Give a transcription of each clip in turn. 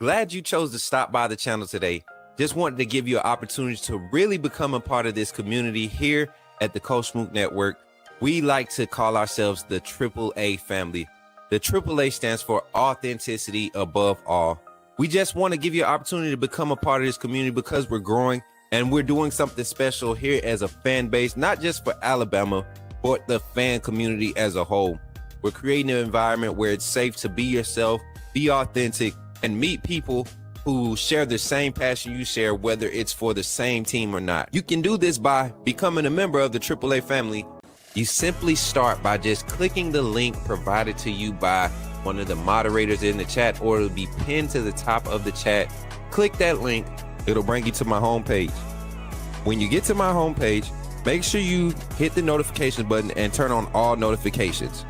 Glad you chose to stop by the channel today. Just wanted to give you an opportunity to really become a part of this community here at the Coach Smook Network. We like to call ourselves the AAA family. The AAA stands for authenticity above all. We just want to give you an opportunity to become a part of this community because we're growing and we're doing something special here as a fan base, not just for Alabama, but the fan community as a whole. We're creating an environment where it's safe to be yourself, be authentic, and meet people who share the same passion you share, whether it's for the same team or not. You can do this by becoming a member of the AAA family. You simply start by just clicking the link provided to you by one of the moderators in the chat, or it'll be pinned to the top of the chat. Click that link, it'll bring you to my homepage. When you get to my homepage, make sure you hit the notification button and turn on all notifications.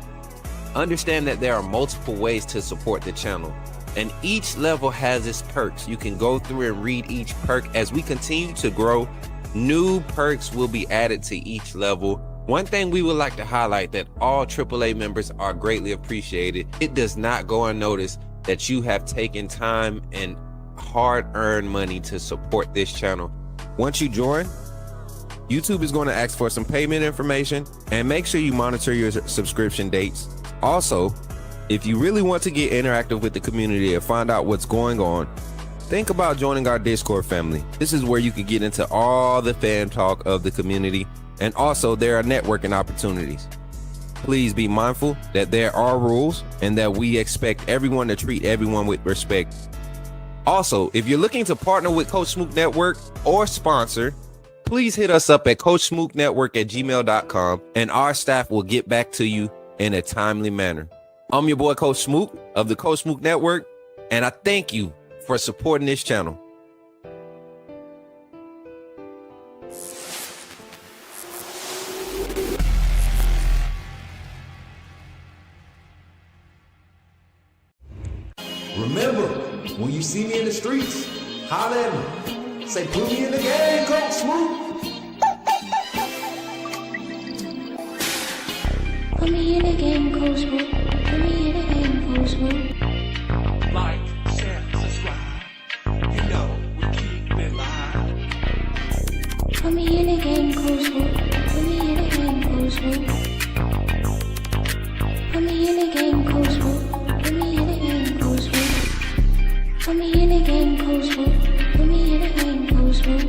Understand that there are multiple ways to support the channel, and each level has its perks. You can go through and read each perk. As we continue to grow, new perks will be added to each level. One thing we would like to highlight that all AAA members are greatly appreciated. It does not go unnoticed that you have taken time and hard-earned money to support this channel. Once you join, YouTube is going to ask for some payment information, and make sure you monitor your subscription dates. Also, if you really want to get interactive with the community and find out what's going on, think about joining our Discord family. This is where you can get into all the fan talk of the community, and also there are networking opportunities. Please be mindful that there are rules and that we expect everyone to treat everyone with respect. Also, if you're looking to partner with Coach Smook Network or sponsor, please hit us up at coachsmooknetwork@gmail.com, and our staff will get back to you in a timely manner. I'm your boy, Coach Smook of the Coach Smook Network, and I thank you for supporting this channel. Remember, when you see me in the streets, holler at me. Say, put me in the game, Coach Smook. Put me in the game, Coach Smook. Put me in the game, Coach Smook. Like, share, subscribe. You know we keep it live. Put me in the game, Coach Smook. Put me in the game, Coach Smook. Put me in the game, Coach Smook. Put me in the game, Coach Smook. Put me in the game, Coach Smook. Put me in the game, Coach Smook.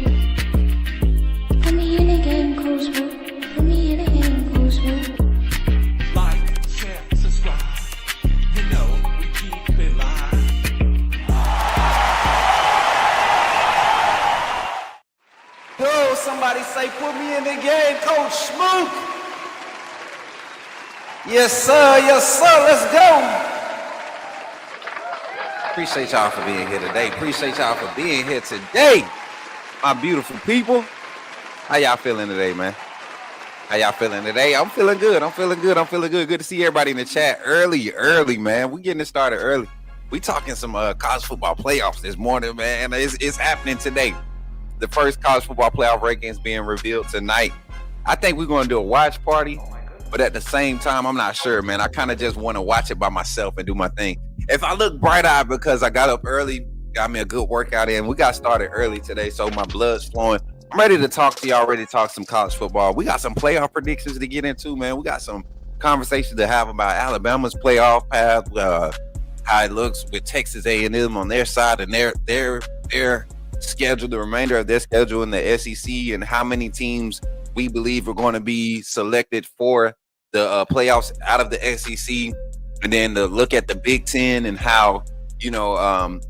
Put me in the game, Coach Smook. Put me in the game, Coach Smook. Like, share, subscribe. You know we keep it live. Yo, somebody say, put me in the game, Coach Smook. Yes, sir. Yes, sir. Let's go. Appreciate y'all for being here today. Appreciate y'all for being here today, my beautiful people. How y'all feeling today, man? How y'all feeling today? I'm feeling good. I'm feeling good. I'm feeling good. Good to see everybody in the chat early, man. We getting it started early. We talking some college football playoffs this morning, man. It's happening today. The first college football playoff rankings being revealed tonight. I think we're going to do a watch party, but at the same time, I'm not sure, man. I kind of just want to watch it by myself and do my thing. If I look bright-eyed because I got up early, got me a good workout in, we got started early today, so my blood's flowing. I'm ready to talk to y'all, ready to talk some college football. We got some playoff predictions to get into, man. We got some conversations to have about Alabama's playoff path, how it looks with Texas A&M on their side and their schedule, the remainder of their schedule in the SEC, and how many teams we believe are going to be selected for the playoffs out of the SEC. And then to look at the Big Ten and how,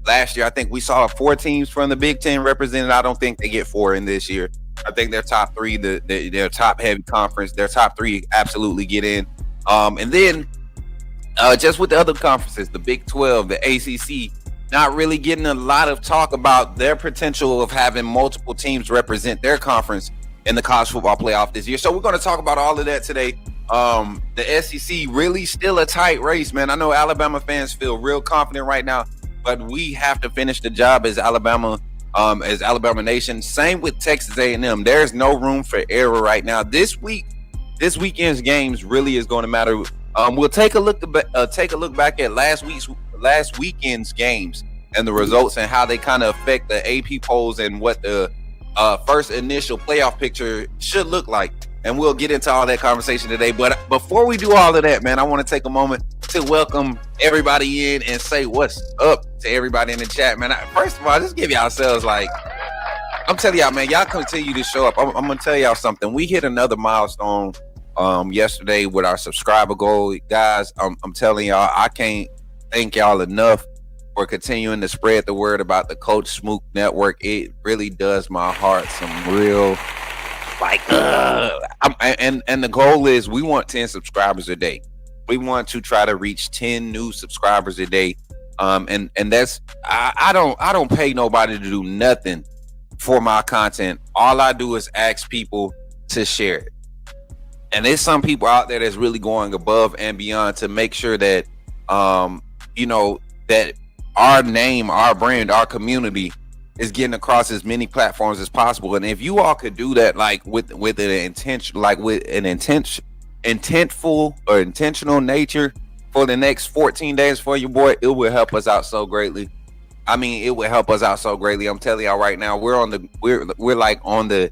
last year I think we saw 4 teams from the Big Ten represented. I don't think they get 4 in this year. I think their top 3, their top heavy conference, their top 3 absolutely get in. And then just with the other conferences, the Big 12, the ACC, not really getting a lot of talk about their potential of having multiple teams represent their conference in the college football playoff this year. So we're going to talk about all of that today. The SEC really still a tight race, man. I know Alabama fans feel real confident right now, but we have to finish the job as Alabama Nation. Same with Texas A&M. There's no room for error right now. This weekend's games really is going to matter. We'll take a look back at last weekend's games and the results and how they kind of affect the AP polls and what the first initial playoff picture should look like. And we'll get into all that conversation today. But before we do all of that, man, I want to take a moment to welcome everybody in and say what's up to everybody in the chat, man. First of all, just give yourselves like, I'm telling y'all, man, y'all continue to show up. I'm going to tell y'all something. We hit another milestone yesterday with our subscriber goal. Guys, I'm telling y'all, I can't thank y'all enough for continuing to spread the word about the Coach Smook Network. It really does my heart some real, like, and the goal is we want 10 subscribers a day. We want to try to reach 10 new subscribers a day. And that's, I don't pay nobody to do nothing for my content. All I do is ask people to share it. And there's some people out there that's really going above and beyond to make sure that, that our name, our brand, our community is getting across as many platforms as possible. And if you all could do that, like with an intention, like with an intentful or intentional nature for the next 14 days for your boy, it will help us out so greatly. I mean, it will help us out so greatly. I'm telling y'all right now, we're like on the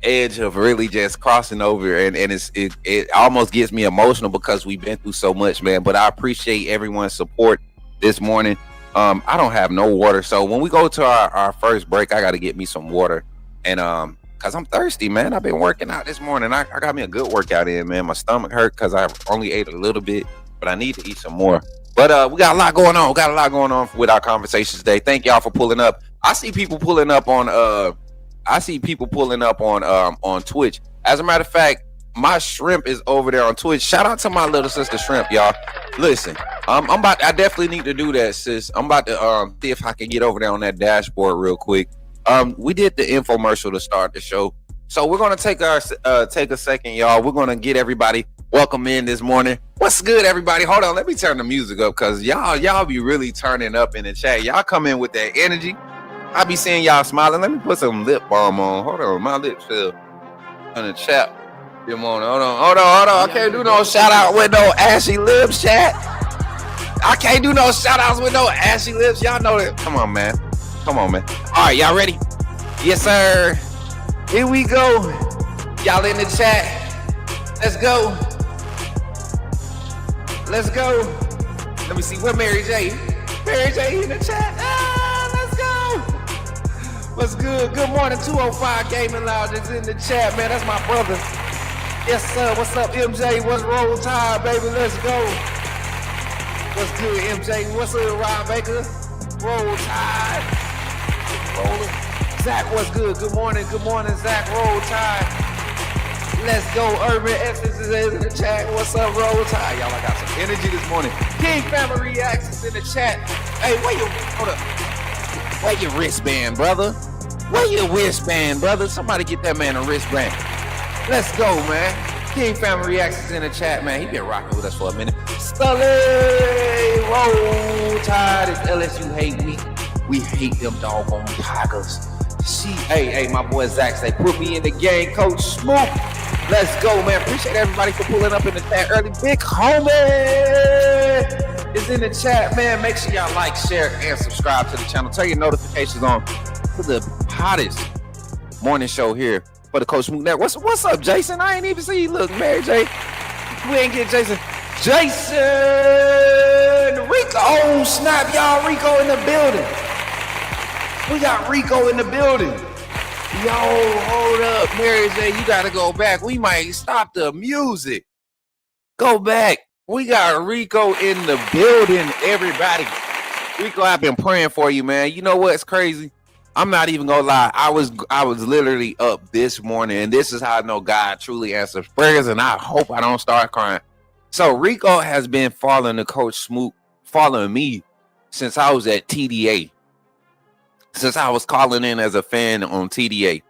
edge of really just crossing over, and it almost gets me emotional because we've been through so much, man. But I appreciate everyone's support this morning. I don't have no water, so when we go to our first break, I got to get me some water, and because I'm thirsty, man. I've been working out this morning. I got me a good workout in, man. My stomach hurt because I only ate a little bit, but I need to eat some more. But we got a lot going on. We got a lot going on with our conversations today. Thank y'all for pulling up. I see people pulling up on on Twitch. As a matter of fact, my shrimp is over there on Twitch. Shout out to my little sister Shrimp, y'all. Listen, I definitely need to do that, sis. I'm about to see if I can get over there on that dashboard real quick. We did the infomercial to start the show, so we're gonna take a second, y'all. We're gonna get everybody welcome in this morning. What's good, everybody? Hold on, let me turn the music up because y'all be really turning up in the chat. Y'all come in with that energy. I be seeing y'all smiling. Let me put some lip balm on. Hold on, my lips feel on the chat. Good morning. Hold on. I can't do no shout out with no ashy lips, chat. I can't do no shout outs with no ashy lips. Y'all know that. Come on, man. All right, y'all ready? Yes, sir. Here we go. Y'all in the chat. Let's go. Let me see. Where Mary J? Mary J in the chat. Let's go. What's good? Good morning. 205 Gaming Lounge is in the chat, man. That's my brother. Yes, sir. What's up, MJ? What's roll tide, baby? Let's go. What's good, MJ? What's up, Rob Baker? Roll tide. Rolling. Zach, what's good? Good morning, Zach. Roll tide. Let's go. Urban Essence is in the chat. What's up, Roll tide? Y'all, I got some energy this morning. King Family Reacts is in the chat. Hey, hold up. Where your wristband, brother? Somebody get that man a wristband. Let's go, man. King Family Reacts is in the chat, man. He been rocking with us for a minute. Sully, Roll Tide is LSU hate week. We hate them doggone Tigers. Hey, my boy Zach say, put me in the game, Coach Smook. Let's go, man. Appreciate everybody for pulling up in the chat early. Big homie is in the chat, man. Make sure y'all like, share, and subscribe to the channel. Turn your notifications on to the hottest morning show here for the Coach Smook Network. What's up, Jason? I ain't even see you. Look, Mary J. We ain't get Jason. Rico. Oh, snap, y'all. Rico in the building. We got Rico in the building. Yo, hold up, Mary J. You got to go back. We might stop the music. Go back. We got Rico in the building, everybody. Rico, I've been praying for you, man. You know what's crazy? I'm not even gonna lie. I was literally up this morning, and this is how I know God truly answers prayers, and I hope I don't start crying. So Rico has been following the Coach Smook, following me since I was at TDA. Since I was calling in as a fan on TDA,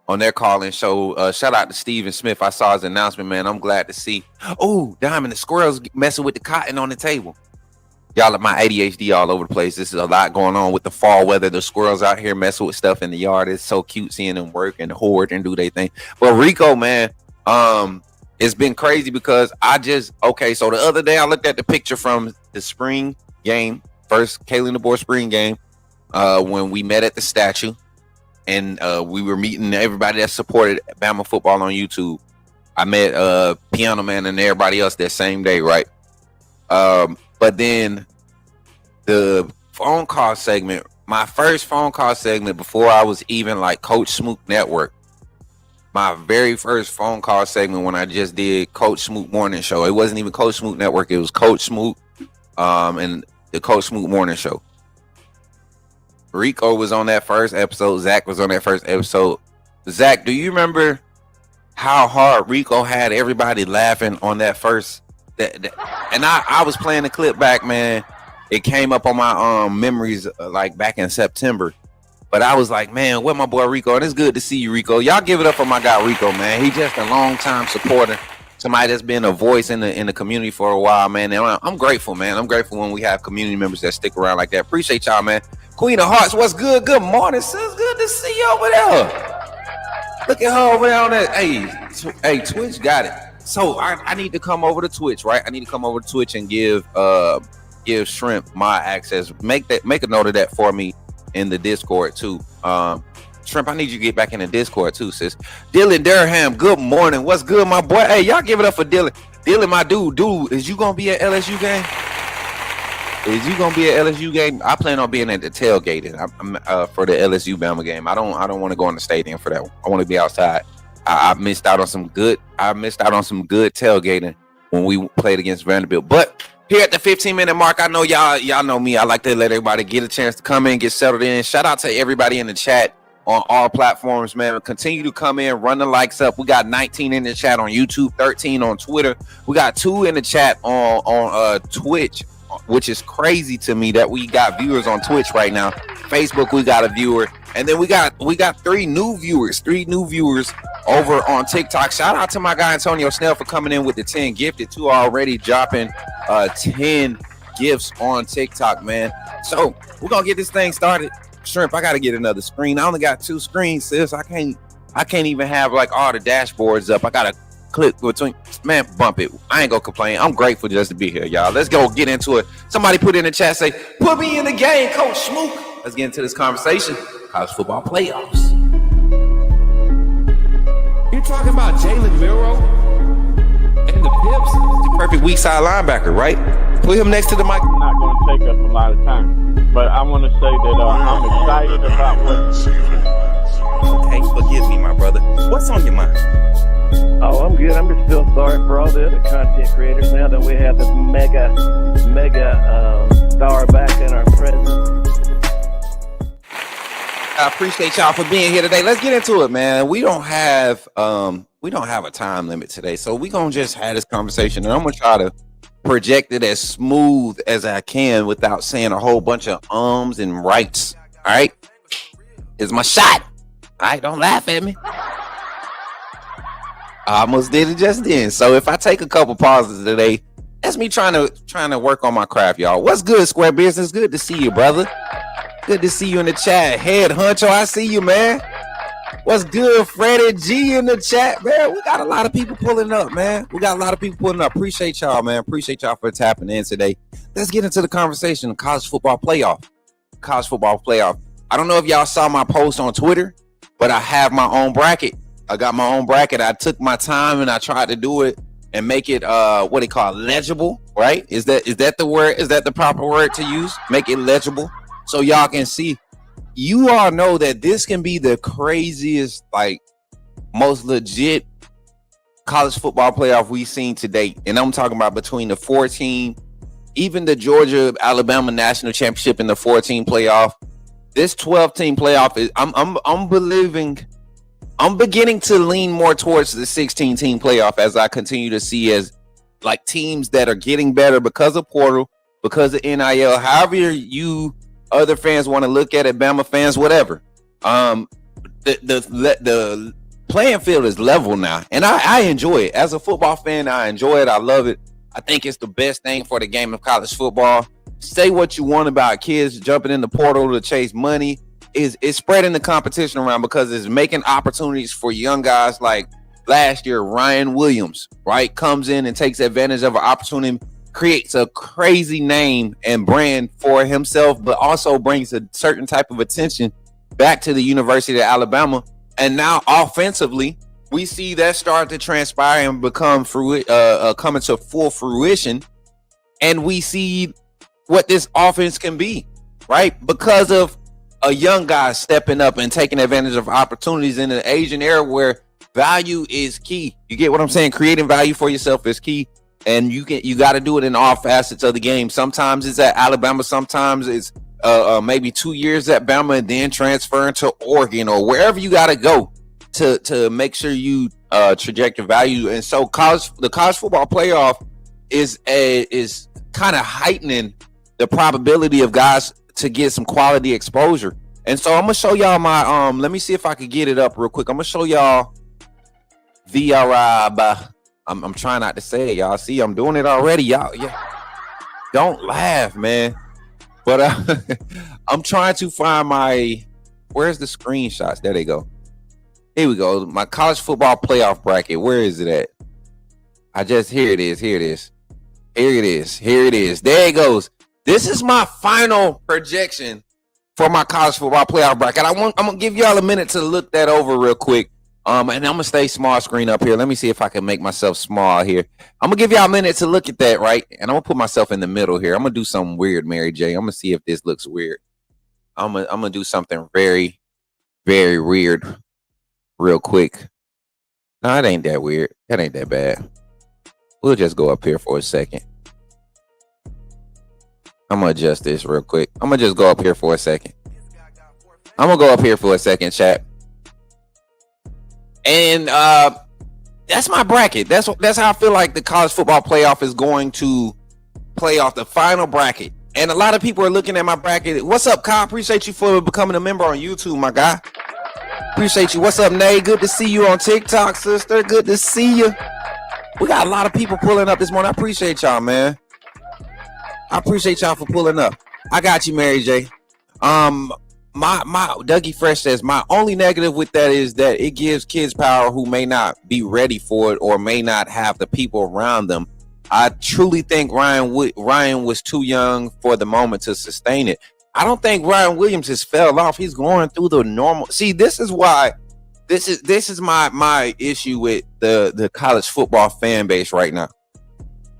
on their call-in show. Shout out to Steven Smith. I saw his announcement, man. I'm glad to see. Oh, Diamond, the squirrels messing with the cotton on the table. Y'all, my ADHD all over the place. This is a lot going on with the fall weather. The squirrels out here messing with stuff in the yard. It's so cute seeing them work and hoard and do their thing. But Rico, man, it's been crazy because so the other day I looked at the picture from the spring game first Kaylee DeBoer spring game when we met at the statue, and we were meeting everybody that supported Bama football on YouTube. I met Piano Man and everybody else that same day, right? But then the phone call segment, my first phone call segment before I was even like Coach Smook Network, my very first phone call segment when I just did Coach Smook Morning Show. It wasn't even Coach Smook Network. It was Coach Smook and the Coach Smook Morning Show. Rico was on that first episode. Zach was on that first episode. Zach, do you remember how hard Rico had everybody laughing on that first? And I was playing the clip back, man. It came up on my memories like back in September. But I was like, man, where my boy Rico? And it's good to see you, Rico. Y'all give it up for my guy Rico, man. He just a long-time supporter. Somebody that's been a voice in the community for a while, man. And I'm grateful, man. I'm grateful when we have community members that stick around like that. Appreciate y'all, man. Queen of Hearts, what's good? Good morning, sis. Good to see you over there. Look at her over there on that. Hey, Twitch got it. So I need to come over to Twitch, right? I need to come over to Twitch and give Shrimp my access. Make a note of that for me in the Discord too. Shrimp, I need you to get back in the Discord too, sis. Dylan Durham, good morning. What's good, my boy? Hey, y'all give it up for Dylan. Dylan, my dude, is you gonna be at LSU game? Is you gonna be at LSU game? I plan on being at the tailgate for the LSU Bama game. I don't want to go in the stadium for that one. I want to be outside. I missed out on some good tailgating when we played against Vanderbilt. But here at the 15-minute mark, I know y'all know me. I like to let everybody get a chance to come in, get settled in. Shout out to everybody in the chat on all platforms, man. Continue to come in, run the likes up. We got 19 in the chat on YouTube, 13 on Twitter. We got 2 in the chat on Twitch, which is crazy to me that we got viewers on Twitch right now. Facebook, we got a viewer, and then we got 3 new viewers over on TikTok. Shout out to my guy Antonio Snell for coming in with the 10 gifted, 2 already dropping 10 gifts on TikTok, man. So we're gonna get this thing started. Shrimp, I gotta get another screen. I only got 2 screens, sis. I can't even have like all the dashboards up. I gotta click between. Man, bump it. I ain't gonna complain. I'm grateful just to be here, y'all. Let's go get into it. Somebody put in the chat, say, put me in the game, Coach Smook. Let's get into this conversation. College football playoffs. You talking about Jalen Miro and the Pips? The perfect weak side linebacker, right? Put him next to the mic. Not going to take up a lot of time, but I want to say that I'm excited about what. Okay, forgive me, my brother. What's on your mind? Oh, I'm good. I'm just still sorry for all the other content creators now that we have this mega star back in our presence. I appreciate y'all for being here today. Let's get into it, man. We don't have a time limit today, so we're gonna just have this conversation, and I'm gonna try to project it as smooth as I can without saying a whole bunch of ums and rights. All right, it's my shot. All right, don't laugh at me. I almost did it just then. So if I take a couple pauses today, that's me trying to work on my craft, y'all. What's good, Square Business? Good to see you, brother. Good to see you in the chat. Head Huncho, I see you, man. What's good, Freddie G in the chat, man? We got a lot of people pulling up, man. Appreciate y'all, man. Appreciate y'all for tapping in today. Let's get into the conversation. College football playoff. I don't know if y'all saw my post on Twitter, but I have my own bracket. I got my own bracket. I took my time and I tried to do it and make it what they call legible, right? Is that the word? Is that the proper word to use? Make it legible so y'all can see. You all know that this can be the craziest, like, most legit college football playoff we've seen to date. And I'm talking about between the 14, even the Georgia-Alabama national championship and the 14 playoff. This 12-team playoff is I'm beginning to lean more towards the 16-team playoff as I continue to see as like teams that are getting better because of portal, because of NIL, however you other fans want to look at it, Bama fans, whatever. The playing field is level now, and I enjoy it. As a football fan, I enjoy it. I love it. I think it's the best thing for the game of college football. Say what you want about kids jumping in the portal to chase money. It's spreading the competition around because it's making opportunities for young guys like last year, Ryan Williams, right? Comes in and takes advantage of an opportunity, creates a crazy name and brand for himself, but also brings a certain type of attention back to the University of Alabama. And now offensively, we see that start to transpire and become coming to full fruition. And we see what this offense can be, right? Because of a young guy stepping up and taking advantage of opportunities in an Asian era where value is key. You get what I'm saying? Creating value for yourself is key. And you got to do it in all facets of the game. Sometimes it's at Alabama. Sometimes it's maybe 2 years at Bama and then transferring to Oregon or wherever you got to go to make sure you traject your value. And so the college football playoff is kind of heightening the probability of guys to get some quality exposure. And so I'm gonna show y'all my let me see if I could get it up real quick. I'm gonna show y'all I'm trying not to say it, y'all. See, I'm doing it already, y'all. Yeah, don't laugh, man. But I'm trying to find where's the screenshots? There they go. Here we go. My college football playoff bracket. Where is it at? Here it is. Here it is. There it goes. This is my final projection for my college football playoff bracket. I'm gonna give y'all a minute to look that over real quick. And I'm gonna stay small screen up here. Let me see if I can make myself small here. I'm gonna give y'all a minute to look at that, right? And I'm gonna put myself in the middle here. I'm gonna do something weird, Mary J. I'm gonna see if this looks weird. I'm gonna do something very, very weird real quick. No, it ain't that weird. That ain't that bad. We'll just go up here for a second. I'm gonna adjust this real quick. I'm gonna just go up here for a second. I'm gonna go up here for a second, chat. And that's my bracket. That's how I feel like the college football playoff is going to play off, the final bracket. And a lot of people are looking at my bracket. What's up, Kyle? Appreciate you for becoming a member on YouTube, my guy. Appreciate you. What's up, Nay? Good to see you on TikTok, sister. Good to see you. We got a lot of people pulling up this morning. I appreciate y'all, man. I appreciate y'all for pulling up. I got you, Mary J. My Dougie Fresh says my only negative with that is that it gives kids power who may not be ready for it or may not have the people around them. I truly think Ryan was too young for the moment to sustain it. I don't think Ryan Williams has fell off. He's going through the normal. See, this is why this is my issue with the college football fan base right now.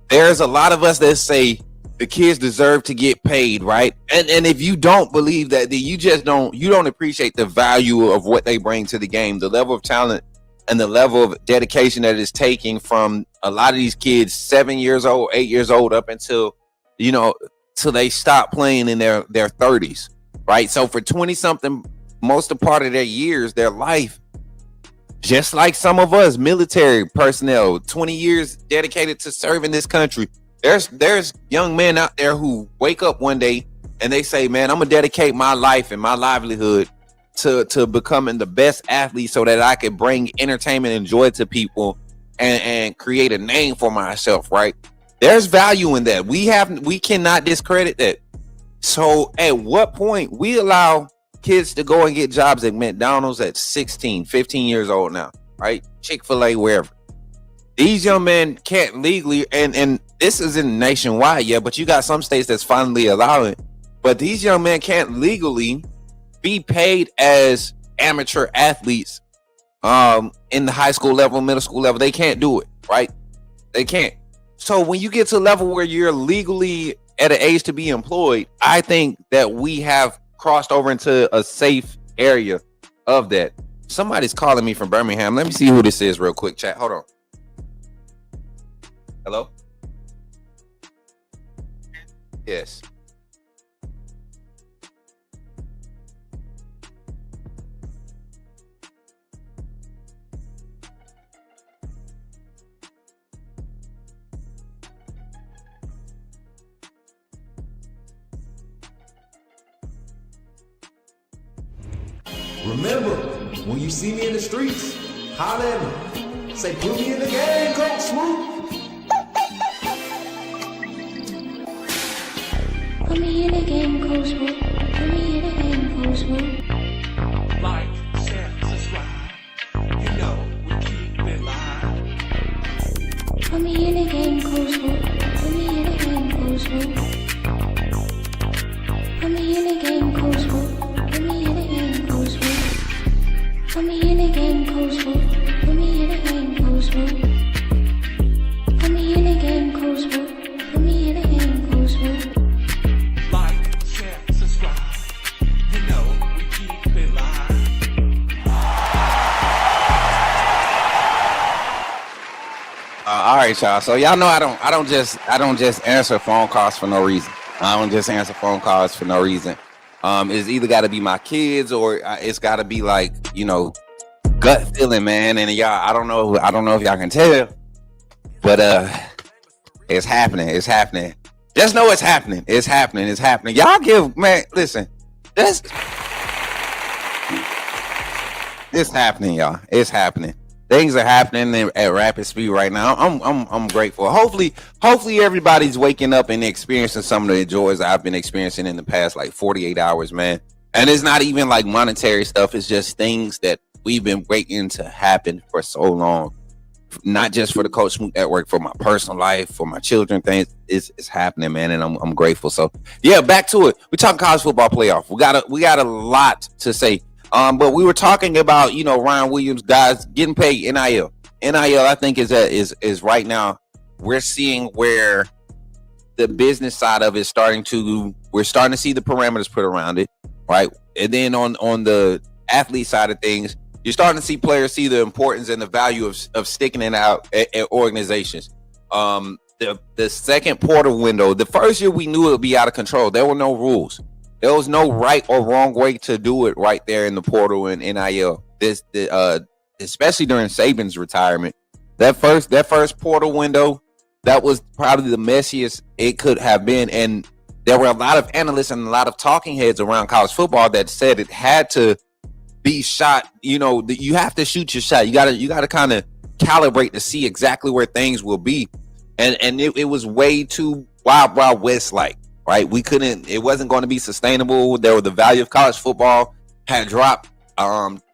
There's a lot of us that say the kids deserve to get paid, right? And if you don't believe that, then you don't appreciate the value of what they bring to the game, the level of talent and the level of dedication that is taking from a lot of these kids 7 years old, 8 years old up until, till they stop playing in their 30s, right? So for 20 something, most of part of their years, their life, just like some of us military personnel, 20 years dedicated to serving this country. There's young men out there who wake up one day and they say, man, I'm gonna dedicate my life and my livelihood to becoming the best athlete so that I can bring entertainment and joy to people and create a name for myself, right? There's value in that. We cannot discredit that. So at what point we allow kids to go and get jobs at McDonald's at 16, 15 years old now, right? Chick-fil-A, wherever. These young men can't legally, and this isn't nationwide yet, but you got some states that's finally allowing it. But these young men can't legally be paid as amateur athletes in the high school level, middle school level. They can't do it, right? They can't. So when you get to a level where you're legally at an age to be employed, I think that we have crossed over into a safe area of that. Somebody's calling me from Birmingham. Let me see who this is real quick, chat. Hold on. Hello? Yes. Remember, when you see me in the streets, holler at me. Say, put me in the game, Coach Smook. Put me in the game, Coach Smook. Put me in the game, Coach Smook. Like, share, subscribe. You know we keep it live. Put me in the game, Coach Smook. Put me in the game. Put me in again, Coach Smook. Put me in again, Coach Smook. Put me in again, Coach Smook. Put me in again, Coach Smook. Like, share, subscribe. You know we keep it live. All right, y'all. So y'all know I don't just answer phone calls for no reason. I don't just answer phone calls for no reason. It's either got to be my kids or it's got to be like, you know, gut feeling, man. And y'all, I don't know if y'all can tell, but it's happening. It's happening. Just know it's happening. It's happening. It's happening. Y'all give, man. Listen, it's happening, y'all. It's happening. Things are happening at rapid speed right now. I'm grateful. Hopefully everybody's waking up and experiencing some of the joys I've been experiencing in the past like 48 hours, man. And it's not even like monetary stuff. It's just things that we've been waiting to happen for so long. Not just for the Coach Smook Network, for my personal life, for my children. Things it's happening, man, and I'm grateful. So yeah, back to it. We're talking college football playoff. We got a lot to say. But we were talking about, you know, Ryan Williams, guys getting paid NIL. NIL, I think is right now we're seeing where the business side of it we're starting to see the parameters put around it, right? And then on the athlete side of things, you're starting to see players see the importance and the value of sticking it out at organizations. The second portal window, the first year we knew it would be out of control. There were no rules. There was no right or wrong way to do it right there in the portal and NIL. Especially during Saban's retirement, that first portal window, that was probably the messiest it could have been. And there were a lot of analysts and a lot of talking heads around college football that said it had to be shot. You know, you have to shoot your shot. You gotta kind of calibrate to see exactly where things will be. And it was way too wild west like. Right, it wasn't going to be sustainable. The value of college football had dropped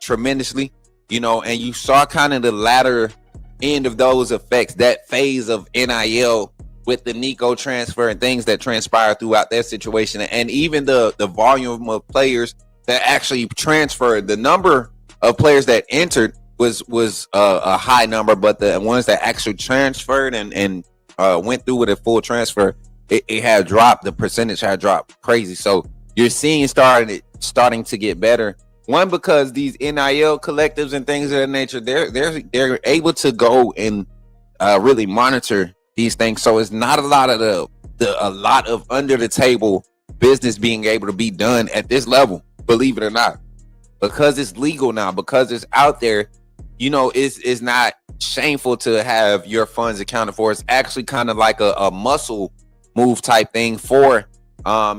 tremendously, you know, and you saw kind of the latter end of those effects, that phase of NIL with the Nico transfer and things that transpired throughout that situation, and even the volume of players that actually transferred. The number of players that entered was a high number, but the ones that actually transferred and went through with a full transfer, it had dropped. The percentage had dropped crazy. So you're seeing starting to get better. One, because these NIL collectives and things of that nature, they're able to go and really monitor these things. So it's not a lot of under the table business being able to be done at this level, believe it or not, because it's legal now, because it's out there. You know, it's not shameful to have your funds accounted for. It's actually kind of like a muscle move type thing for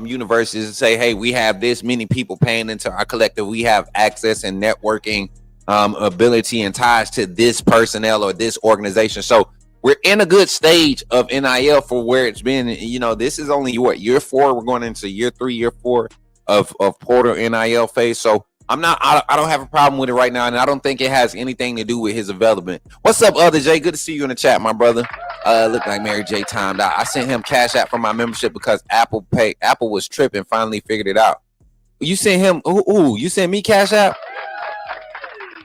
universities to say, hey, we have this many people paying into our collective. We have access and networking ability and ties to this personnel or this organization. So we're in a good stage of NIL for where it's been. You know, this is only year 4. We're going into year 3, year 4 of Porter NIL phase. So I don't have a problem with it right now, and I don't think it has anything to do with his development. What's up, Other Jay? Good to see you in the chat, my brother. Look like Mary J timed out. I sent him Cash App for my membership because Apple was tripping, finally figured it out. You sent him, you sent me Cash App?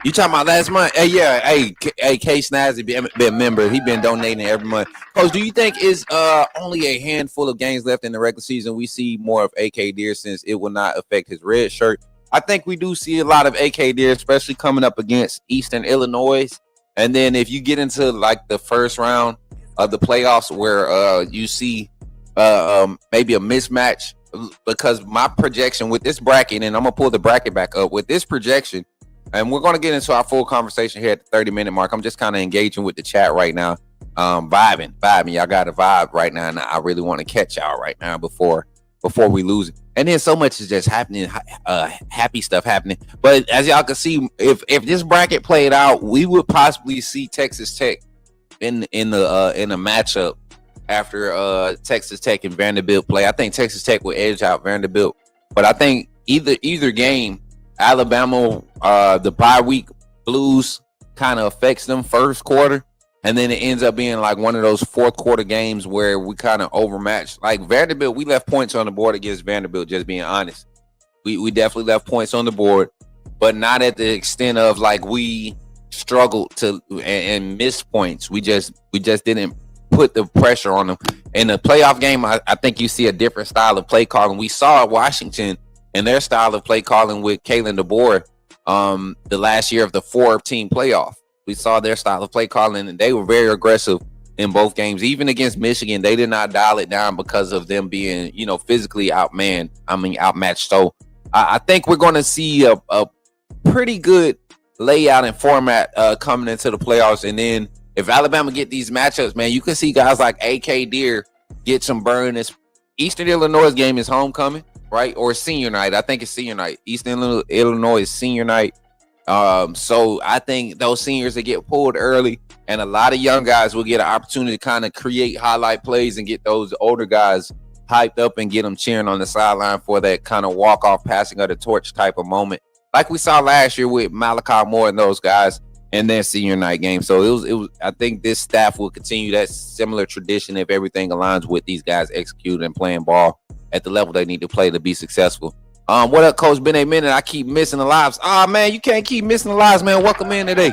You talking about last month? Hey, yeah, hey, K Snazzy been a member. He been donating every month. Coach, do you think it's only a handful of games left in the regular season we see more of AK Deer, since it will not affect his red shirt? I think we do see a lot of AK Deer, especially coming up against Eastern Illinois. And then if you get into like the first round of the playoffs where you see maybe a mismatch, because my projection with this bracket, and I'm going to pull the bracket back up with this projection, and we're going to get into our full conversation here at the 30-minute mark. I'm just kind of engaging with the chat right now, vibing. Y'all got a vibe right now, and I really want to catch y'all right now before we lose it. And then so much is just happening, happy stuff happening. But as y'all can see, if this bracket played out, we would possibly see Texas Tech in the matchup after Texas Tech and Vanderbilt play. I think Texas Tech will edge out Vanderbilt. But I think either game, Alabama, the bye week blues kind of affects them first quarter. And then it ends up being like one of those fourth quarter games where we kind of overmatched. Like Vanderbilt, we left points on the board against Vanderbilt, just being honest. We definitely left points on the board. but not at the extent of like we struggled to and miss points. We just didn't put the pressure on them. In the playoff game, I think you see a different style of play calling. We saw Washington and their style of play calling with Kalen DeBoer the last year of the 4-team playoff. We saw their style of play calling, and they were very aggressive in both games. Even against Michigan, they did not dial it down because of them being, physically outmatched. So I think we're going to see a pretty good layout and format coming into the playoffs. And then if Alabama get these matchups, man, you can see guys like A.K. Deere get some burn. This Eastern Illinois game is homecoming, right? Or senior night. I think it's senior night. Eastern Illinois is senior night. So I think those seniors that get pulled early, and a lot of young guys will get an opportunity to kind of create highlight plays and get those older guys hyped up and get them cheering on the sideline for that kind of walk-off passing of the torch type of moment, like we saw last year with Malachi Moore and those guys in their senior night game. So it was. I think this staff will continue that similar tradition if everything aligns with these guys executing and playing ball at the level they need to play to be successful. What up, Coach? Been a minute. I keep missing the lives. Man, you can't keep missing the lives, man. Welcome in today.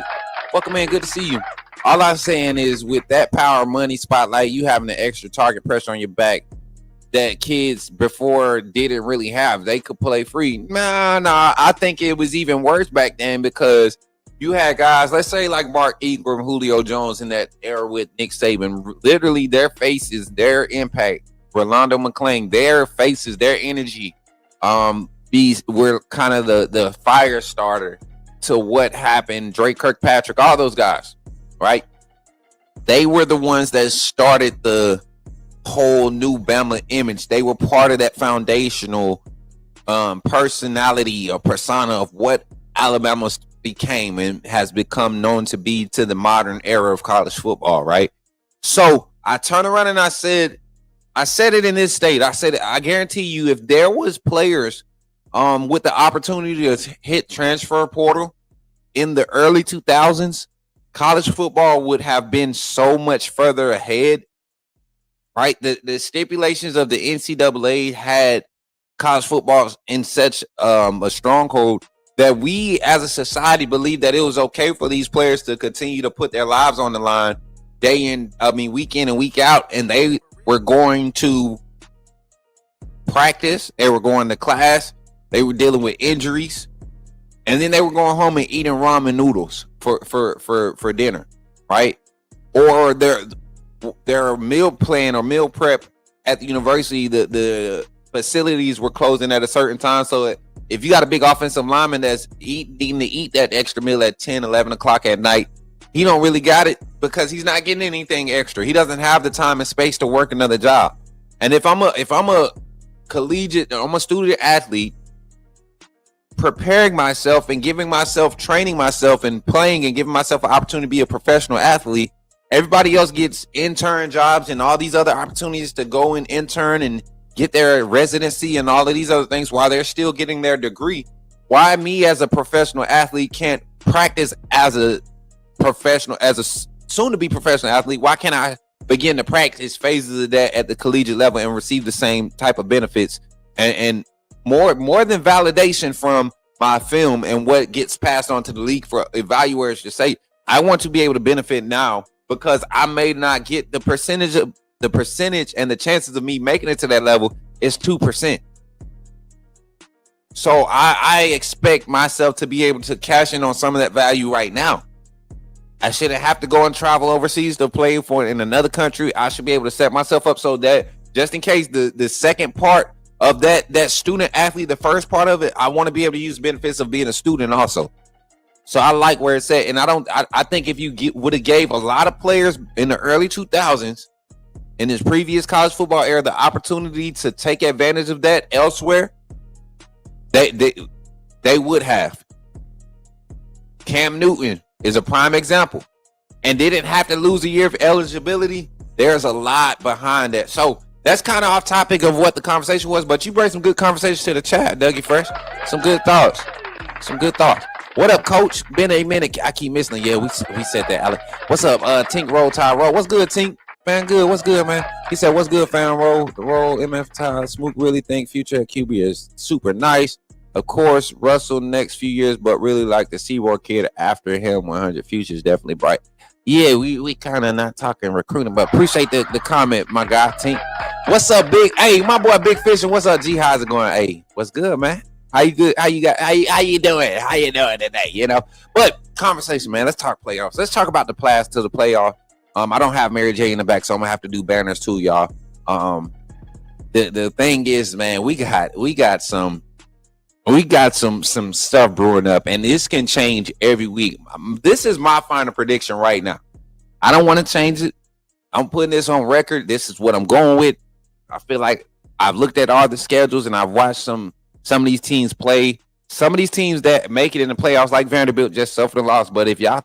Welcome in. Good to see you. All I'm saying is with that power money spotlight, you having the extra target pressure on your back that kids before didn't really have. They could play free. Nah. I think it was even worse back then because you had guys, let's say like Mark Ingram, Julio Jones in that era with Nick Saban. Literally their faces, their impact, Rolando McClain, their faces, their energy. These were kind of the fire starter to what happened. Drake Kirkpatrick, all those guys, right? They were the ones that started the whole new Bama image. They were part of that foundational personality or persona of what Alabama became and has become known to be to the modern era of college football, right? So I turned around and I said it in this state. I said, I guarantee you, if there was players with the opportunity to hit transfer portal in the early 2000s, college football would have been so much further ahead, right? The stipulations of the NCAA had college football in such a stronghold that we as a society believed that it was okay for these players to continue to put their lives on the line week in and week out, and they were going to practice, they were going to class, they were dealing with injuries, and then they were going home and eating ramen noodles for dinner, right? Or their meal plan or meal prep at the university, the facilities were closing at a certain time, so if you got a big offensive lineman that's needing to eat that extra meal at 10, 11 o'clock at night, he don't really got it because he's not getting anything extra. He doesn't have the time and space to work another job. And if I'm a collegiate, I'm a student athlete, preparing myself and giving myself, training myself and playing and giving myself an opportunity to be a professional athlete, everybody else gets intern jobs and all these other opportunities to go and intern and get their residency and all of these other things while they're still getting their degree. Why me as a professional athlete can't practice as a professional, as a soon-to-be professional athlete? Why can't I begin to practice phases of that at the collegiate level and receive the same type of benefits and more than validation from my film and what gets passed on to the league for evaluators to say? I want to be able to benefit now because I may not get the percentage and the chances of me making it to that level is 2%. So I expect myself to be able to cash in on some of that value right now. I shouldn't have to go and travel overseas to play for in another country. I should be able to set myself up so that just in case the second part of that student athlete, the first part of it, I want to be able to use benefits of being a student also. So I like where it's at. And I think if you would have gave a lot of players in the early 2000s in this previous college football era the opportunity to take advantage of that elsewhere, they would have. Cam Newton is a prime example and didn't have to lose a year of eligibility. There's a lot behind that. So that's kind of off topic of what the conversation was, but you bring some good conversations to the chat, Dougie Fresh. Some good thoughts. What up, Coach? Been a minute. I keep missing it. Yeah, we said that, Alex. What's up, Tink Roll, Ty Roll? What's good, Tink? Man, good. What's good, man? He said, what's good, fan Roll? The Roll, MF Ty, Smook really think future at QB is super nice. Of course, Russell next few years, but really like the Seaboard kid after him. 100 futures definitely bright. Yeah, we kind of not talking recruiting, but appreciate the comment, my guy. Tink. What's up, Big? Hey, my boy, Big Fish. What's up, G? How's it going? Hey, what's good, man? How you good? How you doing? How you doing today? You know, but conversation, man. Let's talk playoffs. Let's talk about the path to the playoff. I don't have Mary J in the back, so I'm gonna have to do banners too, y'all. The thing is, man, we got some stuff brewing up, and this can change every week. This is my final prediction right now. I don't want to change it. I'm putting this on record. This is what I'm going with. I feel like I've looked at all the schedules and I've watched some of these teams play. Some of these teams that make it in the playoffs, like Vanderbilt, just suffered a loss. But if y'all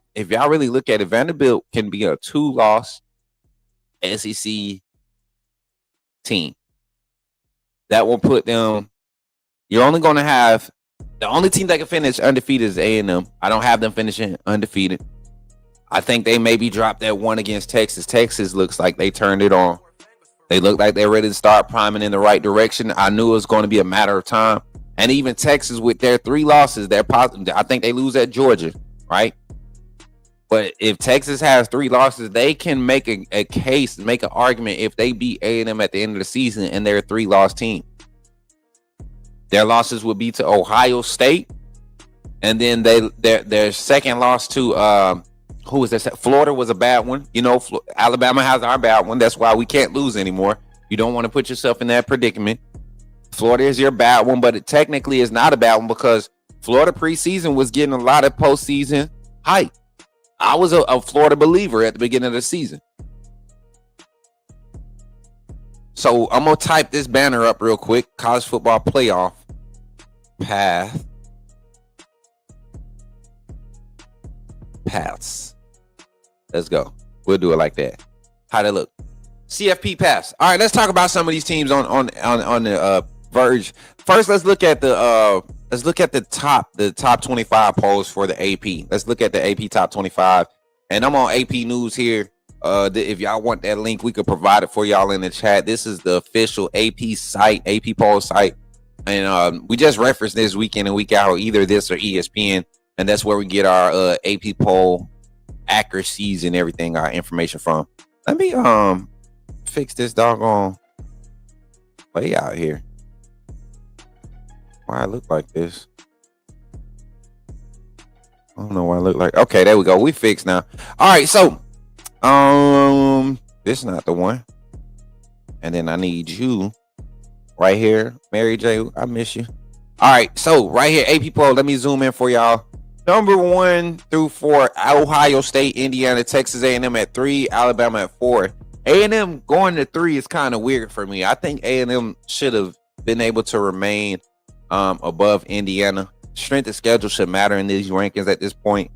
really look at it, Vanderbilt can be a 2-loss SEC team. That will put them. You're only going to have the only team that can finish undefeated is A&M. I don't have them finishing undefeated. I think they maybe dropped that one against Texas. Texas looks like they turned it on. They look like they're ready to start priming in the right direction. I knew it was going to be a matter of time. And even Texas with their 3 losses, they're positive. I think they lose at Georgia, right? But if Texas has 3 losses, they can make a case, make an argument if they beat A&M at the end of the season and they're a 3-loss team. Their losses would be to Ohio State, and then their second loss to who was that? Florida was a bad one. You know, Alabama has our bad one. That's why we can't lose anymore. You don't want to put yourself in that predicament. Florida is your bad one, but it technically is not a bad one because Florida preseason was getting a lot of postseason hype. I was a Florida believer at the beginning of the season. So I'm going to type this banner up real quick. College football playoff paths. Let's go. We'll do it like that. How that look? CFP paths. All right, let's talk about some of these teams on the verge. First, let's look at the top 25 polls for the AP. Let's look at the AP top 25. And I'm on AP News here. If y'all want that link, we could provide it for y'all in the chat. This is the official AP site, AP poll site. And we just reference this week in and week out, either this or ESPN. And that's where we get our AP poll accuracies and everything, our information from. Let me fix this doggone layout here. Why I look like this? I don't know why I look like. Okay, there we go. We fixed now. All right, so this is not the one. And then I need you right here, Mary J. I miss you. All right, so right here, AP poll. Let me zoom in for y'all. Number 1 through 4, Ohio State, Indiana, Texas A&M at 3, Alabama at 4. A&M going to 3 is kind of weird for me. I think A&M should have been able to remain above Indiana. Strength of schedule should matter in these rankings at this point.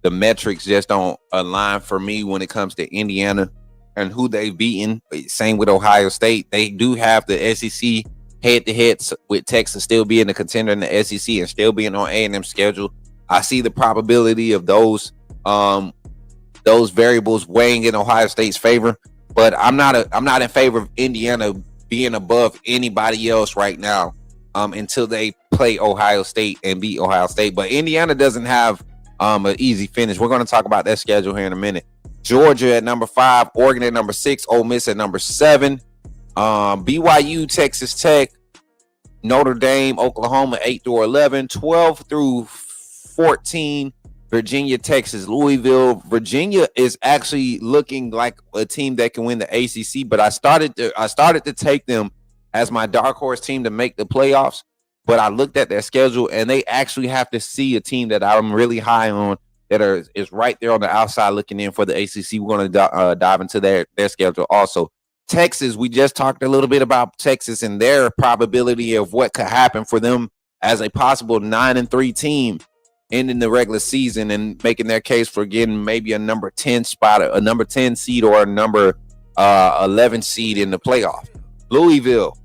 The metrics just don't align for me when it comes to Indiana and who they've beaten. Same with Ohio State. They do have the SEC head-to-head with Texas still being a contender in the SEC and still being on A&M schedule. I see the probability of those variables weighing in Ohio State's favor, but I'm not in favor of Indiana being above anybody else right now until they play Ohio State and beat Ohio State. But Indiana doesn't have an easy finish. We're going to talk about that schedule here in a minute. Georgia at number 5, Oregon at number 6, Ole Miss at number 7, BYU, Texas Tech, Notre Dame, Oklahoma 8 through 11, 12 through 14, Virginia, Texas, Louisville. Virginia is actually looking like a team that can win the ACC, but I started to take them as my dark horse team to make the playoffs. But I looked at their schedule, and they actually have to see a team that I'm really high on that is right there on the outside looking in for the ACC. We're going to dive into their schedule also. Texas, we just talked a little bit about Texas and their probability of what could happen for them as a possible 9-3 team ending the regular season and making their case for getting maybe a number 10 spot, a number 10 seed or a number 11 seed in the playoff. Louisville,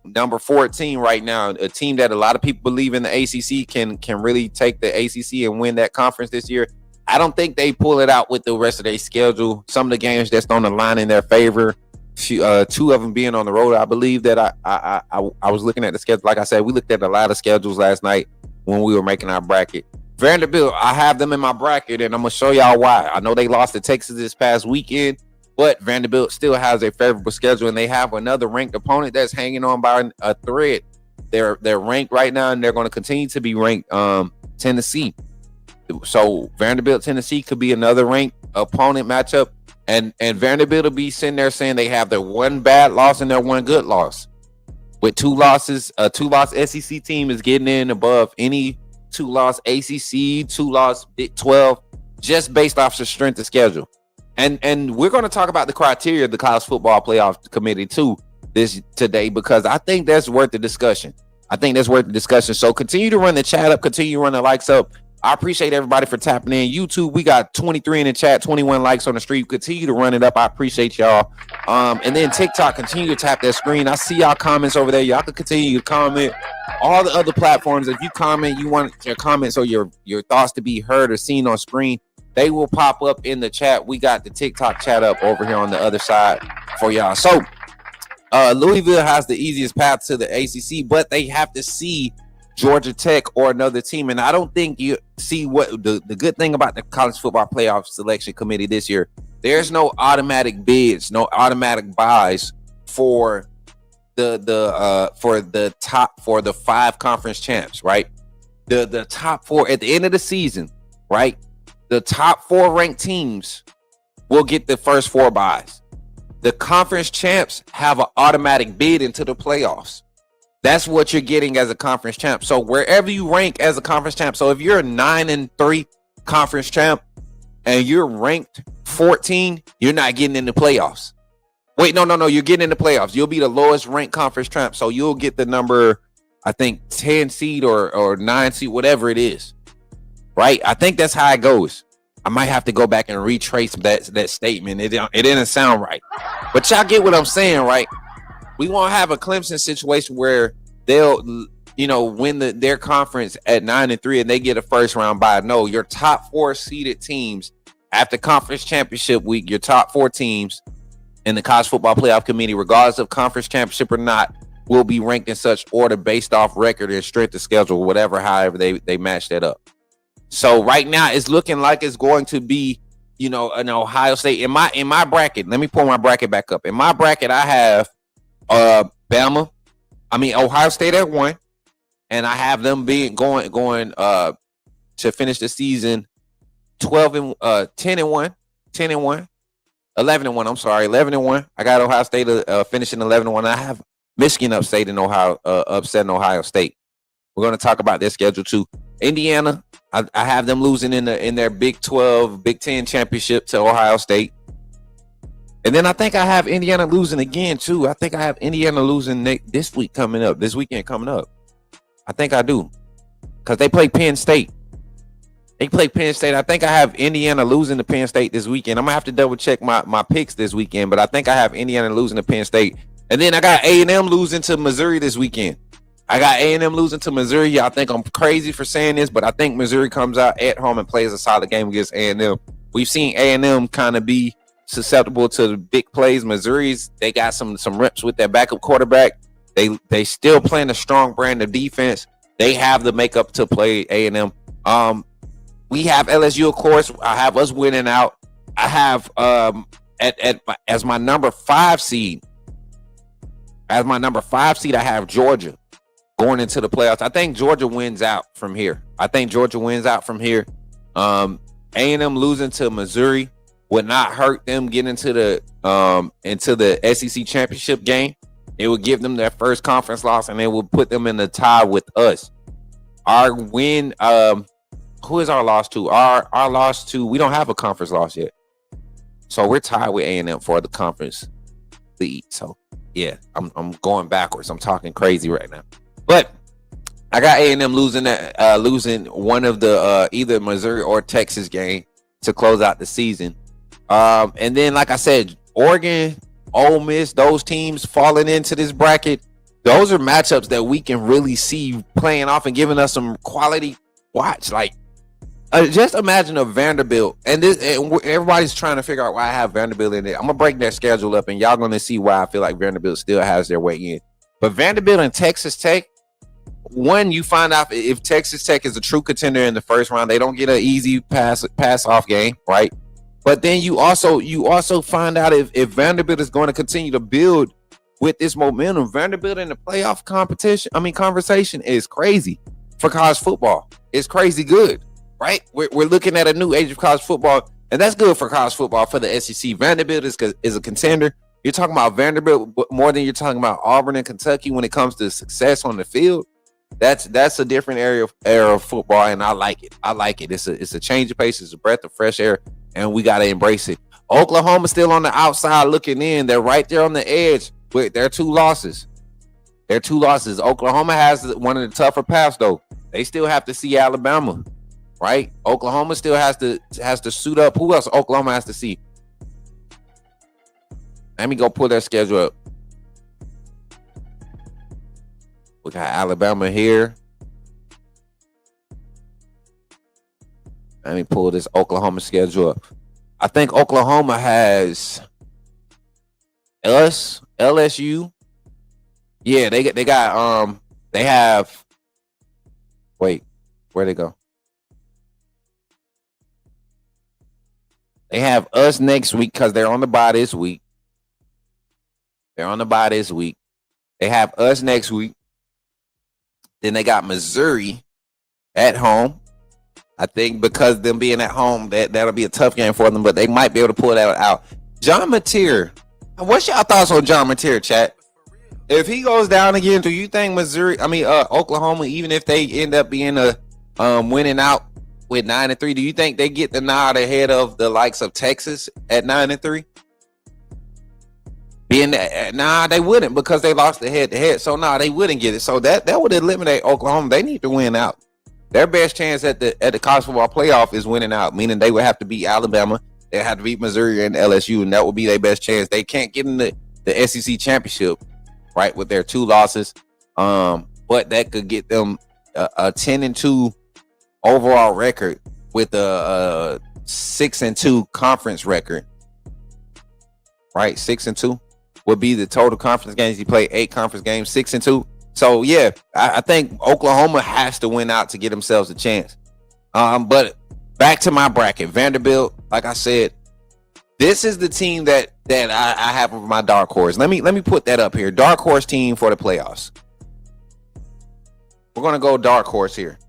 number 14 right now, a team that a lot of people believe in the ACC can really take the ACC and win that conference this year. I don't think they pull it out with the rest of their schedule. Some of the games just don't align in their favor. two of them being on the road. I believe that I was looking at the schedule. Like I said, we looked at a lot of schedules last night when we were making our bracket. Vanderbilt, I have them in my bracket, and I'm gonna show y'all why. I know they lost to Texas this past weekend, but Vanderbilt still has a favorable schedule, and they have another ranked opponent that's hanging on by a thread. They're ranked right now, and they're going to continue to be ranked. Tennessee. So Vanderbilt, Tennessee could be another ranked opponent matchup, and Vanderbilt will be sitting there saying they have their one bad loss and their one good loss. With two losses, a 2-loss SEC team is getting in above any 2-loss ACC, 2-loss Big 12, just based off the strength of schedule. And we're going to talk about the criteria of the College Football Playoff Committee too today, because I think that's worth the discussion. So continue to run the chat up, continue to run the likes up. I appreciate everybody for tapping in. YouTube, we got 23 in the chat, 21 likes on the stream. Continue to run it up. I appreciate y'all. And then TikTok, continue to tap that screen. I see y'all comments over there. Y'all can continue to comment. All the other platforms, if you comment, you want your comments or your thoughts to be heard or seen on screen, they will pop up in the chat. We got the TikTok chat up over here on the other side for y'all. So Louisville has the easiest path to the ACC, but they have to see Georgia Tech or another team. And I don't think you see what the good thing about the College Football Playoff Selection Committee this year. There's no automatic bids, no automatic buys for the 5 conference champs, right? The top 4 at the end of the season, right? The top 4 ranked teams will get the first 4 buys. The conference champs have an automatic bid into the playoffs. That's what you're getting as a conference champ. So wherever you rank as a conference champ, so if you're a 9-3 conference champ and you're ranked 14, you're not getting in the playoffs. Wait, no, you're getting in the playoffs. You'll be the lowest ranked conference champ. So you'll get the number, I think, 10 seed or 9 seed, whatever it is. Right? I think that's how it goes. I might have to go back and retrace that statement. It didn't sound right. But y'all get what I'm saying, right? We won't have a Clemson situation where they'll, win their conference at 9-3 and they get a first round bye. No, your top 4 seeded teams after conference championship week, your top 4 teams in the College Football Playoff Committee, regardless of conference championship or not, will be ranked in such order based off record and strength of schedule, however they match that up. So right now it's looking like it's going to be, an Ohio State in my bracket. Let me pull my bracket back up. In my bracket, I have Ohio State at 1, and I have them going to finish the season 10-1, 11-1. I'm sorry, 11-1. I got Ohio State finishing 11-1. I have Michigan upsetting Ohio State. We're going to talk about their schedule too. Indiana, I have them losing in their Big 12, Big 10 championship to Ohio State. And then I think I have Indiana losing again too. I think I have Indiana losing this weekend coming up. I think I do. Because they play Penn State. I think I have Indiana losing to Penn State this weekend. I'm going to have to double check my picks this weekend, but I think I have Indiana losing to Penn State. And then I got A&M losing to Missouri this weekend. Y'all think I'm crazy for saying this, but I think Missouri comes out at home and plays a solid game against A&M. We've seen A&M kind of be susceptible to the big plays. Missouri's, they got some reps with their backup quarterback. They still playing a strong brand of defense. They have the makeup to play A&M. We have LSU, of course. I have us winning out. I have as my number 5 seed. I have Georgia going into the playoffs. I think Georgia wins out from here. A&M losing to Missouri would not hurt them getting into the SEC championship game. It would give them their first conference loss, and it would put them in the tie with us. Our win, who is our loss to? Our loss to, we don't have a conference loss yet. So we're tied with A&M for the conference lead. So yeah, I'm going backwards. I'm talking crazy right now. But I got A&M losing one of the either Missouri or Texas game to close out the season. And then, like I said, Oregon, Ole Miss, those teams falling into this bracket, those are matchups that we can really see playing off and giving us some quality watch. Like, Just imagine a Vanderbilt, and everybody's trying to figure out why I have Vanderbilt in it. I'm gonna break their schedule up, and y'all gonna see why I feel like Vanderbilt still has their way in. But Vanderbilt and Texas Tech, one, you find out if Texas Tech is a true contender in the first round, they don't get an easy pass off game, right? But then you also find out if Vanderbilt is going to continue to build with this momentum. Vanderbilt in the playoff conversation is crazy for college football. It's crazy good. Right, we're looking at a new age of college football, and that's good for college football for the SEC. Vanderbilt is a contender. You're talking about Vanderbilt more than you're talking about Auburn and Kentucky when it comes to success on the field. That's a different era of football, and I like it. I like it. It's a change of pace. It's a breath of fresh air, and we gotta embrace it. Oklahoma's still on the outside looking in. They're right there on the edge with their 2 losses. Oklahoma has one of the tougher paths though. They still have to see Alabama. Right, Oklahoma still has to suit up. Who else Oklahoma has to see? Let me go pull their schedule up. We got Alabama here. Let me pull this Oklahoma schedule up. I think Oklahoma has us, LSU. Yeah, they have. Wait, where'd they go? They have us next week because they're on the bye this week. They have us next week. Then they got Missouri at home. I think because them being at home, that'll be a tough game for them, but they might be able to pull that out. John Mateer. What's y'all thoughts on John Mateer, chat? If he goes down again, do you think Oklahoma, even if they end up being winning out with 9-3, do you think they get the nod ahead of the likes of Texas at 9-3? Nah, they wouldn't because they lost the head-to-head. So they wouldn't get it. So that would eliminate Oklahoma. They need to win out. Their best chance at the college football playoff is winning out, meaning they would have to beat Alabama, they have to beat Missouri and LSU, and that would be their best chance. They can't get in the SEC championship, right, with their 2 losses. But that could get them a 10-2 overall record with a 6-2 conference record, right? 6-2 would be the total conference games. You play 8 conference games, 6-2. So yeah, I think Oklahoma has to win out to get themselves a chance. But back to my bracket, Vanderbilt. Like I said, this is the team that I have of my dark horse. Let me put that up here. Dark horse team for the playoffs. We're gonna go dark horse here.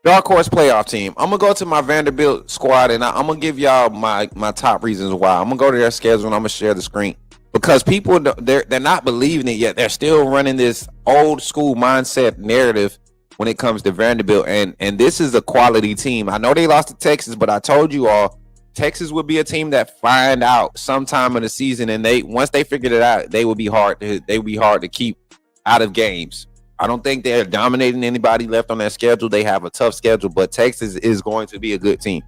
Dark horse playoff team. I'm gonna go to my Vanderbilt squad, and I'm gonna give y'all my top reasons why. I'm gonna go to their schedule and I'm gonna share the screen because people they're not believing it yet. They're still running this old school mindset narrative when it comes to Vanderbilt, and this is a quality team. I know they lost to Texas, but I told you all Texas would be a team that find out sometime in the season, and once they figured it out, they would be hard to keep out of games. I don't think they're dominating anybody left on their schedule. They have a tough schedule, but Texas is going to be a good team.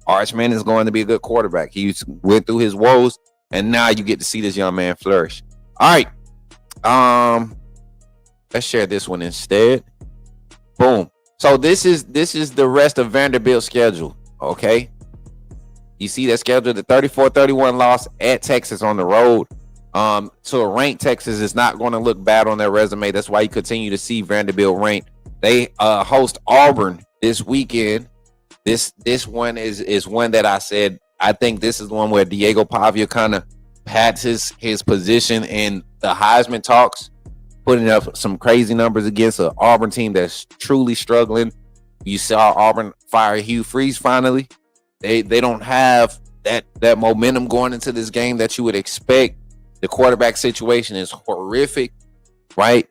Archman is going to be a good quarterback. He went through his woes, and now you get to see this young man flourish. All right. Let's share this one instead. Boom. So this is the rest of Vanderbilt's schedule. Okay. You see that schedule, the 34-31 loss at Texas on the road. So a ranked Texas is not going to look bad on their resume. That's why you continue to see Vanderbilt ranked. They host Auburn this weekend. This one is one that I said I think this is the one where Diego Pavia kind of pats his position in the Heisman talks, putting up some crazy numbers against an Auburn team that's truly struggling. You saw Auburn fire Hugh Freeze finally. They don't have that momentum going into this game that you would expect. The quarterback situation is horrific, right?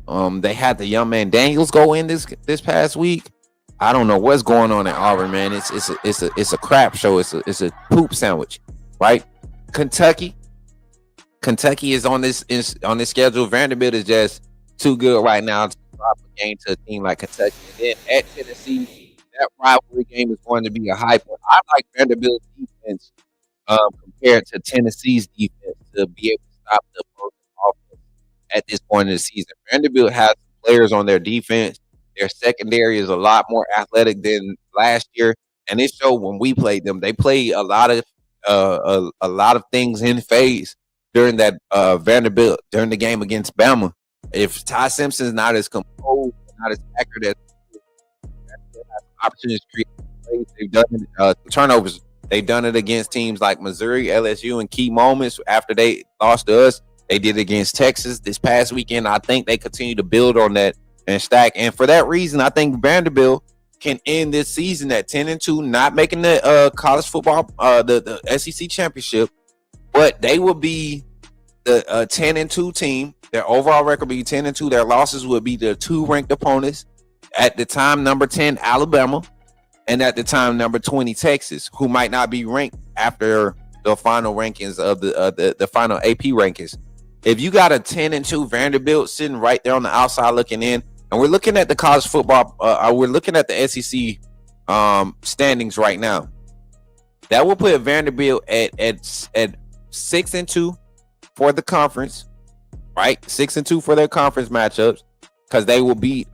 They had the young man Daniels go in this past week. I don't know what's going on at Auburn, man. It's a crap show. It's a poop sandwich, right? Kentucky is on this schedule. Vanderbilt is just too good right now to drop a game to a team like Kentucky. And then at Tennessee, that rivalry game is going to be a hype. I like Vanderbilt's defense compared to Tennessee's defense to be able to stop the opposing offense at this point in the season. Vanderbilt has some players on their defense. Their secondary is a lot more athletic than last year, and it showed when we played them. They played a lot of things in phase during that Vanderbilt during the game against Bama. If Ty Simpson's not as composed, not as accurate as opportunities to create plays, they've done it, turnovers. They've done it against teams like Missouri, LSU, in key moments after they lost to us. They did it against Texas this past weekend. I think they continue to build on that and stack. And for that reason, I think Vanderbilt can end this season at 10-2, not making the college football, the SEC championship, but they will be the 10-2 team. Their overall record will be 10-2. Their losses will be the 2 ranked opponents. At the time, number 10, Alabama, and at the time, number 20, Texas, who might not be ranked after the final rankings of the final AP rankings. If you got a 10-2 Vanderbilt sitting right there on the outside looking in, and we're looking at the college football, we're looking at the SEC standings right now. That will put Vanderbilt at 6-2 for the conference, right? 6-2 for their conference matchups, because they will beat.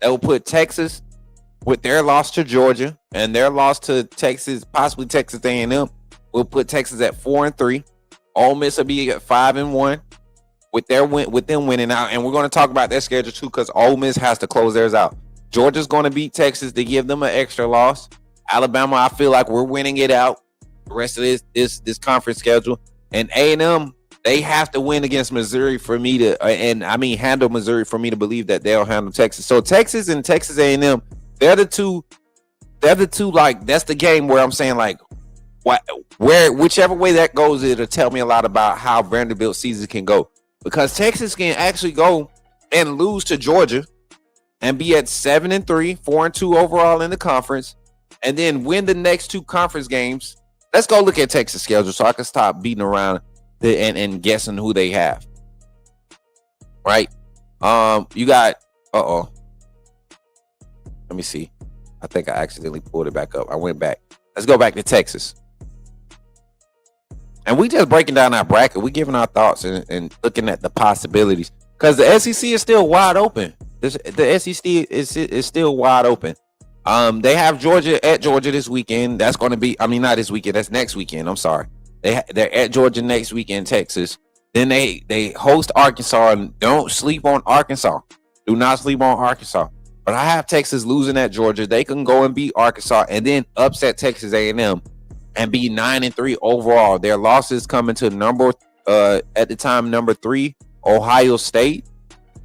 That will put Texas with their loss to Georgia and their loss to Texas, possibly Texas A&M, will put Texas at 4-3. Ole Miss will be at 5-1 with them winning out. And we're going to talk about their schedule too, because Ole Miss has to close theirs out. Georgia's going to beat Texas to give them an extra loss. Alabama, I feel like we're winning it out. The rest of this conference schedule. And A&M, they have to win against Missouri for me to, handle Missouri for me to believe that they'll handle Texas. So Texas and Texas A&M, they're the two. Like, that's the game where I'm saying, like, whichever way that goes, it'll tell me a lot about how Vanderbilt season can go, because Texas can actually go and lose to Georgia and be at 7-3, 4-2 overall in the conference, and then win the next 2 conference games. Let's go look at Texas' schedule so I can stop beating around and guessing who they have. Right? You got. Let me see. I think I accidentally pulled it back up. I went back. Let's go back to Texas. And we just breaking down our bracket. We giving our thoughts and looking at the possibilities, because the SEC is still wide open. The SEC is still wide open. They have Georgia at Georgia this weekend. That's going to be, not this weekend. That's next weekend. I'm sorry. They're at Georgia next weekend, Texas. Then they host Arkansas, and don't sleep on Arkansas. Do not sleep on Arkansas. But I have Texas losing at Georgia. They can go and beat Arkansas and then upset Texas A&M and be 9-3 overall. Their losses coming to at the time, number 3, Ohio State,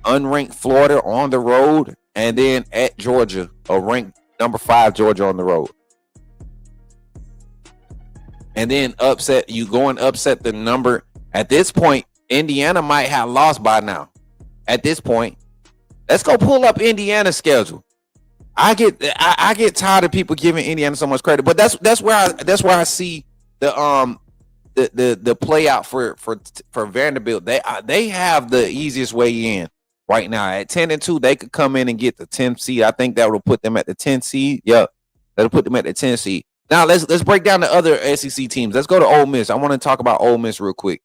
unranked Florida on the road, and then at Georgia, a ranked number 5 Georgia on the road. And then upset the number. At this point, Indiana might have lost by now. At this point, let's go pull up Indiana's schedule. I get tired of people giving Indiana so much credit, but that's where I see the play out for Vanderbilt. They have the easiest way in right now. At 10-2, they could come in and get the 10th seed. I think that will put them at the 10th seed. Yeah, that'll put them at the 10th seed. Now let's break down the other SEC teams. Let's go to Ole Miss. I want to talk about Ole Miss real quick.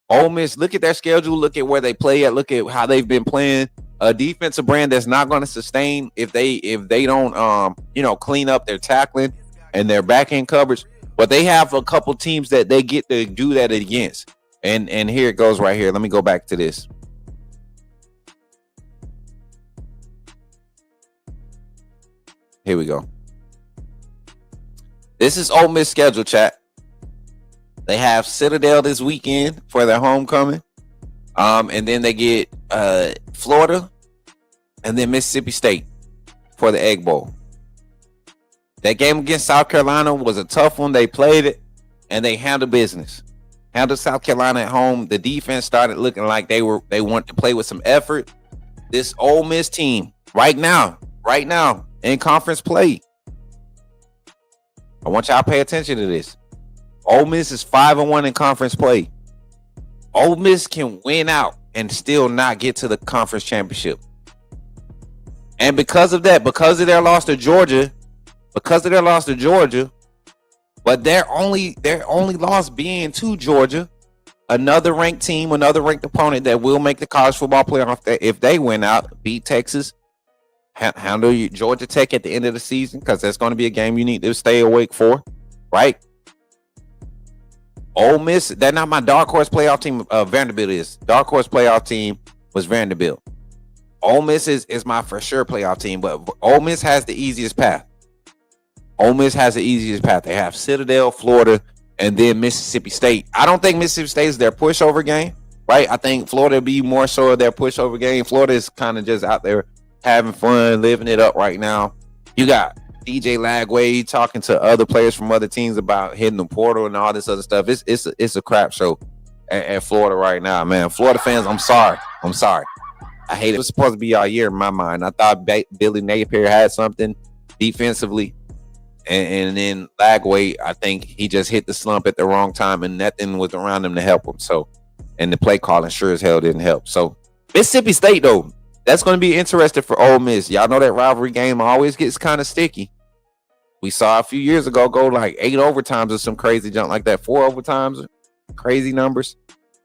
Ole Miss, look at their schedule. Look at where they play at. Look at how they've been playing. A defensive brand that's not going to sustain if they don't clean up their tackling and their back end coverage. But they have a couple teams that they get to do that against. And here it goes right here. Let me go back to this. Here we go. This is Ole Miss schedule, chat. They have Citadel this weekend for their homecoming. And then they get Florida and then Mississippi State for the Egg Bowl. That game against South Carolina was a tough one. They played it and they handled business. Handled South Carolina at home. The defense started looking like they wanted to play with some effort. This Ole Miss team right now in conference play. I want y'all to pay attention to this. Ole Miss is 5-1 in conference play. Ole Miss can win out and still not get to the conference championship. And because of that, because of their loss to Georgia, but their only loss being to Georgia, another ranked team, another ranked opponent that will make the college football playoff. If they win out, beat Texas, handle Georgia Tech at the end of the season, because that's going to be a game you need to stay awake for, right? Ole Miss, they're not my dark horse playoff team. Vanderbilt is. Dark horse playoff team was Vanderbilt. Ole Miss is my for sure playoff team, but Ole Miss has the easiest path. Ole Miss has the easiest path. They have Citadel, Florida, and then Mississippi State. I don't think Mississippi State is their pushover game, right? I think Florida will be more so of their pushover game. Florida is kind of just out there having fun, living it up right now. You got DJ Lagway talking to other players from other teams about hitting the portal and all this other stuff. It's a crap show at Florida right now, man. Florida fans, I'm sorry. I hate it. It was supposed to be all year in my mind. I thought Billy Napier had something defensively, and then Lagway, I think he just hit the slump at the wrong time, and nothing was around him to help him. So, and the play calling sure as hell didn't help. So, Mississippi State though, that's going to be interesting for Ole Miss. Y'all know that rivalry game always gets kind of sticky. We saw a few years ago go like 8 overtimes or some crazy junk like that, 4 overtimes, crazy numbers.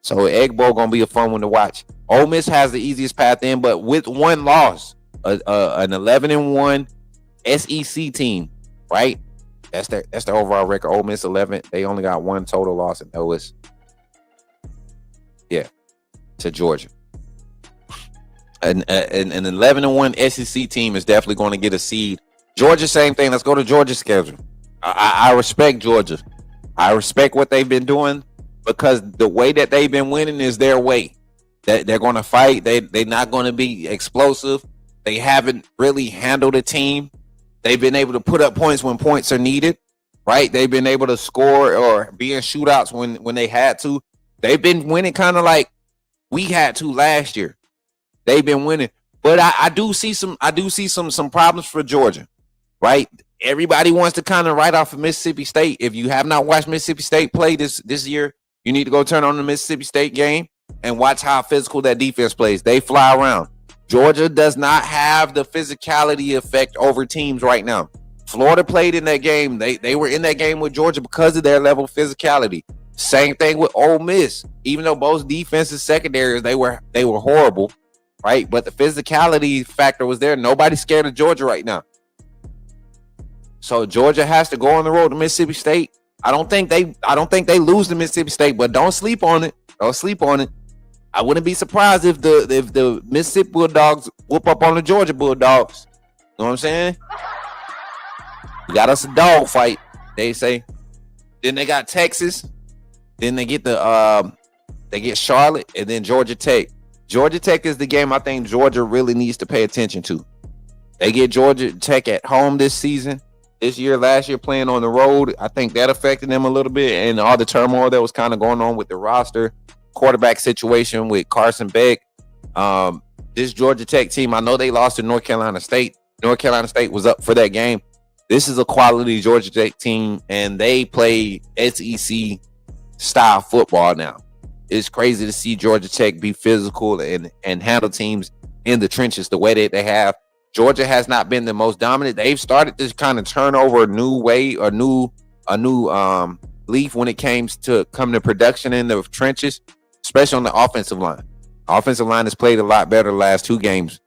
So Egg Bowl gonna be a fun one to watch. Ole Miss has the easiest path in, but with one loss, an 11-1 SEC team, right? That's their overall record. Ole Miss 11. They only got one total loss, and that was to Georgia. An 11-1 SEC team is definitely going to get a seed. Georgia, same thing. Let's go to Georgia's schedule. I respect Georgia. I respect what they've been doing, because the way that they've been winning is their way. That they're going to fight. They're not going to be explosive. They haven't really handled a team. They've been able to put up points when points are needed, right? They've been able to score or be in shootouts when they had to. They've been winning kind of like we had to last year. They've been winning, but I do see some problems for Georgia, right? Everybody wants to kind of write off of Mississippi State. If you have not watched Mississippi State play this year, you need to go turn on the Mississippi State game and watch how physical that defense plays. They fly around. Georgia does not have the physicality effect over teams right now. Florida played in that game. They were in that game with Georgia because of their level of physicality. Same thing with Ole Miss. Even though both defenses secondaries, they were horrible, right? But the physicality factor was there. Nobody's scared of Georgia right now. So Georgia has to go on the road to Mississippi State. I don't think they lose to Mississippi State, but don't sleep on it. Don't sleep on it. I wouldn't be surprised if the Mississippi Bulldogs whoop up on the Georgia Bulldogs. You know what I'm saying? We got us a dog fight, they say. Then they got Texas. Then they get Charlotte, and then Georgia Tech. Georgia Tech is the game I think Georgia really needs to pay attention to. They get Georgia Tech at home this year, last year playing on the road. I think that affected them a little bit, and all the turmoil that was kind of going on with the roster, quarterback situation with Carson Beck. This Georgia Tech team, I know they lost to North Carolina State. North Carolina State was up for that game. This is a quality Georgia Tech team, and they play SEC style football now. It's crazy to see Georgia Tech be physical and handle teams in the trenches the way that they have. Georgia has not been the most dominant. They've started to kind of turn over a new leaf when it comes to production in the trenches, especially on the offensive line. Offensive line has played a lot better the last 2 games,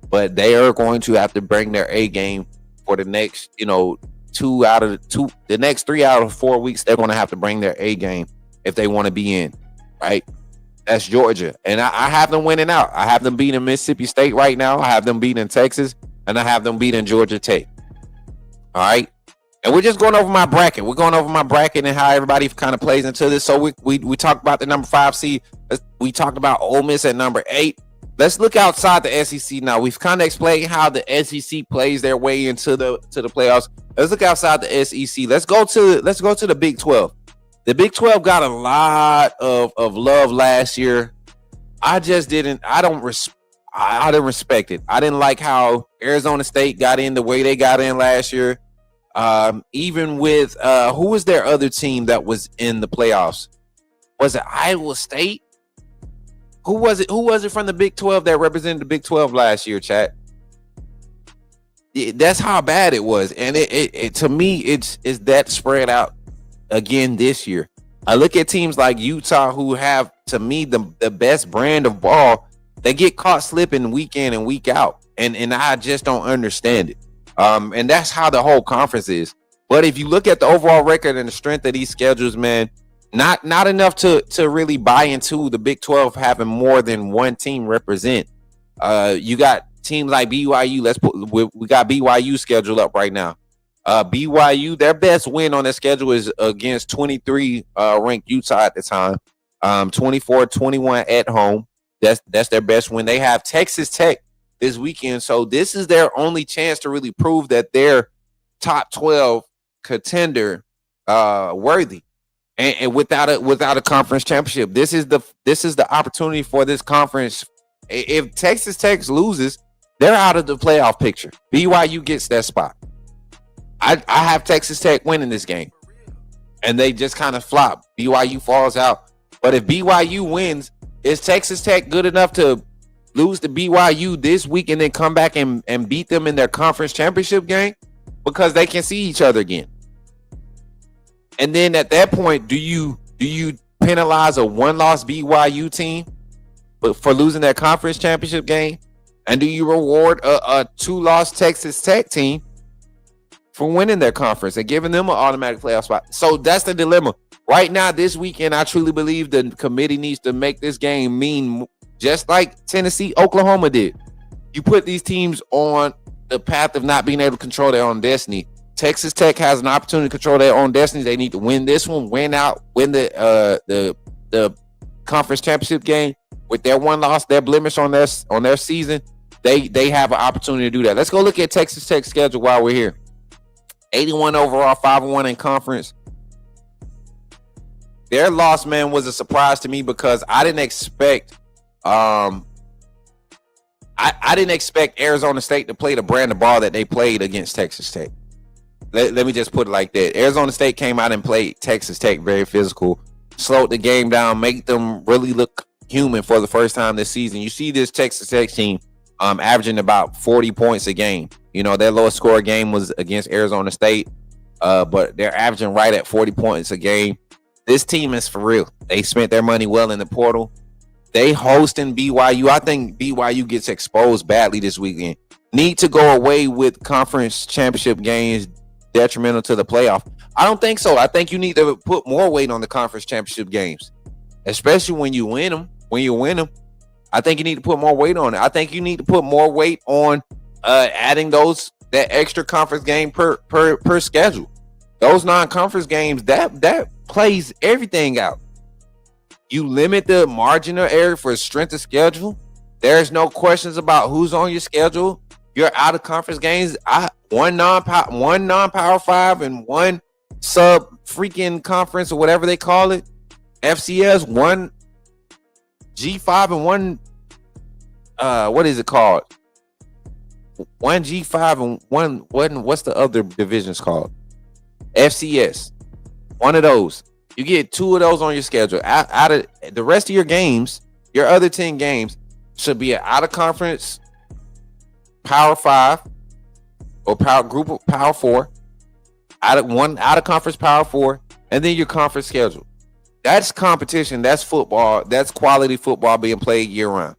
but they are going to have to bring their A game for the next, 3 out of 4 weeks. They're going to have to bring their A game if they want to be in, right? That's Georgia. And I have them winning out. I have them beating Mississippi State right now. I have them beating Texas, and I have them beating Georgia Tech. All right. And we're just going over my bracket. We're going over my bracket and how everybody kind of plays into this. So we talked about the number 5 seed. We talked about Ole Miss at number 8. Let's look outside the SEC now. We've kind of explained how the SEC plays their way into the playoffs. Let's look outside the SEC. Let's go to the Big 12. The Big 12 got a lot of love last year. I didn't respect it. I didn't like how Arizona State got in the way they got in last year. Even with who was their other team that was in the playoffs? Was it Iowa State? Who was it from the Big 12 that represented the Big 12 last year, chat? That's how bad it was. And it to me, it's that spread out again this year. I look at teams like Utah who have, to me, the best brand of ball. They get caught slipping week in and week out. And I just don't understand it. And that's how the whole conference is. But if you look at the overall record and the strength of these schedules, man, not enough to really buy into the Big 12 having more than one team represent. You got teams like BYU. We got BYU scheduled up right now. BYU, their best win on their schedule is against 23 ranked Utah at the time. 24-21 at home. That's their best win. They have Texas Tech this weekend, so this is their only chance to really prove that they're top 12 contender worthy. And without a conference championship, this is the opportunity for this conference. If Texas Tech loses, they're out of the playoff picture. BYU gets that spot. I have Texas Tech winning this game, and they just kind of flop. BYU falls out. But if BYU wins, is Texas Tech good enough to lose to BYU this week and then come back and beat them in their conference championship game? Because they can see each other again. And then at that point, do you penalize a one-loss BYU team for losing their conference championship game? And do you reward a two-loss Texas Tech team for winning their conference and giving them an automatic playoff spot? So that's the dilemma. Right now, this weekend, I truly believe the committee needs to make this game mean just like Tennessee, Oklahoma did. You put these teams on the path of not being able to control their own destiny. Texas Tech has an opportunity to control their own destiny. They need to win this one, win the conference championship game with their one loss, their blemish on their season. They have an opportunity to do that. Let's go look at Texas Tech's schedule while we're here. 81 overall, 5-1 in conference. Their loss, man, was a surprise to me because I didn't expect I didn't expect Arizona State to play the brand of ball that they played against Texas Tech. Let me just put it like that. Arizona State came out and played Texas Tech very physical, slowed the game down, make them really look human for the first time this season. You see this Texas Tech team averaging about 40 points a game. You know, their lowest score game was against Arizona State, but they're averaging right at 40 points a game. This team is for real. They spent their money well in the portal. They hosting BYU. I think BYU gets exposed badly this weekend. Need to go away with conference championship games detrimental to the playoff. I don't think so. I think you need to put more weight on the conference championship games, especially when you win them. When you win them, I think you need to put more weight on it. I think you need to put more weight on adding that extra conference game per schedule. Those non-conference games that plays everything out. You limit the margin of error for strength of schedule. There's no questions about who's on your schedule. You're out of conference games. One non-power 5 and one sub freaking conference or whatever they call it. FCS, one G5 and one what is it called? One G5 and one what's the other divisions called? FCS. One of those. You get 2 of those on your schedule. Out of the rest of your games, your other 10 games should be an out of conference Power 5 or group of Power 4, out of conference Power 4, and then your conference schedule. That's competition. That's football. That's quality football being played year round.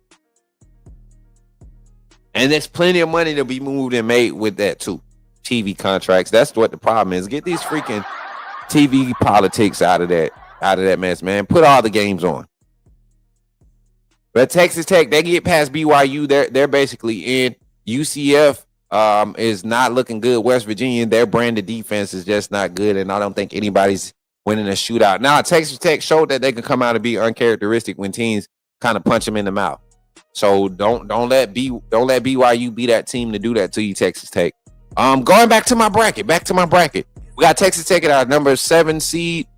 And there's plenty of money to be moved and made with that too. TV contracts. That's what the problem is. Get these freaking TV politics out of that mess, man. Put all the games on. But Texas Tech, they get past BYU. They're basically in. UCF is not looking good. West Virginia, their brand of defense is just not good, and I don't think anybody's winning a shootout. Now, Texas Tech showed that they can come out and be uncharacteristic when teams kind of punch them in the mouth. So don't let BYU be that team to do that to you, Texas Tech. Going back to my bracket. We got Texas Tech at our number 7 seed.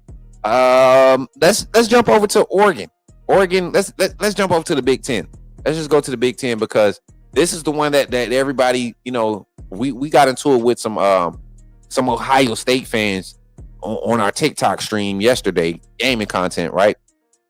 Let's jump over to Oregon. Let's jump over to the Big Ten. Let's just go to the Big Ten because this is the one that everybody, you know, we got into it with some Ohio State fans on our TikTok stream yesterday, gaming content, right?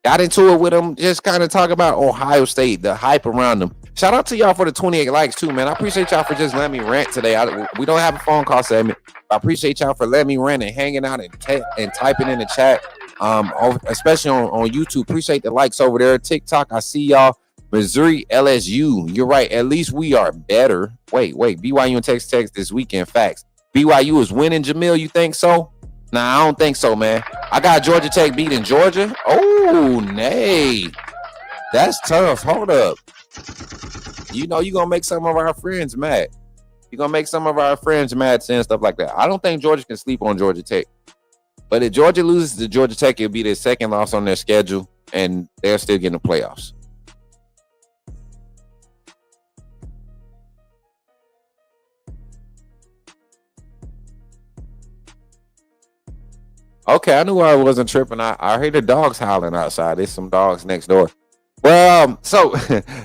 Got into it with them, just kind of talk about Ohio State, the hype around them. Shout out to y'all for the 28 likes too, man. I appreciate y'all for just letting me rant today. We don't have a phone call segment. I appreciate y'all for letting me rant and hanging out and typing in the chat. especially on YouTube. Appreciate the likes over there. TikTok, I see y'all. Missouri, LSU. You're right. At least we are better. Wait. BYU and Texas Tech this weekend. Facts. BYU is winning, Jamil. You think so? Nah, I don't think so, man. I got Georgia Tech beating Georgia. Oh, nay. That's tough. Hold up. You know, you're going to make some of our friends mad. You're going to make some of our friends mad saying stuff like that. I don't think Georgia can sleep on Georgia Tech. But if Georgia loses to Georgia Tech, it'll be their second loss on their schedule, and they're still getting the playoffs. Okay, I knew I wasn't tripping. I heard the dogs howling outside. There's some dogs next door. Well, so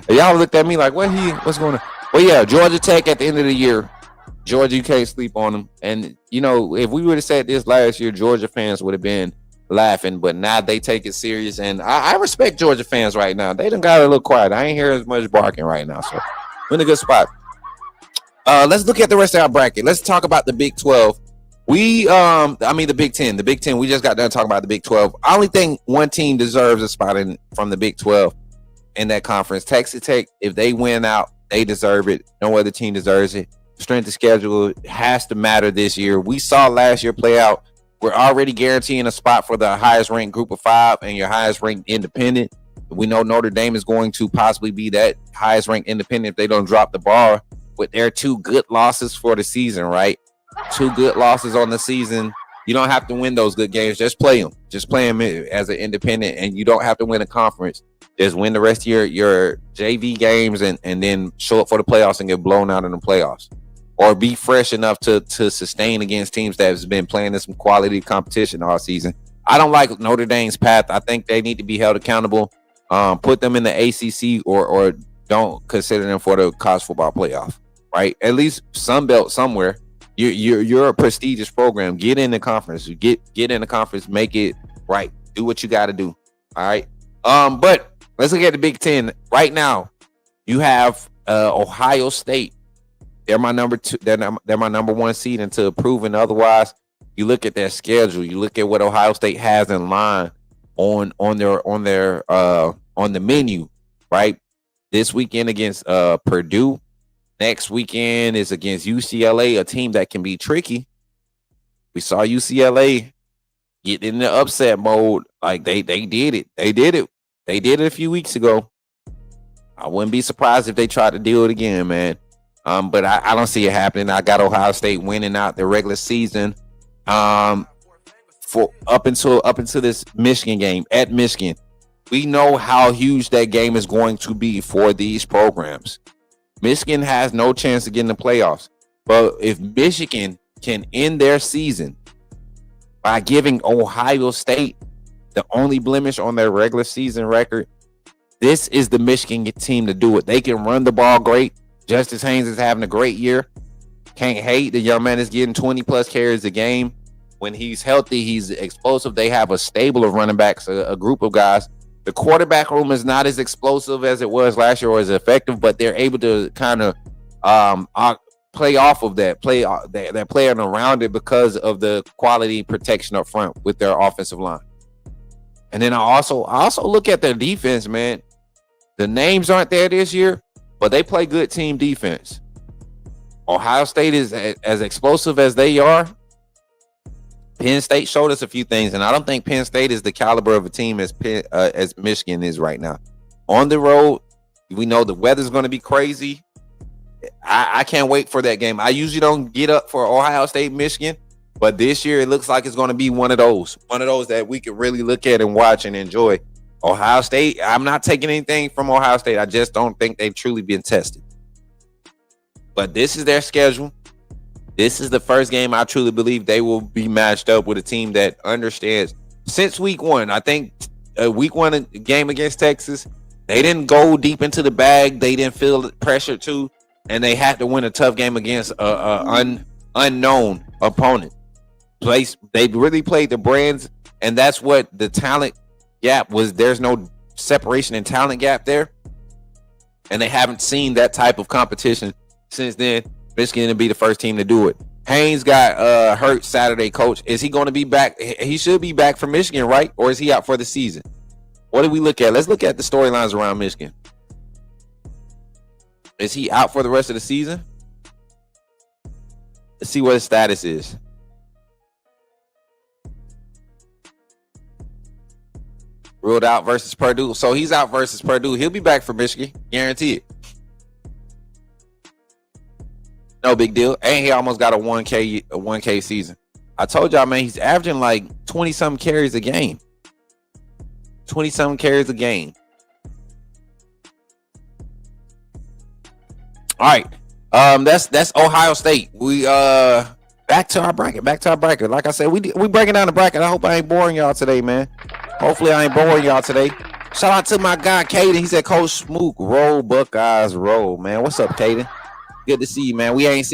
y'all looked at me like, what's going on? Well, yeah, Georgia Tech at the end of the year. Georgia, you can't sleep on them. And, you know, if we would have said this last year, Georgia fans would have been laughing. But now they take it serious. And I respect Georgia fans right now. They done got a little quiet. I ain't hearing as much barking right now. So we're in a good spot. Let's look at the rest of our bracket. Let's talk about the Big 12. The Big 10. The Big 10, we just got done talking about the Big 12. I only think one team deserves a spot from the Big 12 in that conference. Texas Tech, if they win out, they deserve it. No other team deserves it. Strength of schedule has to matter this year. We saw last year play out. We're already guaranteeing a spot for the highest ranked group of 5 and your highest ranked independent. We know Notre Dame is going to possibly be that highest ranked independent if they don't drop the bar with their 2 good losses for the season, right? 2 good losses on the season. You don't have to win those good games. Just play them. Just play them as an independent, and you don't have to win a conference. Just win the rest of your JV games and then show up for the playoffs and get blown out in the playoffs. Or be fresh enough to sustain against teams that has been playing in some quality competition all season. I don't like Notre Dame's path. I think they need to be held accountable. Put them in the ACC or don't consider them for the college football playoff, right? At least Sun Belt somewhere. You're a prestigious program. Get in the conference. Get in the conference. Make it right. Do what you got to do. All right. But let's look at the Big 10 right now. You have Ohio State. They're my number 2. They're my number 1 seed until proven otherwise. You look at their schedule. You look at what Ohio State has in line on the menu. Right. This weekend against Purdue. Next weekend is against UCLA, a team that can be tricky. We saw UCLA get in the upset mode. Like they did it. They did it a few weeks ago. I wouldn't be surprised if they tried to do it again, man. But I don't see it happening. I got Ohio State winning out the regular season. For up until this Michigan game at Michigan. We know how huge that game is going to be for these programs. Michigan has no chance to get in the playoffs. But if Michigan can end their season by giving Ohio State the only blemish on their regular season record, this is the Michigan team to do it. They can run the ball great. Justice Haynes is having a great year. Can't hate. The young man is getting 20-plus carries a game. When he's healthy, he's explosive. They have a stable of running backs, a group of guys. The quarterback room is not as explosive as it was last year or as effective, but they're able to kind of play off of that, they're playing around it because of the quality protection up front with their offensive line. And then I also look at their defense, man. The names aren't there this year, but they play good team defense. Ohio State is as explosive as they are. Penn State showed us a few things, and I don't think Penn State is the caliber of a team as Michigan is right now. On the road, we know the weather's going to be crazy. I can't wait for that game. I usually don't get up for Ohio State, Michigan, but this year it looks like it's going to be one of those that we could really look at and watch and enjoy. Ohio State, I'm not taking anything from Ohio State. I just don't think they've truly been tested. But this is their schedule. This is the first game I truly believe they will be matched up with a team that understands. Since week 1, I think week 1 game against Texas, they didn't go deep into the bag. They didn't feel pressure too, and they had to win a tough game against an unknown opponent. They really played the brands, and that's what the talent gap was. There's no separation in talent gap there, and they haven't seen that type of competition since then. Michigan to be the first team to do it. Haynes got hurt Saturday, coach. Is he going to be back? He should be back for Michigan, right? Or is he out for the season? What do we look at? Let's look at the storylines around Michigan. Is he out for the rest of the season? Let's see what his status is. Ruled out versus Purdue. So he's out versus Purdue. He'll be back for Michigan. Guarantee it. No big deal. And he almost got a 1K season. I told y'all, man, he's averaging like 20-something carries a game. 20-something carries a game. All right. That's Ohio State. We back to our bracket. Like I said, we breaking down the bracket. I hope I ain't boring y'all today, man. Hopefully I ain't boring y'all today. Shout out to my guy Caden. He said, Coach Smook, roll Buckeyes, roll, man. What's up, Caden? Good to see you, man. We ain't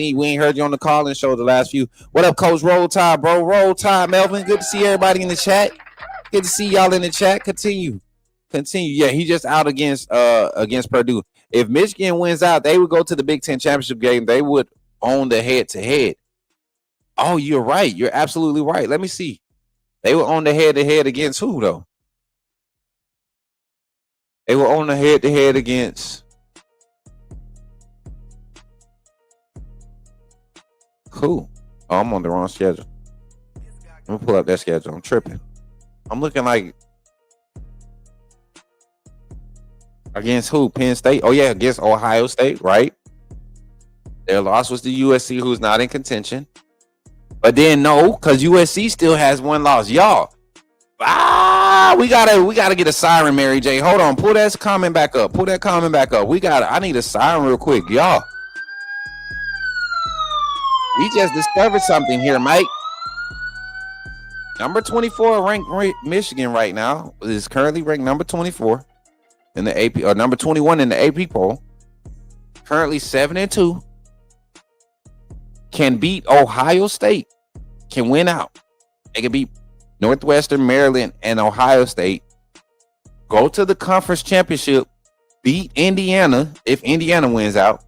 heard you on the call-in show the last few. What up, Coach? Roll Tide, bro. Roll Tide, Melvin. Good to see everybody in the chat. Good to see y'all in the chat. Continue. Yeah, he just out against Purdue. If Michigan wins out, they would go to the Big Ten championship game. They would own the head-to-head. Oh, you're right. You're absolutely right. Let me see. They would own the head-to-head against who, though? They will own the head-to-head against who? Oh, I'm on the wrong schedule. Let me pull up that schedule. I'm tripping. I'm looking like against who? Penn State? Oh, yeah, against Ohio State, right? Their loss was to USC, who's not in contention. But then no, because USC still has one loss. Y'all, we gotta get a siren, Mary J. Hold on, pull that comment back up. I need a siren real quick, y'all. We just discovered something here, Mike. Number 24 ranked Michigan right now is currently ranked number 24 in the AP, or number 21 in the AP poll. Currently 7-2. Can beat Ohio State. Can win out. They can beat Northwestern, Maryland, and Ohio State. Go to the conference championship. Beat Indiana if Indiana wins out.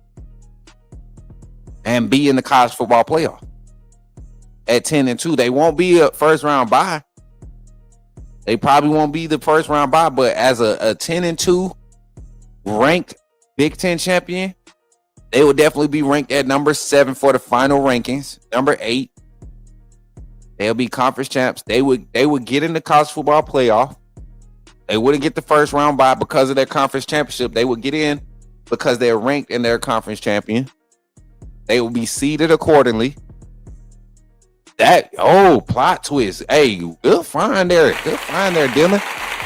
And be in the college football playoff. At 10-2. They won't be a first round bye. They probably won't be the first round bye, but as a 10-2 ranked Big Ten champion, they will definitely be ranked at number 7 for the final rankings. Number 8. They'll be conference champs. They would get in the college football playoff. They wouldn't get the first round bye because of their conference championship. They would get in because they're ranked in their conference champion. They will be seeded accordingly. Plot twist. Hey, good find there. Dylan.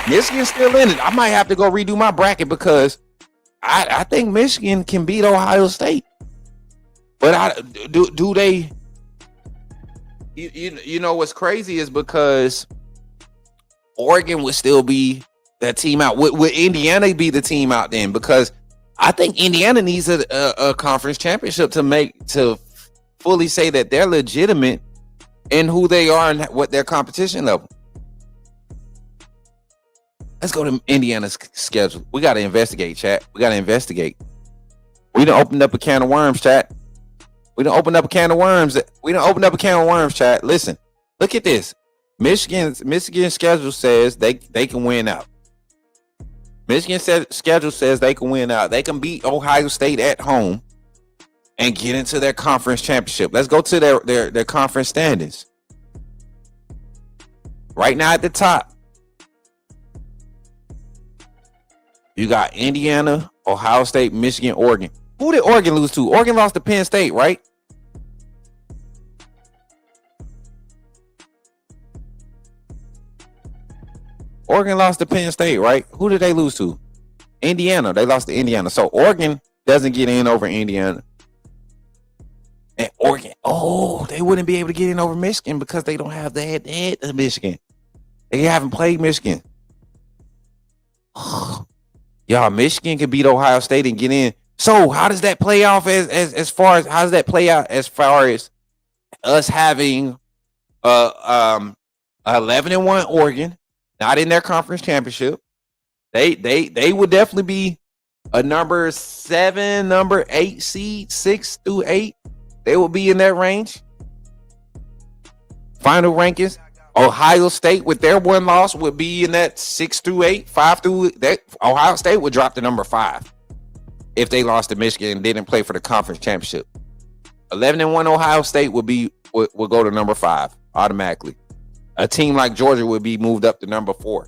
Michigan's still in it. I might have to go redo my bracket because I think Michigan can beat Ohio State. But do they? You know what's crazy is because Oregon would still be that team out. Would Indiana be the team out then? Because I think Indiana needs a conference championship to fully say that they're legitimate in who they are and what their competition level. Let's go to Indiana's schedule. We got to investigate, chat. We done opened up a can of worms, chat. We done opened up a can of worms, chat. Listen, look at this. Michigan's schedule says they can win out. Michigan's schedule says they can win out. They can beat Ohio State at home and get into their conference championship. Let's go to their conference standings. Right now at the top, you got Indiana, Ohio State, Michigan, Oregon. Who did Oregon lose to? Oregon lost to Penn State, right? Oregon lost to Penn State, right? Who did they lose to? Indiana. They lost to Indiana. So Oregon doesn't get in over Indiana. And Oregon, they wouldn't be able to get in over Michigan because they don't have the head-to-head of Michigan. They haven't played Michigan. Y'all, Michigan can beat Ohio State and get in. So how does that play off as far as us having 11-1 Oregon, not in their conference championship? They would definitely be a number 7, number 8 seed, 6 through 8. They will be in that range. final rankings, Ohio State with their one loss would be in that 6 through 8, 5 through that. Ohio State would drop to number 5 if they lost to Michigan and didn't play for the conference championship. 11-1 Ohio State would go to number 5 automatically. A team like Georgia would be moved up to number 4,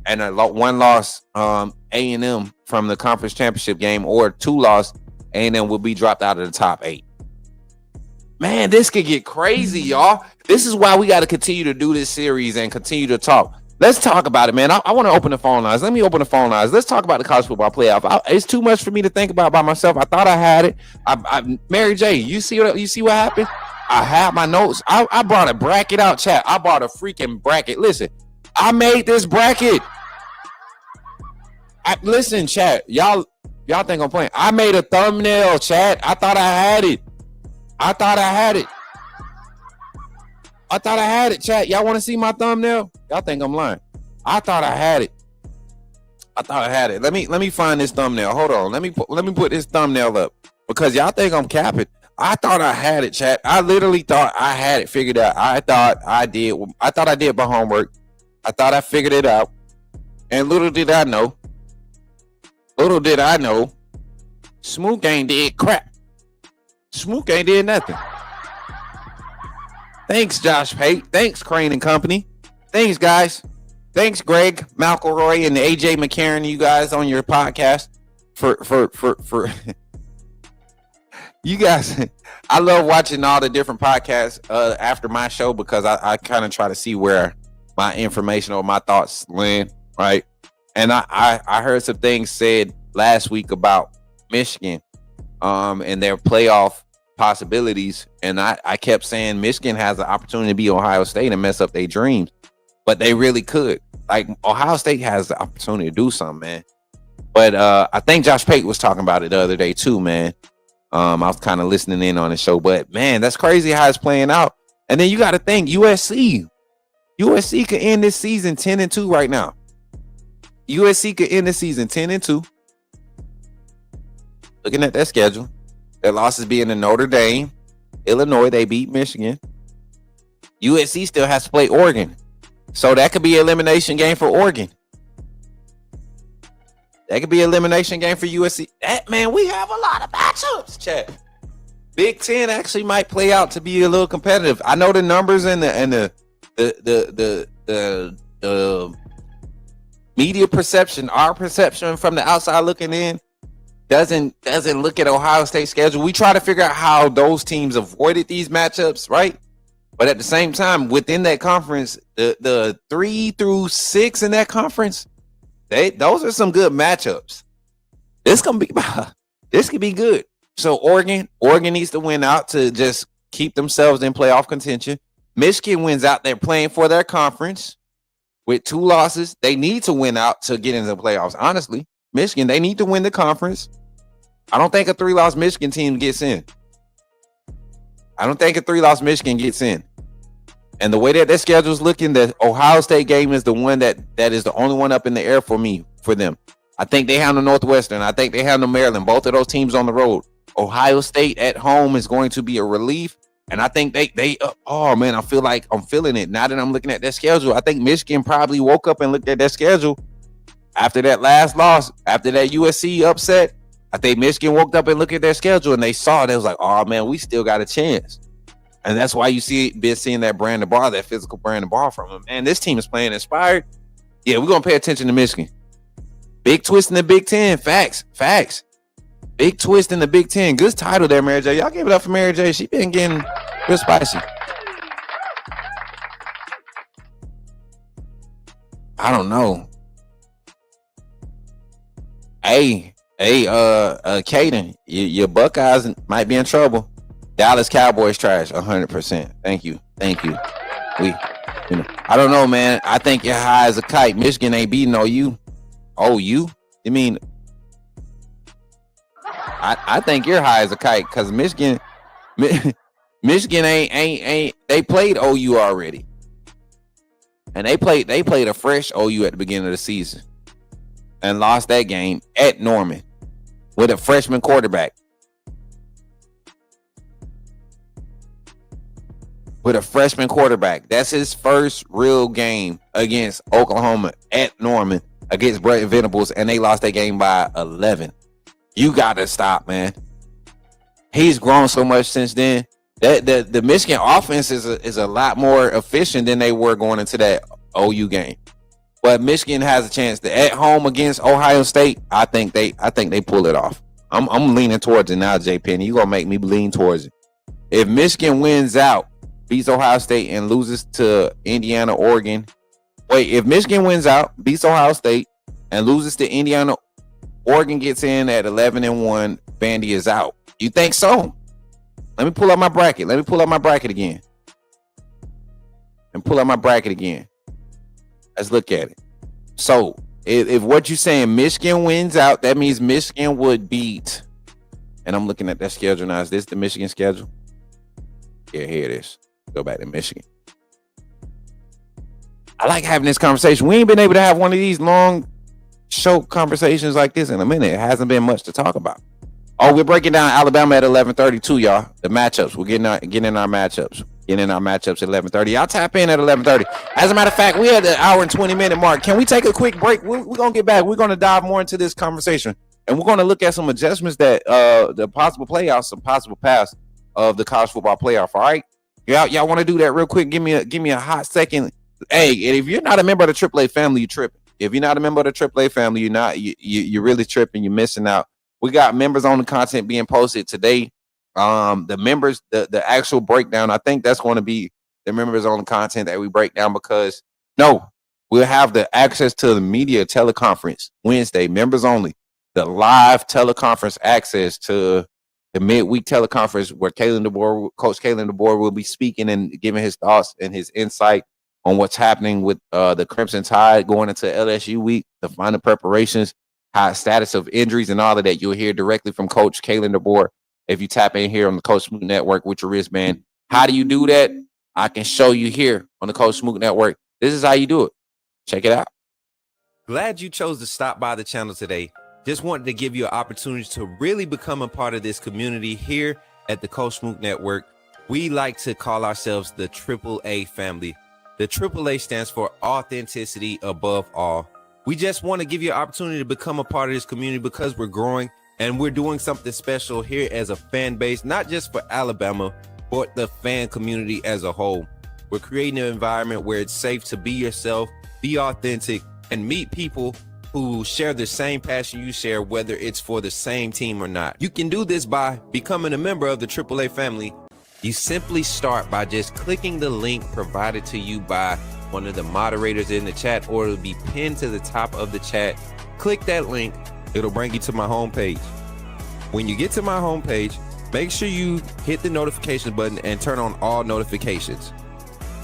and a one loss A&M from the conference championship game or 2 loss A&M will be dropped out of the top 8. Man, this could get crazy, y'all. This is why we got to continue to do this series and continue to talk. Let's talk about it, man. I want to open the phone lines. Let me open the phone lines. Let's talk about the college football playoff. It's too much for me to think about by myself. I thought I had it. Mary J, you see what happened? I have my notes. I brought a bracket out, chat. I brought a freaking bracket. Listen, I made this bracket. Listen, chat. Y'all think I'm playing. I made a thumbnail, chat. I thought I had it. Chat. Y'all want to see my thumbnail? Y'all think I'm lying. I thought I had it. Let me find this thumbnail. Hold on. Let me put this thumbnail up because y'all think I'm capping. I thought I had it, chat. I literally thought I had it figured out. I thought I did my homework. I thought I figured it out. And little did I know, Smook ain't did crap. Smook ain't did nothing. Thanks, Josh Pate. Thanks, Crane and Company. Thanks, guys. Thanks, Greg McElroy and AJ McCarron, you guys on your podcast for you guys. I love watching all the different podcasts after my show because I kind of try to see where my information or my thoughts land, right? And I heard some things said last week about Michigan and their playoff possibilities, and I kept saying Michigan has the opportunity to be Ohio State and mess up their dreams, but they really could. Like, Ohio State has the opportunity to do something, man. But I think Josh Pate was talking about it the other day too, man. I was kind of listening in on the show, but man, that's crazy how it's playing out. And then you got to think USC could end this season 10-2 right now. USC could end the season 10-2. Looking at their schedule, their losses being to Notre Dame, Illinois, they beat Michigan. USC still has to play Oregon, so that could be an elimination game for Oregon. That could be an elimination game for USC. Man, we have a lot of matchups, chat. Big Ten actually might play out to be a little competitive. I know the numbers and the media perception, our perception from the outside looking in, doesn't look at Ohio State's schedule. We try to figure out how those teams avoided these matchups, right? But at the same time, within that conference, the 3 through 6 in that conference, those are some good matchups. This could be good. So Oregon needs to win out to just keep themselves in playoff contention. Michigan wins out. They're playing for their conference with 2 losses. They need to win out to get into the playoffs. Honestly, Michigan, they need to win the conference. I don't think a 3-loss Michigan team gets in. And the way that their schedule is looking, the Ohio State game is the one that is the only one up in the air for them. I think they handle Northwestern. I think they handle Maryland. Both of those teams on the road. Ohio State at home is going to be a relief. And I think oh man, I feel like I'm feeling it now that I'm looking at their schedule. I think Michigan probably woke up and looked at their schedule after that last loss, after that USC upset. I think Michigan woke up and looked at their schedule and they saw it. They was like, oh man, we still got a chance. And that's why you been seeing that brand of ball, that physical brand of ball from them. Man, this team is playing inspired. Yeah, we're going to pay attention to Michigan. Big twist in the Big Ten. Facts. Big twist in the Big Ten. Good title there, Mary J. Y'all give it up for Mary J. She been getting real spicy. I don't know. Hey, Caden, your Buckeyes might be in trouble. Dallas Cowboys trash, 100%. Thank you. I don't know, man. I think you're high as a kite. Michigan ain't beating OU. OU? You mean? I think you're high as a kite because Michigan ain't. They played OU already, and they played a fresh OU at the beginning of the season, and lost that game at Norman with a freshman quarterback. with a freshman quarterback. That's his first real game against Oklahoma at Norman against Brett Venables, and they lost that game by 11. You got to stop, man. He's grown so much since then. The Michigan offense is a lot more efficient than they were going into that OU game. But Michigan has a chance to at home against Ohio State. I think they pull it off. I'm leaning towards it now, J Penny. You gonna make me lean towards it. If Michigan wins out, beats Ohio State, and loses to Indiana, Oregon. Wait, if Michigan wins out, beats Ohio State, and loses to Indiana, Oregon gets in at 11-1. Vandy is out. You think so? Let me pull up my bracket. Again. Let's look at it. So, if what you're saying, Michigan wins out, that means Michigan would beat. And I'm looking at that schedule now. Is this the Michigan schedule? Yeah, here it is. Go back to Michigan. I like having this conversation. We ain't been able to have one of these long show conversations like this in a minute. It hasn't been much to talk about. Oh, we're breaking down Alabama at 11:32, y'all. The matchups. We're getting in our matchups. Getting in our matchups at 11:30. Y'all tap in at 11:30. As a matter of fact, we had the hour and 20-minute mark. Can we take a quick break? We're going to get back. We're going to dive more into this conversation. And we're going to look at some adjustments that the possible playoffs, some possible paths of the college football playoff. All right? Y'all want to do that real quick? Give me a hot second. Hey, and if you're not a member of the AAA family, you're tripping. If you're not a member of the AAA family, you're really tripping. You're missing out. We got members on the content being posted today. The members, the actual breakdown, I think that's going to be the members on the content that we break down, because we'll have the access to the media teleconference Wednesday, members only, the live teleconference access to the midweek teleconference where Coach Kalen DeBoer will be speaking and giving his thoughts and his insight on what's happening with the Crimson Tide going into LSU week, the final preparations, high status of injuries and all of that. You'll hear directly from Coach Kalen DeBoer if you tap in here on the Coach Smook Network with your wristband. How do you do that? I can show you here on the Coach Smook Network. This is how you do it. Check it out. Glad you chose to stop by the channel today. Just wanted to give you an opportunity to really become a part of this community here at the Coach Smook Network. We like to call ourselves the AAA family. The AAA stands for authenticity above all. We just want to give you an opportunity to become a part of this community because we're growing and we're doing something special here as a fan base, not just for Alabama, but the fan community as a whole. We're creating an environment where it's safe to be yourself, be authentic, and meet people who share the same passion you share, whether it's for the same team or not. You can do this by becoming a member of the AAA family. You simply start by just clicking the link provided to you by one of the moderators in the chat, or it'll be pinned to the top of the chat. Click that link. It'll bring you to my homepage. When you get to my homepage, make sure you hit the notification button and turn on all notifications.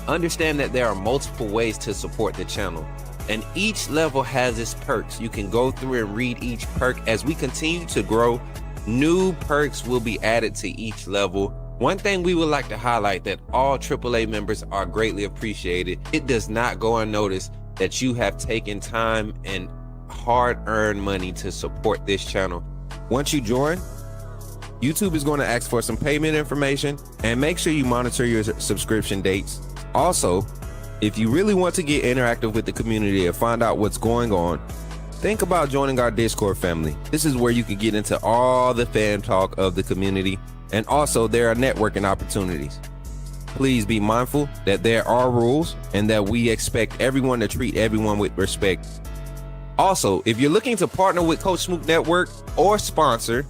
Understand that there are multiple ways to support the channel, and each level has its perks. You can go through and read each perk. As we continue to grow, new perks will be added to each level. One thing we would like to highlight that all AAA members are greatly appreciated. It does not go unnoticed that you have taken time and hard-earned money to support this channel. Once you join, YouTube is going to ask for some payment information, and make sure you monitor your subscription dates. Also, if you really want to get interactive with the community and find out what's going on, think about joining our Discord family. This is where you can get into all the fan talk of the community, and also there are networking opportunities. Please be mindful that there are rules and that we expect everyone to treat everyone with respect. Also, if you're looking to partner with Coach Smook Network or sponsor,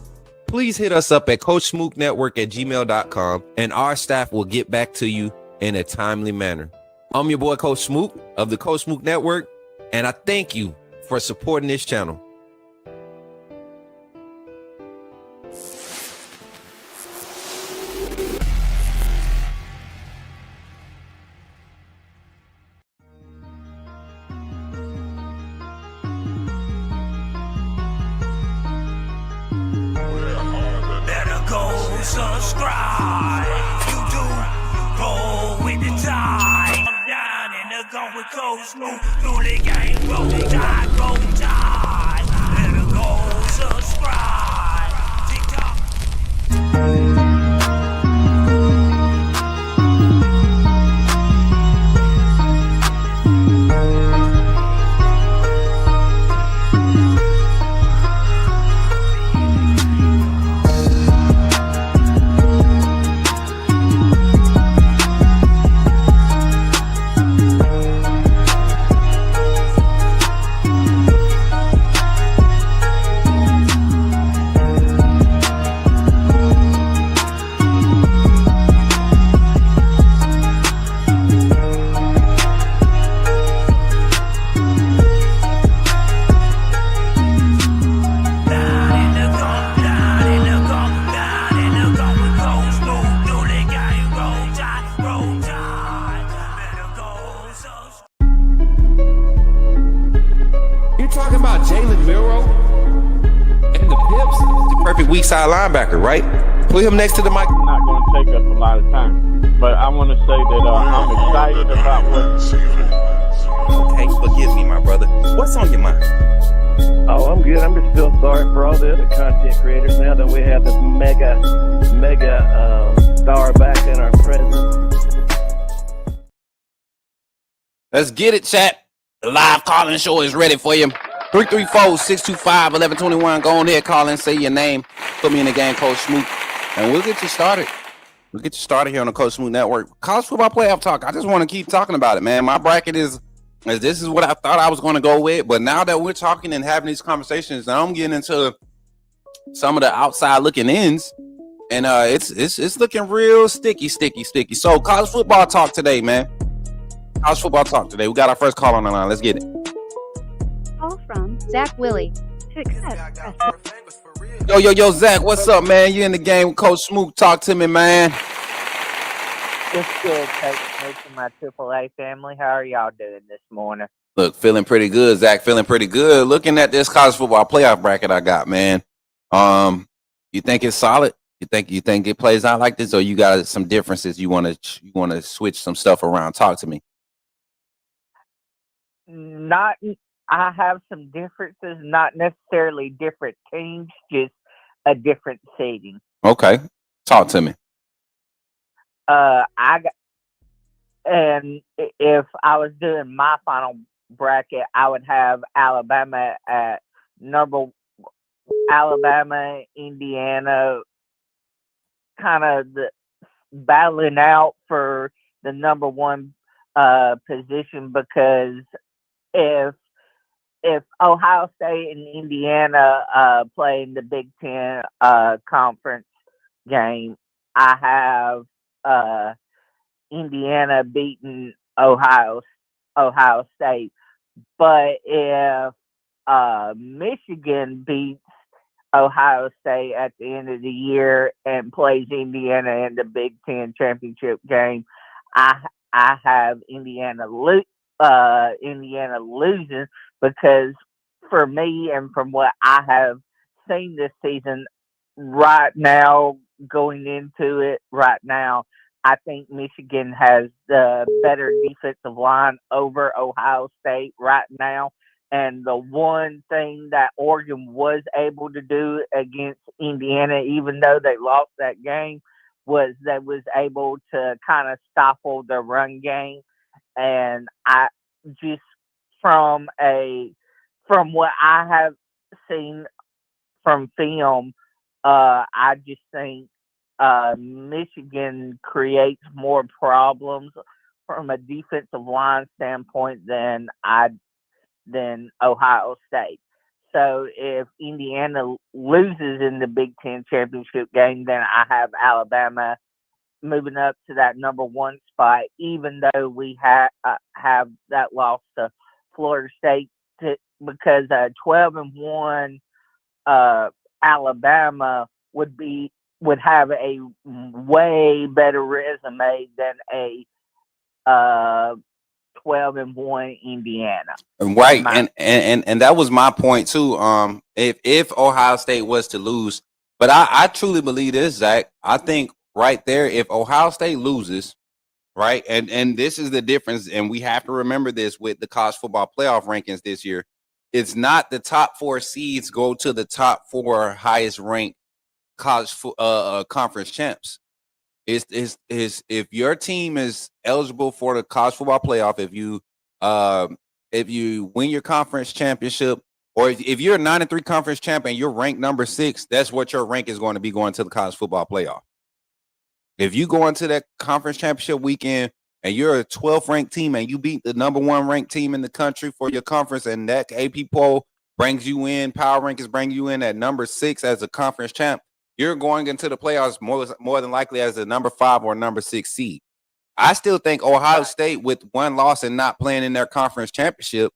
please hit us up at coachsmooknetwork@gmail.com, and our staff will get back to you in a timely manner. I'm your boy, Coach Smook of the Coach Smook Network, and I thank you for supporting this channel. Better go subscribe. You do roll with the tide. I'm down in the gun with Coach Smook. Through the game, roll tide, roll tide. Better go subscribe. TikTok. weak side linebacker, right? Put him next to the mic. It's not going to take us a lot of time. But I want to say that I'm excited about what. Okay, forgive me, my brother. What's on your mind? Oh, I'm good. I'm just still sorry for all the other content creators now that we have this mega star back in our presence. Let's get it, chat. The live calling show is ready for you. 334-625-1121. Go on here, call in, say your name. Put me in the game, Coach Smook, and we'll get you started. We'll get you started here on the Coach Smook Network. College football playoff talk. I just want to keep talking about it, man. My bracket is this is what I thought I was going to go with, but now that we're talking and having these conversations, now I'm getting into some of the outside looking ins, and it's looking real sticky. So college football talk today, man. College football talk today. We got our first call on the line. Let's get it. Call from Zach Willie. To accept, Yo, Zach, what's up, man? You in the game with Coach Smook. Talk to me, man. It's good, Coach Smook and my AAA family. How are y'all doing this morning? Look, feeling pretty good, Zach. Feeling pretty good. Looking at this college football playoff bracket I got, man. You think it's solid? You think it plays out like this, or you got some differences? You want to switch some stuff around? Talk to me. I have some differences, not necessarily different teams, just a different seeding. Okay, talk to me. And if I was doing my final bracket, I would have Alabama at Alabama, Indiana, kind of battling out for the number one position, because if Ohio State and Indiana play in the Big Ten conference game, I have Indiana beating Ohio State. But if Michigan beats Ohio State at the end of the year and plays Indiana in the Big Ten championship game, I have Indiana losing, because for me and from what I have seen this season right now, going into it right now, I think Michigan has the better defensive line over Ohio State right now. And the one thing that Oregon was able to do against Indiana, even though they lost that game, was they was able to kind of stifle the run game. And I just from what I have seen from film, I just think Michigan creates more problems from a defensive line standpoint than Ohio State. So if Indiana loses in the Big Ten championship game, then I have Alabama moving up to that number one spot, even though we have that loss to Florida State, because 12-1 Alabama would have a way better resume than a 12-1 Indiana. Right, and that was my point too. If Ohio State was to lose, but I truly believe this, Zach. I think right there, if Ohio State loses, right, and this is the difference, and we have to remember this with the college football playoff rankings this year. It's not the top 4 seeds go to the top 4 highest ranked college conference champs. Is if your team is eligible for the college football playoff, if you win your conference championship, or if you're a 9-3 conference champion, you're ranked number 6, that's what your rank is going to be going to the college football playoff. If you go into that conference championship weekend and you're a 12th ranked team and you beat the number 1 ranked team in the country for your conference, and that AP poll brings you in, power rankings bring you in at number 6 as a conference champ, you're going into the playoffs more than likely as a number 5 or number 6 seed. I still think Ohio State, with one loss and not playing in their conference championship,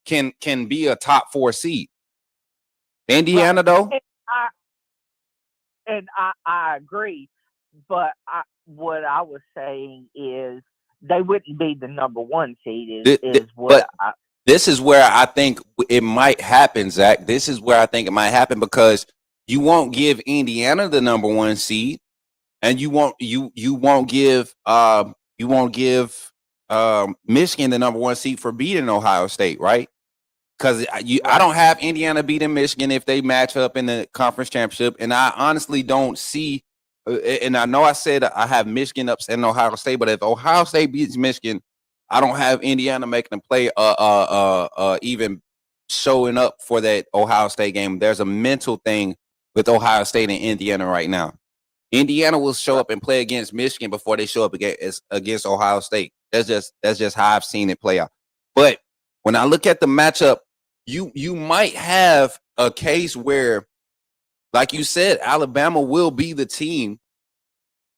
can be a top 4 seed. Indiana, though? I agree. But what I was saying is they wouldn't be the number 1 seed. This is where I think it might happen, Zach. This is where I think it might happen, because You won't give Indiana the number 1 seed, and you won't give Michigan the number 1 seed for beating Ohio State, right? Because I don't have Indiana beating Michigan if they match up in the conference championship, and I honestly don't see. And I know I said I have Michigan upsetting Ohio State, but if Ohio State beats Michigan, I don't have Indiana making them play even showing up for that Ohio State game. There's a mental thing with Ohio State and Indiana right now. Indiana will show up and play against Michigan before they show up against Ohio State. That's just how I've seen it play out. But when I look at the matchup, you might have a case where, like you said, Alabama will be the team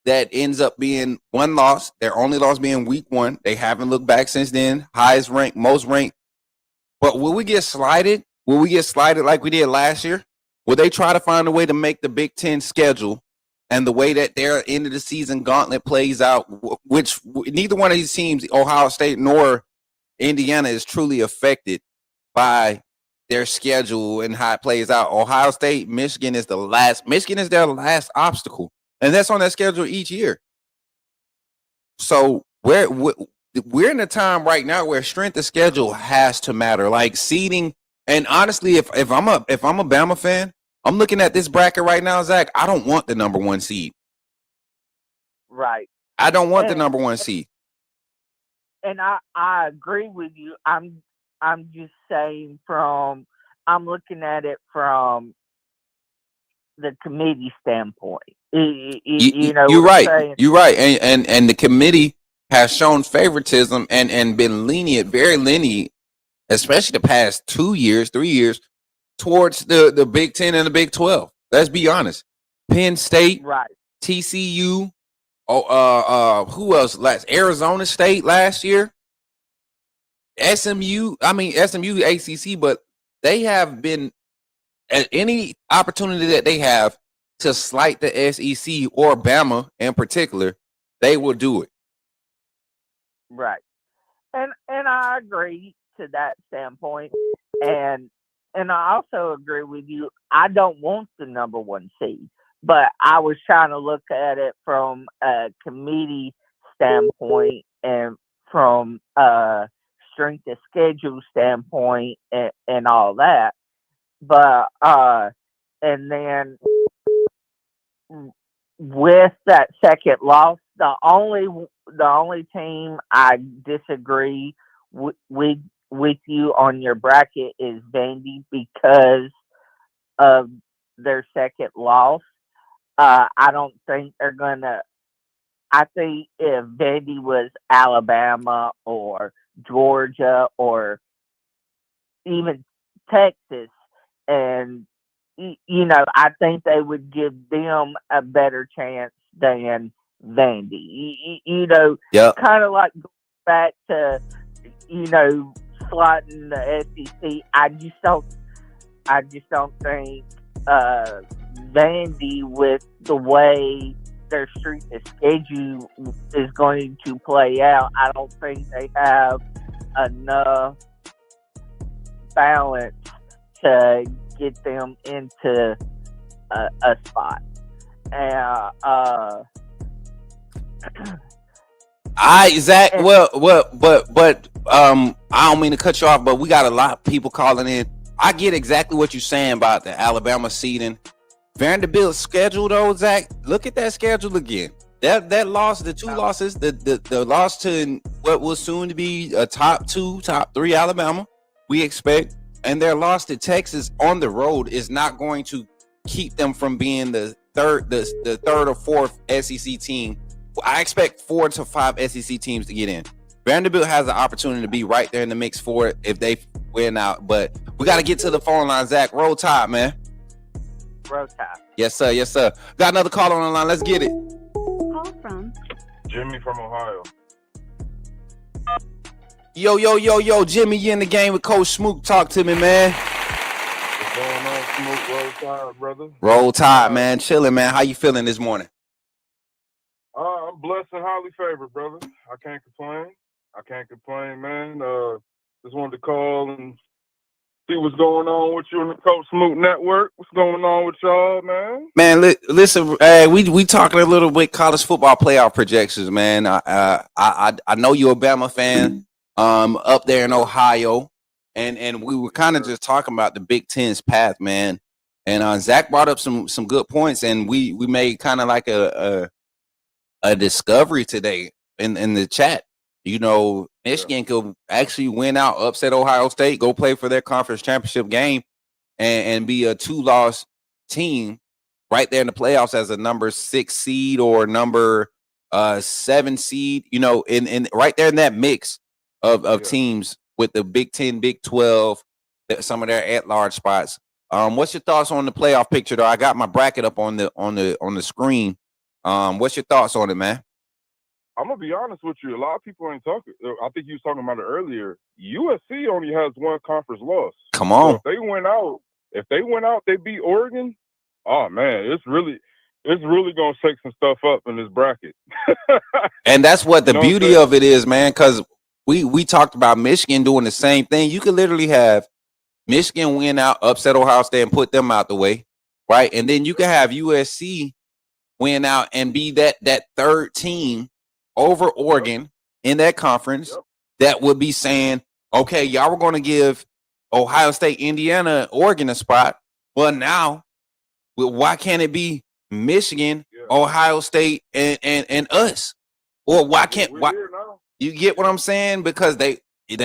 that ends up being one loss. Their only loss being week 1. They haven't looked back since then. Highest ranked, most ranked. But will we get slighted? Will we get slighted like we did last year? Will they try to find a way to make the Big Ten schedule and the way that their end of the season gauntlet plays out, which neither one of these teams, Ohio State nor Indiana, is truly affected by their schedule and how it plays out. Ohio State, Michigan is their last obstacle, and that's on their schedule each year. So we're in a time right now where strength of schedule has to matter, like seeding. And honestly, if I'm a Bama fan, I'm looking at this bracket right now, Zach. I don't want the number 1 seed. Right. I don't want the number 1 seed. And I agree with you. I'm just saying I'm looking at it from the committee standpoint. You know, you're right. You're right. And the committee has shown favoritism and been very lenient, especially the past 2 years, 3 years, towards the Big Ten and the Big 12. Let's be honest. Penn State, right? TCU. Who else? Arizona State last year. SMU ACC, but they have been at any opportunity that they have to slight the SEC or Bama in particular, they will do it. Right. And I agree to that standpoint. And I also agree with you. I don't want the number 1 seed, but I was trying to look at it from a committee standpoint and from a strength of schedule standpoint and all that. But and then with that second loss, the only team I disagree with you on your bracket is Vandy because of their second loss. I don't think they're gonna. I think if Vandy was Alabama or Georgia or even Texas, and I think they would give them a better chance than Vandy. Kind of like going back to slotting the SEC. I just don't think Vandy, with the way their strength of schedule is going to play out, I don't think they have enough balance to get them into a spot. Zach, but I don't mean to cut you off, but we got a lot of people calling in. I get exactly what you're saying about the Alabama seeding. Vanderbilt's schedule, though, Zach, look at that schedule again. That loss, the 2 losses, the loss to what will soon to be a top 2, top 3 Alabama, we expect, and their loss to Texas on the road is not going to keep them from being the third or fourth SEC team. I expect 4 to 5 SEC teams to get in. Vanderbilt has an opportunity to be right there in the mix for it if they win out. But we got to get to the phone line, Zach. Roll Tide, man. Roll Tide. Yes, sir. Yes, sir. Got another caller on the line. Let's get it. Call from Jimmy from Ohio. Yo, Jimmy, you in the game with Coach Smook. Talk to me, man. What's going on, Smook? Roll Tide, brother. Roll Tide, man. Chilling, man. How you feeling this morning? I'm blessed and highly favored, brother. I can't complain, man. Just wanted to call and See what's going on with you in the Coach Smook Network. What's going on with y'all, man? Man, listen, we talking a little bit college football playoff projections, man. I know you're a Bama fan, up there in Ohio, and we were kind of just talking about the Big Ten's path, man. And Zach brought up some good points, and we made kind of like a discovery today in the chat. You know, Michigan could actually win out, upset Ohio State, go play for their conference championship game, and be a 2-loss team right there in the playoffs as a number 6 seed or number 7 seed. You know, in right there in that mix of teams with the Big 10, Big 12, some of their at-large spots. What's your thoughts on the playoff picture, though? I got my bracket up on the screen. What's your thoughts on it, man? I'm gonna be honest with you. A lot of people ain't talking. I think you was talking about it earlier. USC only has one conference loss. Come on. So if they went out, they beat Oregon. Oh man, it's really gonna shake some stuff up in this bracket. And that's what the beauty of it is, man. Because we talked about Michigan doing the same thing. You could literally have Michigan win out, upset Ohio State, and put them out the way, right? And then you could have USC win out and be that third team over Oregon in that conference that would be saying, okay, y'all were going to give Ohio State, Indiana, Oregon a spot, but now why can't it be Michigan, Ohio State, and us? Or why can't you get what I'm saying? Because they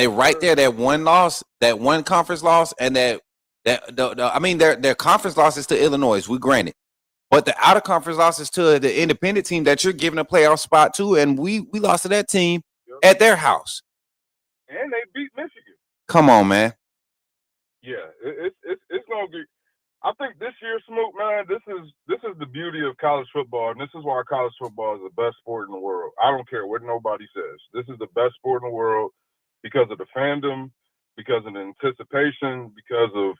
right there, that one loss, that one conference loss, and I mean their conference losses to Illinois, we granted. But the out of conference losses to the independent team that you're giving a playoff spot to, and we lost to that team at their house. And they beat Michigan. Come on, man. Yeah, it's gonna be. I think this year, Smook, man, this is the beauty of college football, and this is why college football is the best sport in the world. I don't care what nobody says. This is the best sport in the world because of the fandom, because of the anticipation, because of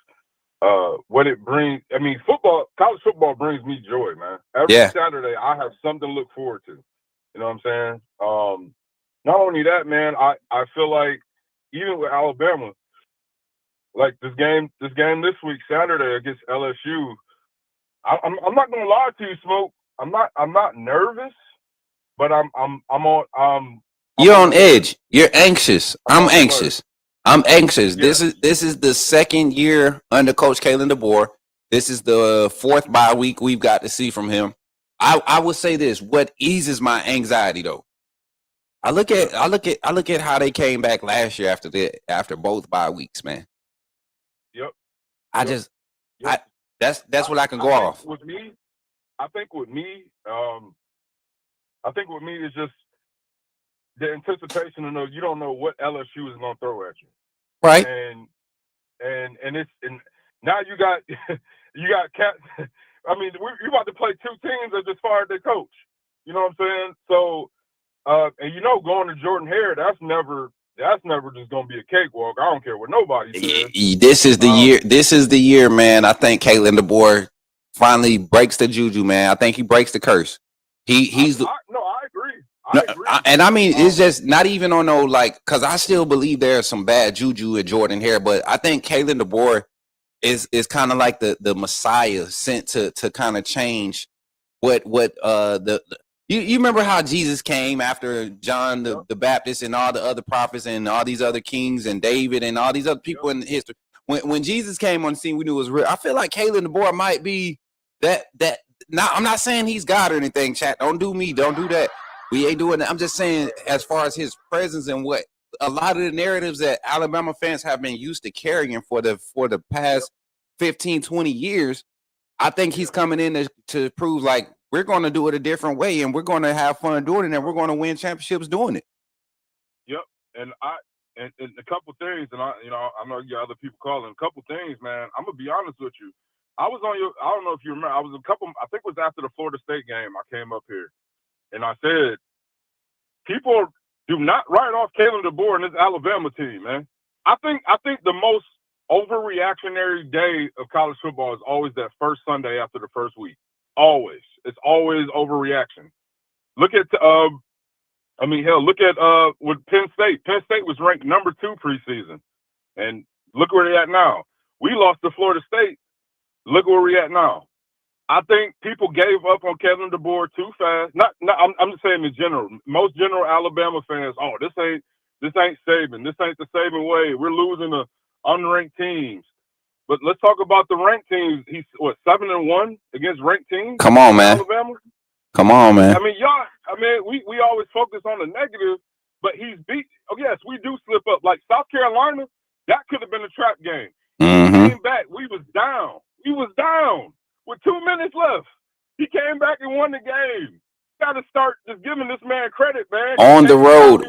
what it brings. I mean, college football brings me joy, man. Every Saturday, I have something to look forward to. You know what I'm saying? Not only that, man, I feel like even with Alabama, like this game this week, Saturday against LSU, I'm not gonna lie to you, Smoke. I'm not nervous, but I'm You're on edge. You're anxious. I'm anxious. I'm anxious. Yeah. This is the second year under Coach Kalen DeBoer. This is the 4th bye week we've got to see from him. I would say this: what eases my anxiety, though, I look at how they came back last year after both bye weeks, man. Yep. That's what I can go off. I think with me is just the anticipation to know you don't know what LSU is going to throw at you. Right. And now you got cats. I mean, you're about to play 2 teams that just fired their coach. You know what I'm saying? So, and going to Jordan Hare, that's never just going to be a cakewalk. I don't care what nobody says. This is the year. This is the year, man. I think Kalen DeBoer finally breaks the juju, man. I think he breaks the curse. I agree. I agree. And I mean, it's just not even on because I still believe there's some bad juju at Jordan Hare, but I think Kalen DeBoer is kind of like the Messiah sent to kind of change what you remember how Jesus came after John the Baptist and all the other prophets and all these other kings and David and all these other people in history. When Jesus came on the scene, we knew it was real. I feel like Kalen DeBoer might be that. Now, I'm not saying he's God or anything, chat. Don't do me. Don't do that. We ain't doing that. I'm just saying as far as his presence and what a lot of the narratives that Alabama fans have been used to carrying for the past 15, 20 years, I think he's coming in to prove like we're going to do it a different way and we're going to have fun doing it and we're going to win championships doing it. Yep. And a couple things, and I know you got other people calling. A couple things, man. I'm gonna be honest with you. I was on I don't know if you remember. I think it was after the Florida State game. I came up here and I said, people do not write off Kalen DeBoer and this Alabama team, man. I think the most overreactionary day of college football is always that first Sunday after the first week. Always. It's always overreaction. Look at look at with Penn State. Penn State was ranked number 2 preseason. And look where they're at now. We lost to Florida State. Look where we at now. I think people gave up on Kevin DeBoer too fast. I'm just saying in general. Most general Alabama fans, this ain't Saban. This ain't the Saban way. We're losing to unranked teams. But let's talk about the ranked teams. He's 7-1 against ranked teams. Come on, man. Alabama. Come on, man. I mean, we always focus on the negative, but he's beat. Oh yes, we do slip up. Like South Carolina, that could have been a trap game. Mm-hmm. He came back. We was down. With 2 minutes left. He came back and won the game. Got to start just giving this man credit, man. On the road.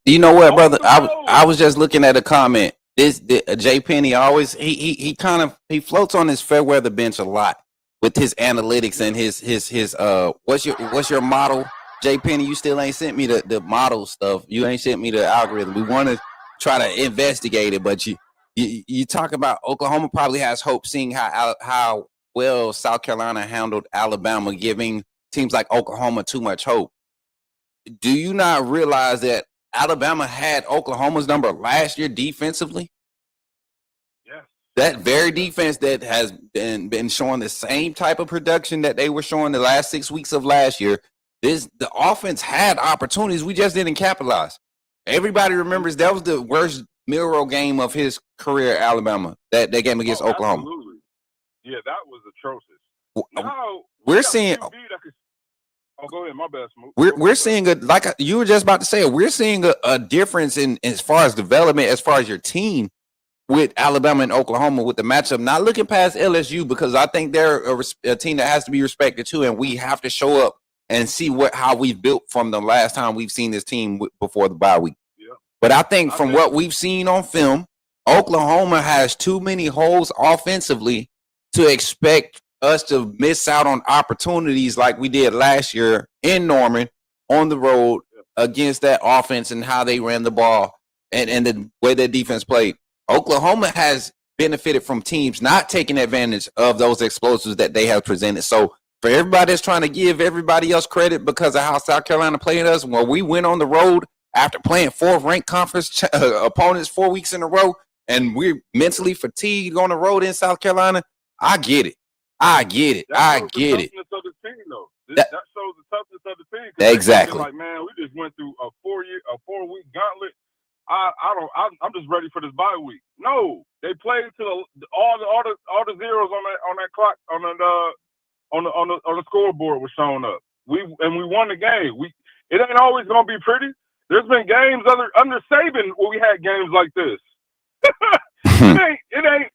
You know what, brother? I I was just looking at a comment. Jay Penny always he floats on his fair weather bench a lot with his analytics and his what's your model? Jay Penny, you still ain't sent me the model stuff. You ain't sent me the algorithm. We want to try to investigate it, but you talk about Oklahoma probably has hope seeing how well South Carolina handled Alabama, giving teams like Oklahoma too much hope. Do you not realize that Alabama had Oklahoma's number last year defensively? Yes. That very defense that has been showing the same type of production that they were showing the last 6 weeks of last year. The offense had opportunities. We just didn't capitalize. Everybody remembers that was the worst Milroe game of his career at Alabama, that game against Oklahoma. Absolutely. Yeah, that was atrocious. Now, we're seeing. Go ahead. My bad, Smook. We're seeing like you were just about to say. We're seeing a difference in as far as development, as far as your team with Alabama and Oklahoma with the matchup. Not looking past LSU because I think they're a team that has to be respected too, and we have to show up and see how we've built from the last time we've seen this team before the bye week. Yeah. But I think from what we've seen on film, Oklahoma has too many holes offensively to expect us to miss out on opportunities like we did last year in Norman on the road against that offense and how they ran the ball and the way their defense played. Oklahoma has benefited from teams not taking advantage of those explosives that they have presented. So for everybody that's trying to give everybody else credit because of how South Carolina played us, when we went on the road after playing 4th-ranked conference opponents 4 weeks in a row, and we're mentally fatigued on the road in South Carolina, I get it. That shows the toughness of the team, though. That shows the toughness of the team. Exactly. Like, man, we just went through a 4-week gauntlet. I'm just ready for this bye week. No, they played to all the zeros on that clock on the scoreboard was showing up. We won the game. It ain't always gonna be pretty. There's been games under Saban where we had games like this. It ain't.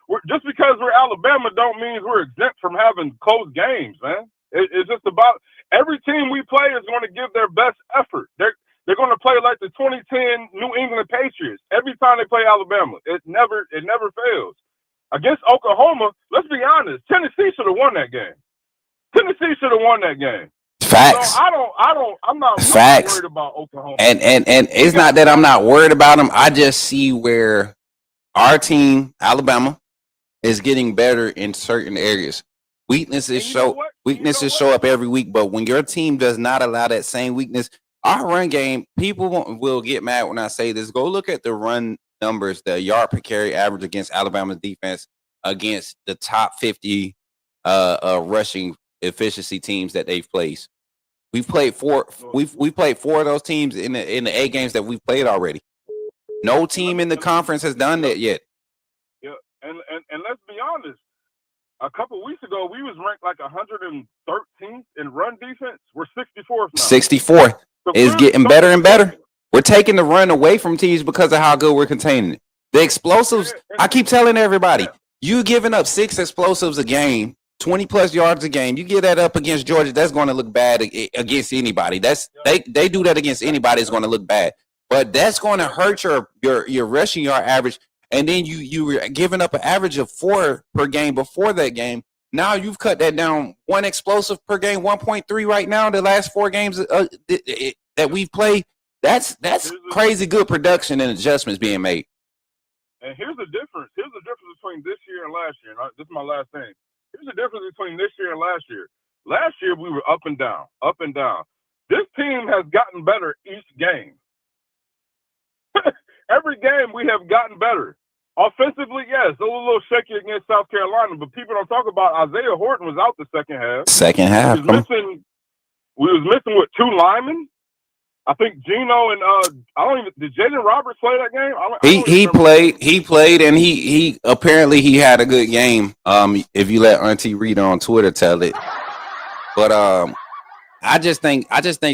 We're just because we're Alabama don't mean we're exempt from having close games, man. It's just about every team we play is going to give their best effort. They're going to play like the 2010 New England Patriots every time they play Alabama. It never fails. Against Oklahoma, let's be honest, Tennessee should have won that game. Facts. So I'm not worried about Oklahoma. And it's not that I'm not worried about them. I just see where our team, Alabama, is getting better in certain areas. Weaknesses show up every week, but when your team does not allow that same weakness, our run game, people will get mad when I say this. Go look at the run numbers, the yard per carry average against Alabama's defense against the top 50 rushing efficiency teams that they've placed. We've played four of those teams in the 8 games that we've played already. No team in the conference has done that yet. Yeah, and let's be honest. A couple weeks ago, we was ranked like 113th in run defense. We're 64th now. 64th is getting better and better. We're taking the run away from teams because of how good we're containing it. The explosives, I keep telling everybody, you giving up 6 explosives a game, 20-plus yards a game. You get that up against Georgia, that's going to look bad against anybody. They do that against anybody, it's going to look bad. But that's going to hurt your rushing yard average. And then you were giving up an average of 4 per game before that game. Now you've cut that down 1 explosive per game, 1.3 right now. The last 4 games that we've played, that's crazy good production and adjustments being made. And here's the difference. Here's the difference between this year and last year. And this is my last thing. Here's the difference between this year and last year. Last year we were up and down, up and down. This team has gotten better each game. Every game we have gotten better. Offensively, yes, it was a little shaky against South Carolina, but people don't talk about Isaiah Horton was out the second half. Second half. We was missing with 2 linemen. I think Gino and did Jaden Roberts play that game? He played, and he apparently he had a good game. If you let Auntie Rita on Twitter tell it, but I just think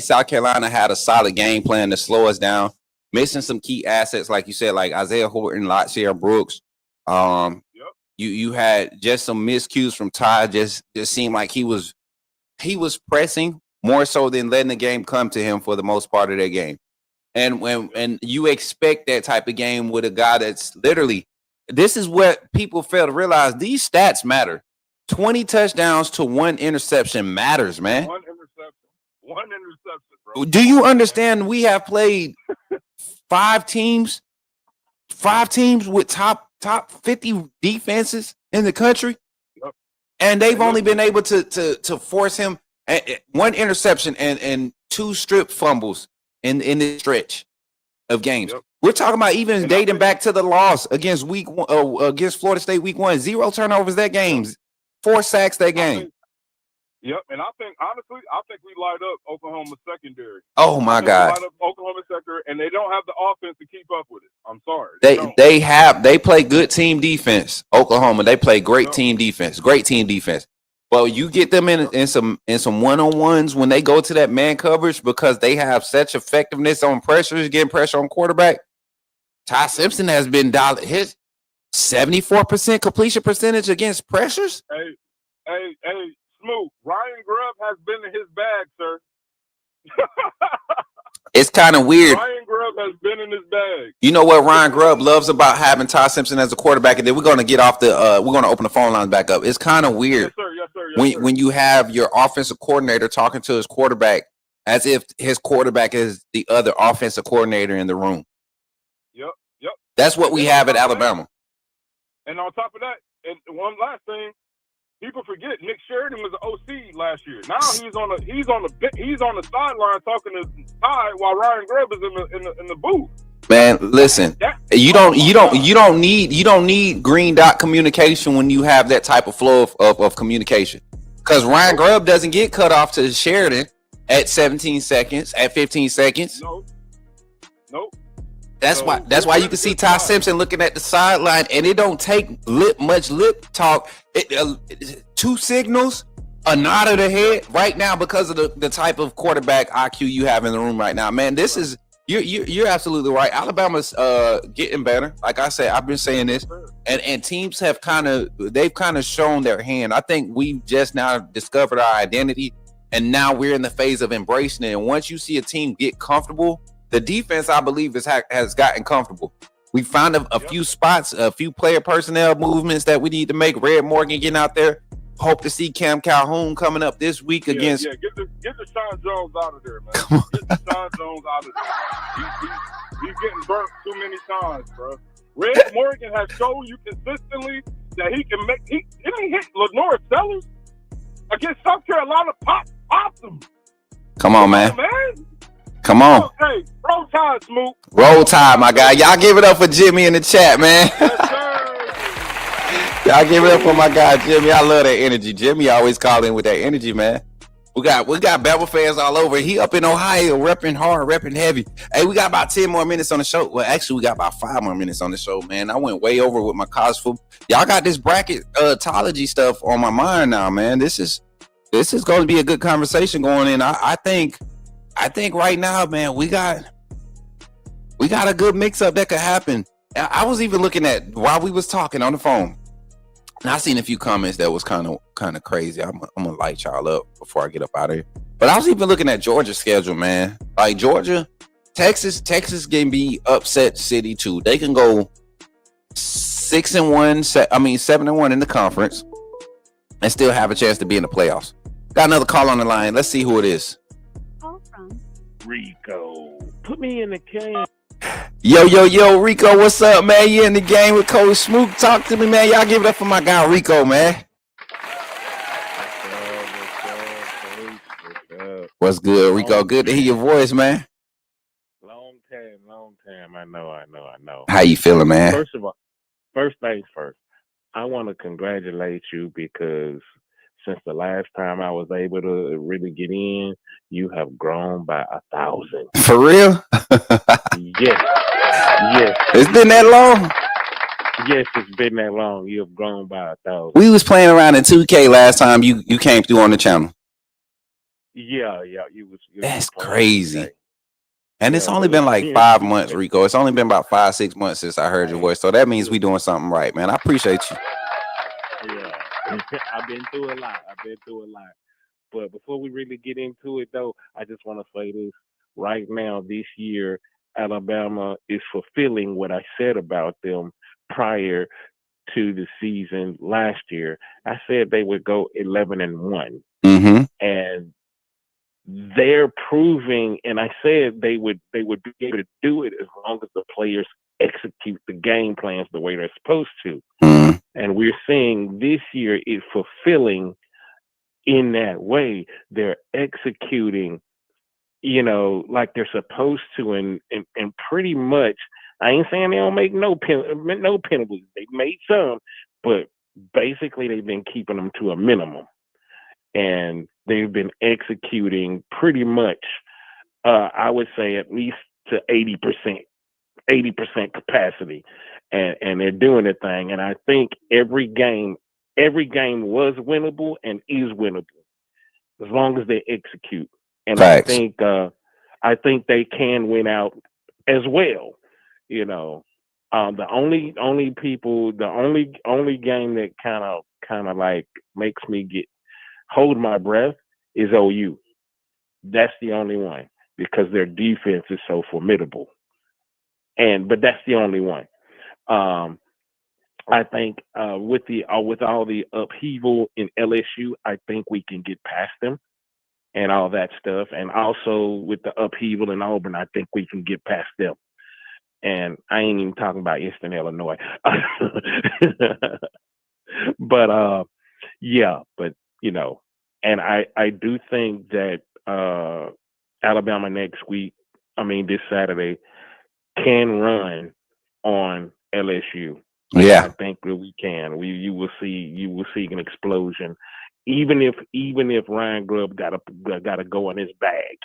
South Carolina had a solid game plan to slow us down, missing some key assets like you said, like Isaiah Horton, Latshair Brooks. You had just some miscues from Ty. Just seemed like he was pressing more so than letting the game come to him for the most part of that game. And you expect that type of game with a guy that's literally, this is what people fail to realize. These stats matter. 20 touchdowns to 1 interception matters, man. One interception, bro. Do you understand? We have played 5 teams with top 50 defenses in the country. Yep. And they've only been able to force him 1 interception and 2 strip fumbles in this stretch of games. Yep. We're talking about even dating back to the loss against against Florida State week 1. 0 turnovers that game, 4 sacks that game. And I think honestly, we light up Oklahoma secondary. Oh my God! We light up Oklahoma secondary, and they don't have the offense to keep up with it. I'm sorry. They play good team defense. Oklahoma, they play great team defense. Great team defense. Well, you get them in some one-on-ones when they go to that man coverage because they have such effectiveness on pressures, getting pressure on quarterback. Ty Simpson has been his 74% completion percentage against pressures. Hey, Smook, Ryan Grubb has been in his bag, sir. It's kind of weird. Ryan Grubb has been in his bag. You know what Ryan Grubb loves about having Ty Simpson as a quarterback, and then we're going to get off we're going to open the phone lines back up. It's kind of weird. Yes, sir. When you have your offensive coordinator talking to his quarterback as if his quarterback is the other offensive coordinator in the room. Yep. That's what we have at Alabama. And on top of that, and one last thing, people forget Nick Sheridan was the OC last year. Now he's on the sideline talking to Ty while Ryan Grubb is in the booth. Man, listen, you don't need green dot communication when you have that type of flow of communication. Because Ryan Grubb doesn't get cut off to Sheridan at 17 seconds, at 15 seconds. Nope. That's why you can see Ty Simpson looking at the sideline, and it don't take much lip talk. 2 signals, a nod of the head right now because of the type of quarterback IQ you have in the room right now. Man, this is you're absolutely right. Alabama's getting better. Like I said, I've been saying this, and teams have they've shown their hand. I think we've just now discovered our identity, and now we're in the phase of embracing it. And once you see a team get comfortable, the defense, I believe, has gotten comfortable. We found a few spots, a few player personnel movements that we need to make. Red Morgan getting out there. Hope to see Cam Calhoun coming up this week against. Yeah, get the Sean Jones out of there, man. Get the Sean Jones out of there. He's getting burnt too many times, bro. Red Morgan has shown you consistently that he can make. He hit Lenore Sellers against South Carolina. Pop them. Come on, man. Come on. Hey, roll tide, Smook. Roll tide, my guy. Y'all give it up for Jimmy in the chat, man. Yes, sir. Y'all give it up for my guy, Jimmy. I love that energy. Jimmy always call in with that energy, man. We got Bama fans all over. He up in Ohio, repping hard, repping heavy. Hey, we got about 10 more minutes on the show. Well, actually, we got about 5 more minutes on the show, man. I went way over with my college football. Y'all got this bracketology stuff on my mind now, man. This is going to be a good conversation going in. I think right now, man, we got a good mix-up that could happen. I was even looking at while we was talking on the phone, and I seen a few comments that was kind of crazy. I'm gonna light y'all up before I get up out of here. But I was even looking at Georgia's schedule, man. Like Georgia, Texas can be upset city too. They can go 7-1 in the conference, and still have a chance to be in the playoffs. Got another call on the line. Let's see who it is. Rico, put me in the can. Yo, Rico, what's up, man? You in the game with Coach Smook? Talk to me, man. Y'all give it up for my guy, Rico, man. What's good, Rico? Good to hear your voice, man. Long time. I know. How you feeling, man? First of all, first things first. I want to congratulate you because since the last time I was able to really get in, you have grown by 1,000. For real? Yes. Yes. It's been that long? Yes, it's been that long. You have grown by 1,000. We was playing around in 2K last time you came through on the channel. Yeah. That's crazy. And it's Yeah, only but been like it's- 5 months, Rico. It's only been about 5-6 months since I heard your voice. So that means we doing something right, man. I appreciate you. Yeah. I've been through a lot. But before we really get into it, though, I just want to say this. Right now, this year, Alabama is fulfilling what I said about them prior to the season last year. I said they would go 11-1. Mm-hmm. And they're proving, and I said they would be able to do it as long as the players execute the game plans the way they're supposed to. Mm-hmm. And we're seeing this year it fulfilling in that way. They're executing, like they're supposed to, and pretty much. I ain't saying they don't make no penalties. They made some, but basically they've been keeping them to a minimum, and they've been executing pretty much. I would say at least to 80% capacity, and they're doing the thing. And I think every game was winnable and is winnable as long as they execute. And Facts. I think they can win out as well. The only game that kind of like makes me hold my breath is OU. That's the only one because their defense is so formidable. But that's the only one. I think with all the upheaval in LSU, I think we can get past them and all that stuff. And also with the upheaval in Auburn, I think we can get past them. And I ain't even talking about Eastern Illinois. But and I do think that Alabama this Saturday can run on LSU. Yeah, I think that we can. You will see an explosion, even if Ryan Grubb got to go in his bag.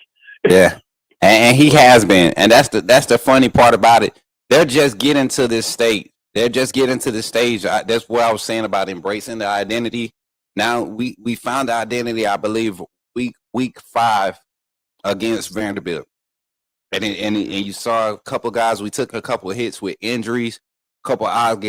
Yeah, and he has been, and that's the funny part about it. They're just getting to this state. They're just getting to the stage. That's what I was saying about embracing the identity. Now we found the identity, I believe, week 5 against Vanderbilt, and you saw a couple guys. We took a couple of hits with injuries. A couple of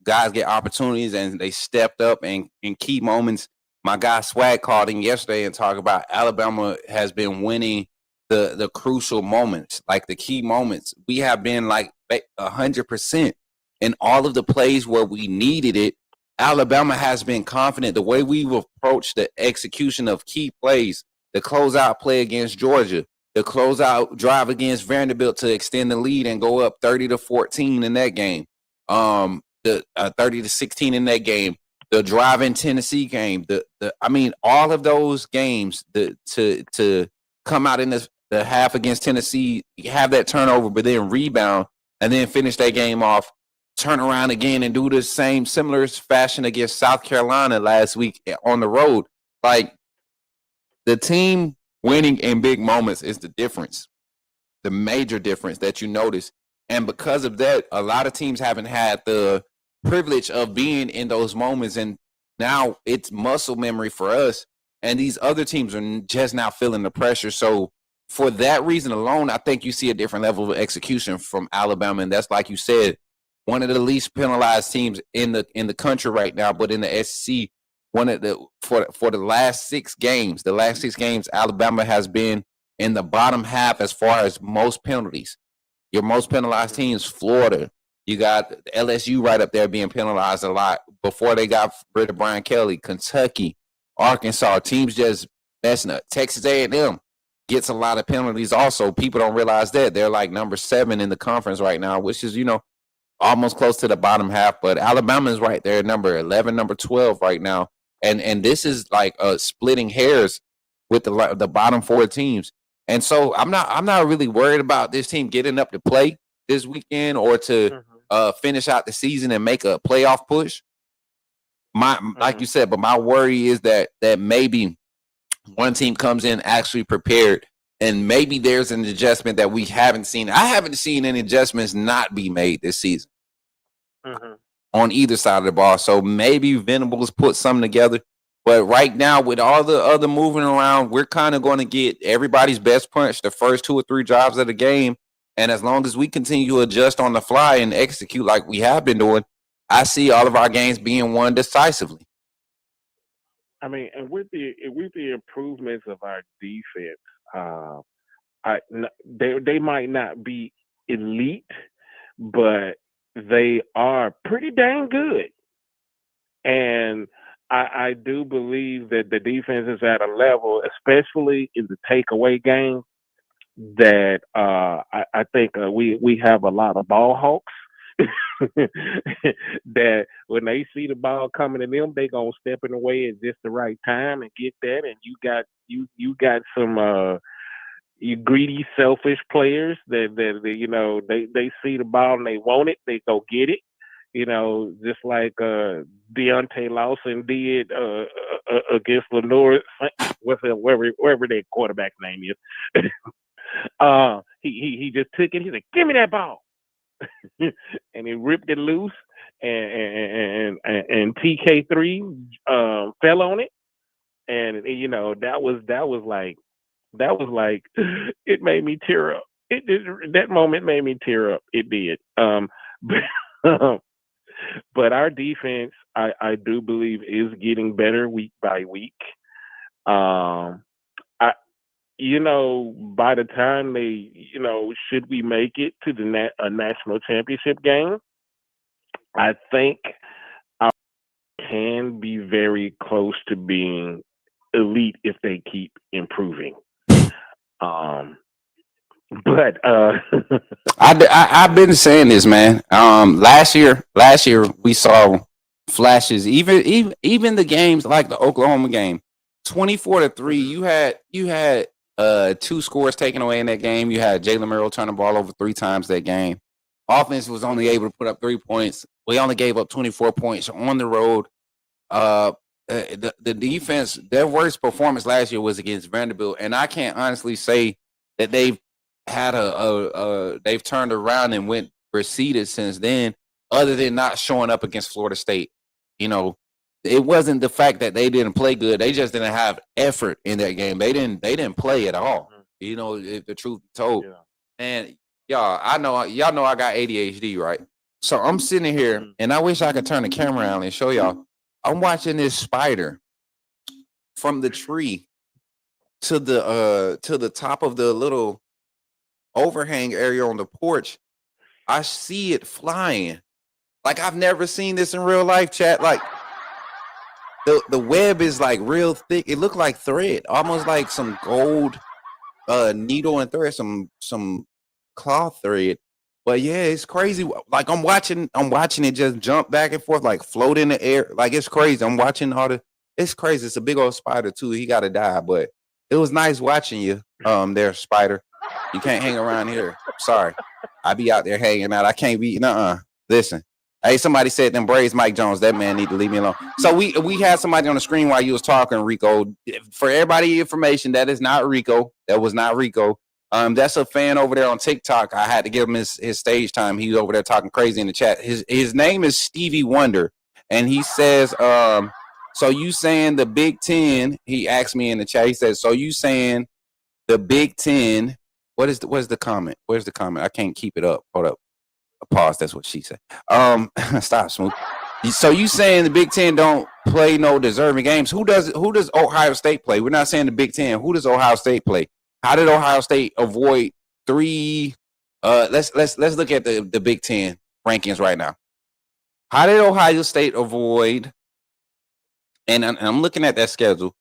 guys get opportunities, and they stepped up and in key moments. My guy Swag called in yesterday and talked about Alabama has been winning the crucial moments, like the key moments. We have been like 100% in all of the plays where we needed it. Alabama has been confident. The way we've approached the execution of key plays, the closeout play against Georgia, the closeout drive against Vanderbilt to extend the lead and go up 30-14 in that game, the 30-16 in that game, the drive in Tennessee game, all of those games, to come out in the half against Tennessee, have that turnover, but then rebound and then finish that game off, turn around again and do the same similar fashion against South Carolina last week on the road. Like, the team winning in big moments is the difference, the major difference that you notice. And because of that, a lot of teams haven't had the privilege of being in those moments. And now it's muscle memory for us. And these other teams are just now feeling the pressure. So for that reason alone, I think you see a different level of execution from Alabama. And that's, like you said, one of the least penalized teams in the country right now. But in the SEC, for the last 6 games, Alabama has been in the bottom half as far as most penalties. Your most penalized teams, Florida. You got LSU right up there being penalized a lot before they got rid of Brian Kelly. Kentucky, Arkansas, teams just messing up. Texas A&M gets a lot of penalties also. People don't realize that. They're like number 7 in the conference right now, which is, almost close to the bottom half. But Alabama is right there, number 11, number 12 right now. And this is like splitting hairs with the bottom 4 teams. And so I'm not really worried about this team getting up to play this weekend or to finish out the season and make a playoff push. Like you said, but my worry is that maybe one team comes in actually prepared, and maybe there's an adjustment that we haven't seen. I haven't seen any adjustments not be made this season on either side of the ball. So maybe Venables put something together. But right now, with all the other moving around, we're kind of going to get everybody's best punch the first 2 or 3 drives of the game. And as long as we continue to adjust on the fly and execute like we have been doing, I see all of our games being won decisively. I mean, and with the improvements of our defense, they might not be elite, but they are pretty dang good. And I do believe that the defense is at a level, especially in the takeaway game, that I think we have a lot of ball hawks. That when they see the ball coming to them, they gonna step in the way at just the right time and get that. And you got some you greedy, selfish players that they see the ball and they want it, they go get it. Just like Deontay Lawson did against Lenore, wherever their quarterback name is. He just took it. He said, "Give me that ball." And he ripped it loose, and TK3 fell on it, and that was like it made me tear up. It did. That moment made me tear up. It did. But our defense, I do believe, is getting better week by week. By the time they, should we make it to the national championship game, I think I can be very close to being elite if they keep improving. But I've been saying this, man. Last year we saw flashes. Even the games like the Oklahoma game, 24-3. You had 2 scores taken away in that game. You had Jalen Merrill turn the ball over 3 times that game. Offense was only able to put up 3 points. We only gave up 24 points on the road. The defense, their worst performance last year was against Vanderbilt, and I can't honestly say that they've had they've turned around and receded since then, other than not showing up against Florida State. It wasn't the fact that they didn't play good; they just didn't have effort in that game. They didn't play at all. If the truth be told. Yeah. And y'all know I got ADHD, right? So I'm sitting here, and I wish I could turn the camera around and show y'all. I'm watching this spider from the tree to the top of the little overhang area on the porch. I see it flying. Like, I've never seen this in real life, chat. Like, the web is like real thick. It looked like thread, almost like some gold needle and thread, some cloth thread. But yeah, it's crazy. Like, I'm watching it just jump back and forth, like float in the air. Like, it's crazy. I'm watching it's crazy. It's a big old spider too. He got to die, but it was nice watching you there, spider. You can't hang around here. Sorry. I be out there hanging out. I can't be, listen. Hey, somebody said them braids, Mike Jones. That man need to leave me alone. So we had somebody on the screen while you was talking, Rico. For everybody information, that is not Rico. That was not Rico. That's a fan over there on TikTok. I had to give him his stage time. He was over there talking crazy in the chat. His name is Stevie Wonder, and he says, so you saying the Big Ten? He asked me in the chat. He says, so you saying the Big Ten? Where's the comment? Where's the comment? I can't keep it up. Hold up. A pause. That's what she said. Stop, Smook. So you saying the Big Ten don't play no deserving games? Who does Ohio State play? We're not saying the Big Ten. Who does Ohio State play? How did Ohio State avoid 3? Let's look at the Big Ten rankings right now. How did Ohio State avoid? And I'm looking at that schedule.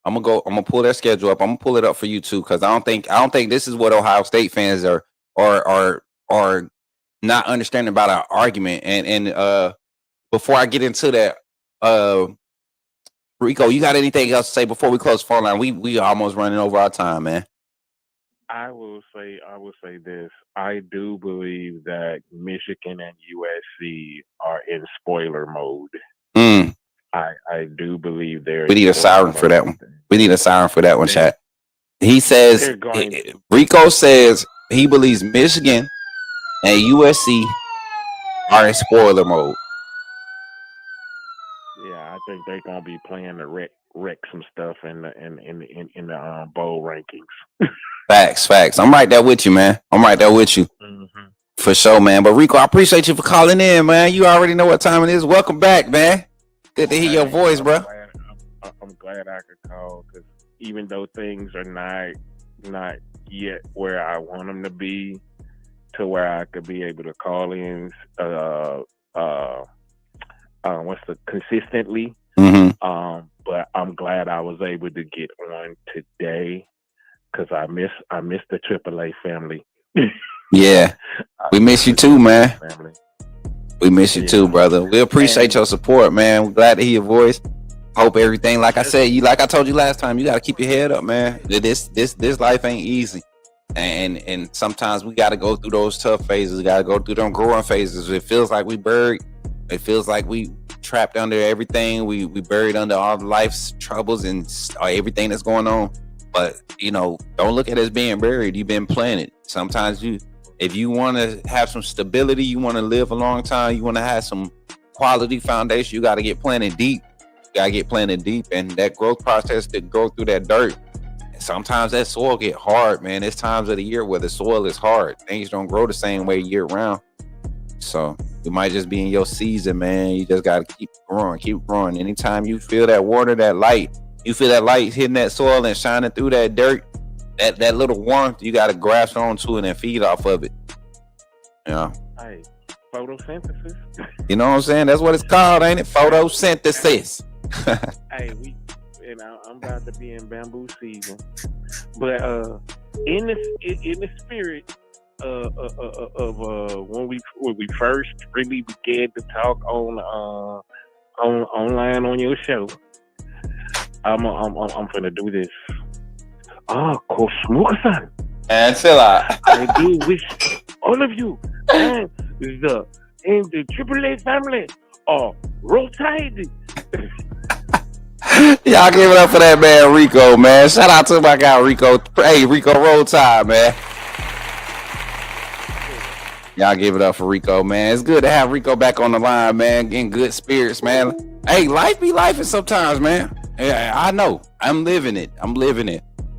I'm gonna pull that schedule up. I'm gonna pull it up for you too, because I don't think this is what Ohio State fans are not understanding about our argument. And before I get into that, Rico, you got anything else to say before we close the phone line? We almost running over our time, man. I will say this. I do believe that Michigan and USC are in spoiler mode. I do believe they're. We need a siren for that one. We need a siren for that one, chat. He says, Rico says he believes Michigan and USC are in spoiler mode. Yeah, I think they're gonna be playing to wreck some stuff in the bowl rankings. Facts. I'm right there with you, man. Mm-hmm. For sure, man. But Rico, I appreciate you for calling in, man. You already know what time it is. Welcome back, man. Good to hear your voice, bro. I'm glad I could call, because even though things are not yet where I want them to be, to where I could be able to call in, consistently. Mm-hmm. But I'm glad I was able to get on today, because I miss the AAA family. Yeah, we miss you too, man. We miss you too, brother. We appreciate your support, man. We're glad to hear your voice. Hope everything, like I said, like I told you last time, you got to keep your head up, man. This life ain't easy, and sometimes we got to go through those tough phases. We got to go through them growing phases. It feels like we buried. It feels like we trapped under everything. We buried under all life's troubles and everything that's going on. But don't look at it as being buried. You've been planted. Sometimes if you want to have some stability, you want to live a long time, you want to have some quality foundation, you got to get planted deep. And that growth process to go through that dirt. Sometimes that soil get hard, man. There's times of the year where the soil is hard. Things don't grow the same way year round. So it might just be in your season, man. You just got to keep growing. Anytime you feel that water, that light, you feel that light hitting that soil and shining through that dirt, that little warmth, you got to grasp onto it and feed off of it. Yeah. Hey, photosynthesis. You know what I'm saying? That's what it's called, ain't it? Photosynthesis. Hey, I'm about to be in bamboo season, but in the spirit of when we first really began to talk online on your show, I'm gonna do this. Coach Smook, son. And chill out. I do wish all of you and the AAA family are roll tide. Y'all give it up for that man Rico, man. Shout out to my guy Rico. Hey, Rico, roll tide, man. Y'all give it up for Rico, man. It's good to have Rico back on the line, man. In good spirits, man. Hey, life be lifing sometimes, man. Yeah, I know. I'm living it.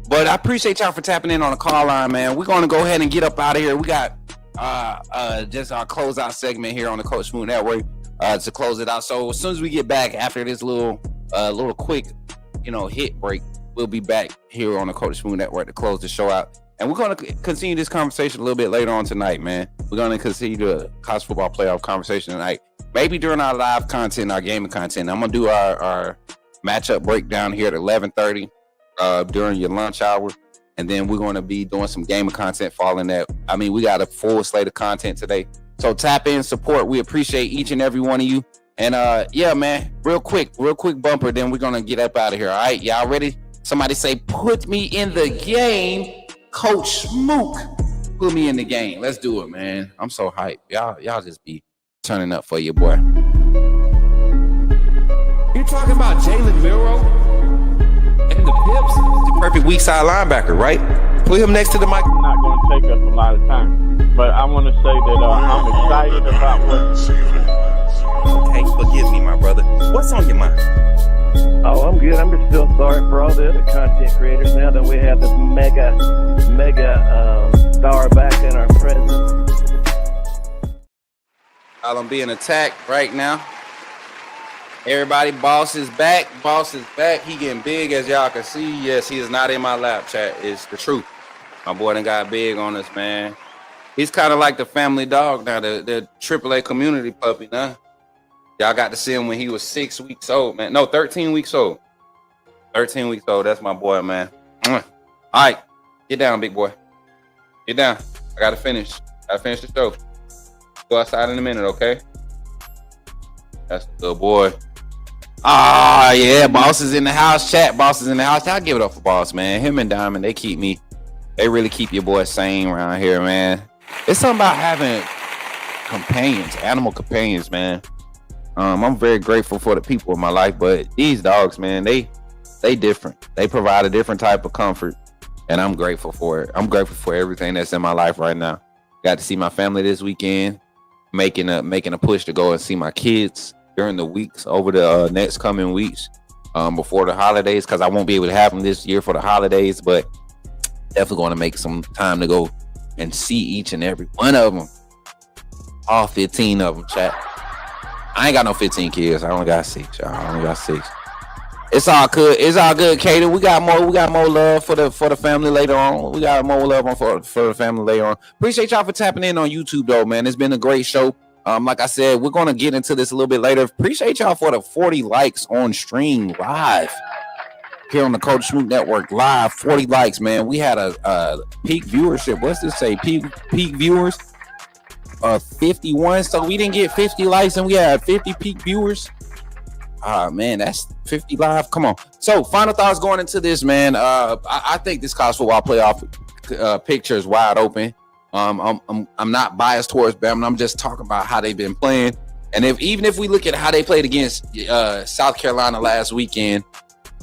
But I appreciate y'all for tapping in on the call line, man. We're going to go ahead and get up out of here. We got just our closeout segment here on the Coach Smook Network to close it out. So as soon as we get back after this little quick, hit break, we'll be back here on the Coach Smook Network to close the show out. And we're going to continue this conversation a little bit later on tonight, man. We're going to continue the college football playoff conversation tonight. Maybe during our live content, our gaming content. I'm going to do our matchup breakdown here at 11:30 during your lunch hour. And then we're going to be doing some gaming content following that. I mean, we got a full slate of content today. So tap in, support. We appreciate each and every one of you. And yeah, man, real quick bumper. Then we're going to get up out of here. All right, y'all ready? Somebody say, put me in the game. Coach Smook, put me in the game. Let's do it, man. I'm so hyped. Y'all just be turning up for your boy. You talking about Jalen Milroe and the Pips? The perfect weak side linebacker, right? Put him next to the mic. I'm not going to take up a lot of time, but I want to say that I'm excited about what. Okay, forgive me, my brother. What's on your mind? Oh, I'm good. I'm just still sorry for all the other content creators now that we have this mega star back in our presence. I'm being attacked right now. Everybody, boss is back. He getting big, as y'all can see. Yes, he is not in my lap, chat. It's the truth. My boy done got big on us, man. He's kind of like the family dog now, the AAA community puppy, huh? Y'all got to see him when he was 6 weeks old, man. No, 13 weeks old. 13 weeks old. That's my boy, man. All right. Get down, big boy. Get down. I got to finish. the show. Go outside in a minute, okay? That's a good boy. Ah, yeah. Boss is in the house. Chat. Boss is in the house. I'll give it up for Boss, man. Him and Diamond, they keep me They really keep your boy sane around here, man. It's something about having companions, animal companions, man. I'm very grateful for the people in my life, but these dogs, man, they different. They provide a different type of comfort, and I'm grateful for it. I'm grateful for everything that's in my life right now. Got to see my family this weekend, making a push to go and see my kids during the weeks over the next coming weeks before the holidays, because I won't be able to have them this year for the holidays, but definitely going to make some time to go and see each and every one of them. All 15 of them, chat. I ain't got no 15 kids. I only got 6, y'all. I only got 6. It's all good. It's all good, Katie. We got more love for the family later on. We got more love for the family later on. Appreciate y'all for tapping in on YouTube, though, man. It's been a great show. Like I said, we're gonna get into this a little bit later. Appreciate y'all for the 40 likes on stream live here on the Coach Smook Network live. 40 likes, man. We had a peak viewership. What's this say? Peak viewers. 51. So we didn't get 50 likes, and we had 50 peak viewers. Man, that's 50 live. Come on. So final thoughts going into this, man. I think this college football playoff picture is wide open. I'm not biased towards Bama. I'm just talking about how they've been playing. And even if we look at how they played against South Carolina last weekend,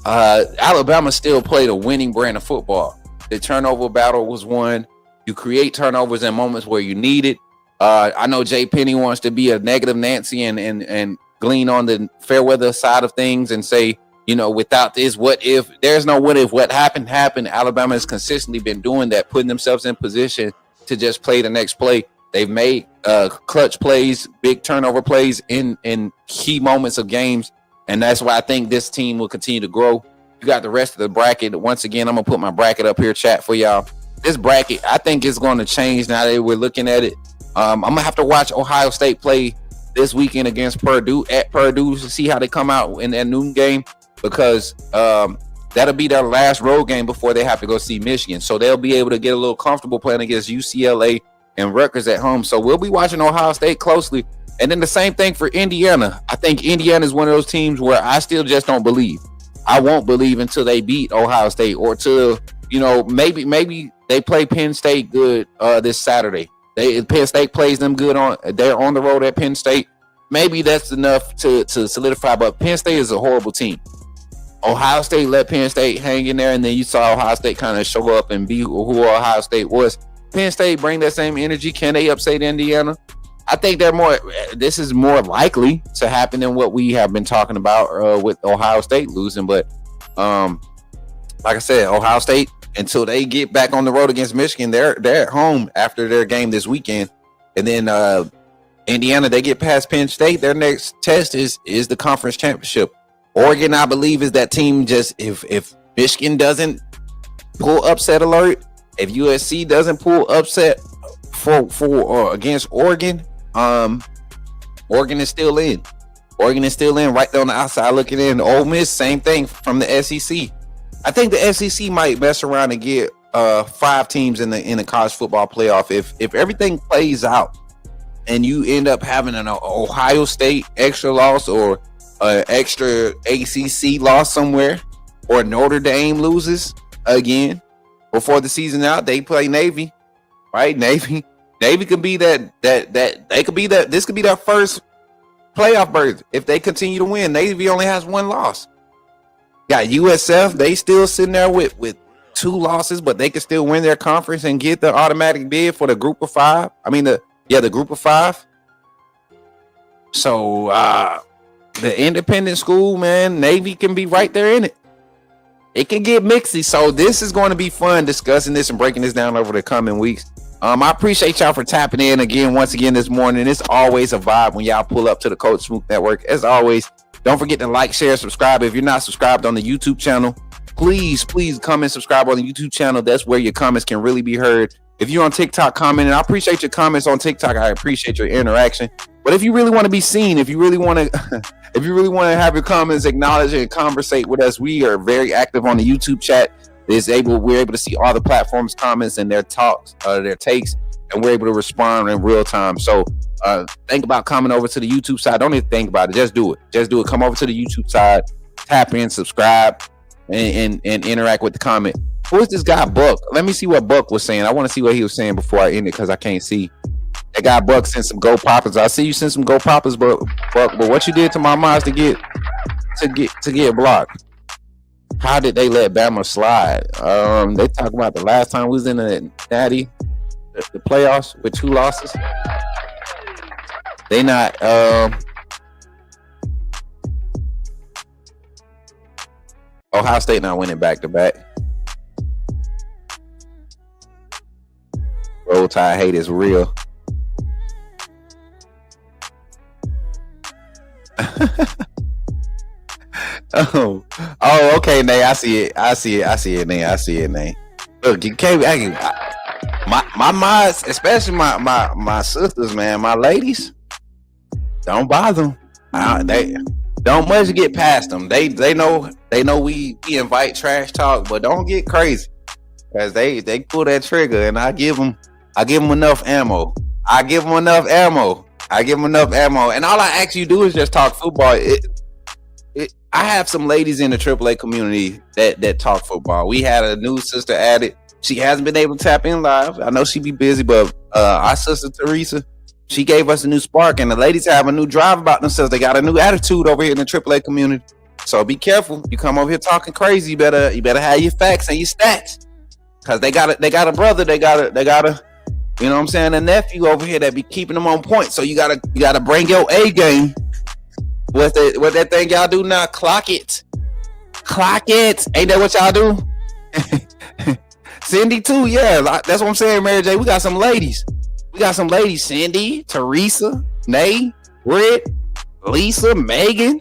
Alabama still played a winning brand of football. The turnover battle was won. You create turnovers in moments where you need it. I know Jay Penny wants to be a negative Nancy and glean on the fair weather side of things and say, without this, what if? There's no what if. What happened. Alabama has consistently been doing that, putting themselves in position to just play the next play. They've made clutch plays, big turnover plays in key moments of games, and that's why I think this team will continue to grow. You got the rest of the bracket. Once again, I'm gonna put my bracket up here, chat, for y'all. This bracket, I think, is going to change now that we're looking at it. I'm gonna have to watch Ohio State play this weekend against Purdue at Purdue to see how they come out in that noon game, because that'll be their last road game before they have to go see Michigan. So they'll be able to get a little comfortable playing against UCLA and Rutgers at home. So we'll be watching Ohio State closely. And then the same thing for Indiana. I think Indiana is one of those teams where I still just don't believe. I won't believe until they beat Ohio State, or till, maybe they play Penn State good this Saturday. Penn State plays them good they're on the road at Penn State. Maybe that's enough to solidify, but Penn State is a horrible team. Ohio State let Penn State hang in there, and then you saw Ohio State kind of show up and be who Ohio State was. Penn State bring that same energy. Can they upset Indiana? I think this is more likely to happen than what we have been talking about with Ohio State losing. But like I said, Ohio State, until they get back on the road against Michigan, they're at home after their game this weekend. And then Indiana, they get past Penn State. Their next test is the conference championship. Oregon, I believe, is that team. Just if Michigan doesn't pull upset alert, if USC doesn't pull upset for against Oregon, Oregon is still in. Oregon is still in, right there on the outside looking in. Ole Miss, same thing from the SEC. I think the SEC might mess around and get 5 teams in the college football playoff if everything plays out, and you end up having an Ohio State extra loss or an extra ACC loss somewhere, or Notre Dame loses again before the season out. They play Navy, right? Navy could be that they could be that. This could be their first playoff berth if they continue to win. Navy only has 1 loss. Got USF, they still sitting there with 2 losses, but they can still win their conference and get the automatic bid for the group of 5. The group of 5. So the independent school, man, Navy can be right there in it. It can get mixy. So this is going to be fun discussing this and breaking this down over the coming weeks. I appreciate y'all for tapping in once again this morning. It's always a vibe when y'all pull up to the Coach Smook Network. As always, don't forget to like, share, subscribe. If you're not subscribed on the YouTube channel, please come and subscribe on the YouTube channel. That's where your comments can really be heard. If you're on TikTok commenting, I appreciate your comments on TikTok. I appreciate your interaction. But if you really want to be seen, if you really want to have your comments acknowledged and conversate with us, we are very active on the YouTube chat. We're able to see all the platforms' comments and their talks, their takes, and we're able to respond in real time. So think about coming over to the YouTube side. Don't even think about it. Just do it. Come over to the YouTube side, tap in, subscribe, and interact with the comment. Who is this guy, Buck? Let me see what Buck was saying. I want to see what he was saying before I end it because I can't see. That guy Buck sent some Go Poppers. I see you sent some Go Poppers, but what you did to my moms to get blocked? How did they let Bama slide? They talk about the last time we was in the Natty, the playoffs with 2 losses. They not. Ohio State not winning back to back. Roll Tide hate is real. Oh, okay, Nate. I see it, Nate. Look, you can't. My moms, especially my sisters, man, my ladies, don't bother them. They don't much get past them. They know we invite trash talk, but don't get crazy because they pull that trigger, and I give them enough ammo. And all I ask you do is just talk football. I have some ladies in the AAA community that talk football. We had a new sister added. She hasn't been able to tap in live. I know she be busy, but our sister Teresa, she gave us a new spark, and the ladies have a new drive about themselves. They got a new attitude over here in the AAA community. So be careful. You come over here talking crazy, you better have your facts and your stats, because they got a brother, they got a you know what I'm saying, a nephew over here that be keeping them on point. So you gotta bring your A game. What that thing y'all do now? Clock it. Ain't that what y'all do? Cindy too, yeah. That's what I'm saying, Mary J. We got some ladies. Cindy, Teresa, Nay, Britt, Lisa, Megan,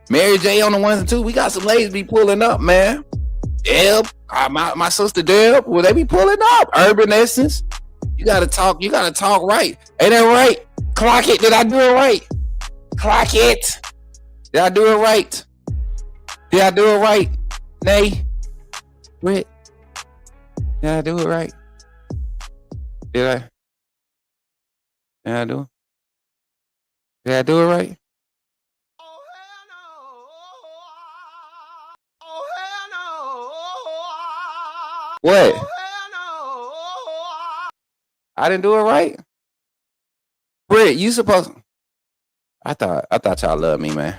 Mary J on the 1s and 2s. We got some ladies be pulling up, man. Deb, my sister Deb, will they be pulling up? Urban Essence. You gotta talk right. Ain't that right? Clock it. Did I do it right? Clock it. Did I do it right? Nay, Britt. Did I do it right? Did I do it right? What? I didn't do it right? Britt, you supposed... I thought y'all loved me, man.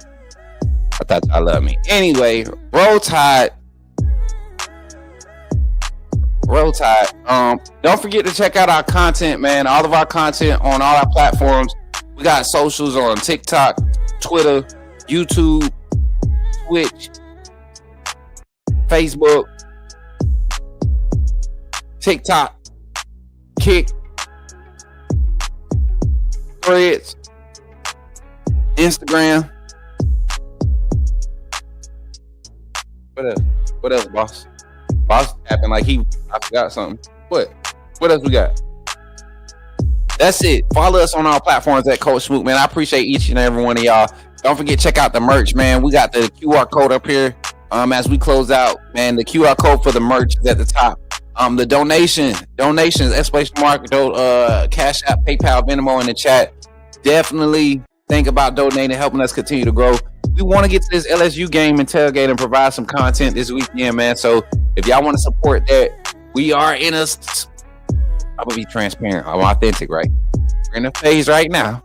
Anyway, Roll Tide. Don't forget to check out our content, man. All of our content on all our platforms. We got socials on TikTok, Twitter, YouTube, Twitch, Facebook, TikTok, Kick, Threads, Instagram. What else, boss? Boss tapping like I forgot something. What else we got? That's it. Follow us on our platforms at Coach Smook, man. I appreciate each and every one of y'all. Don't forget, check out the merch, man. We got the QR code up here. As we close out, man, the QR code for the merch is at the top. The donations, exclamation mark, Cash App, PayPal, Venmo in the chat. Definitely think about donating, helping us continue to grow. We want to get to this LSU game and tailgate and provide some content this weekend, man. So if y'all want to support that, we are in a... I'm going to be transparent. I'm authentic, right? We're in a phase right now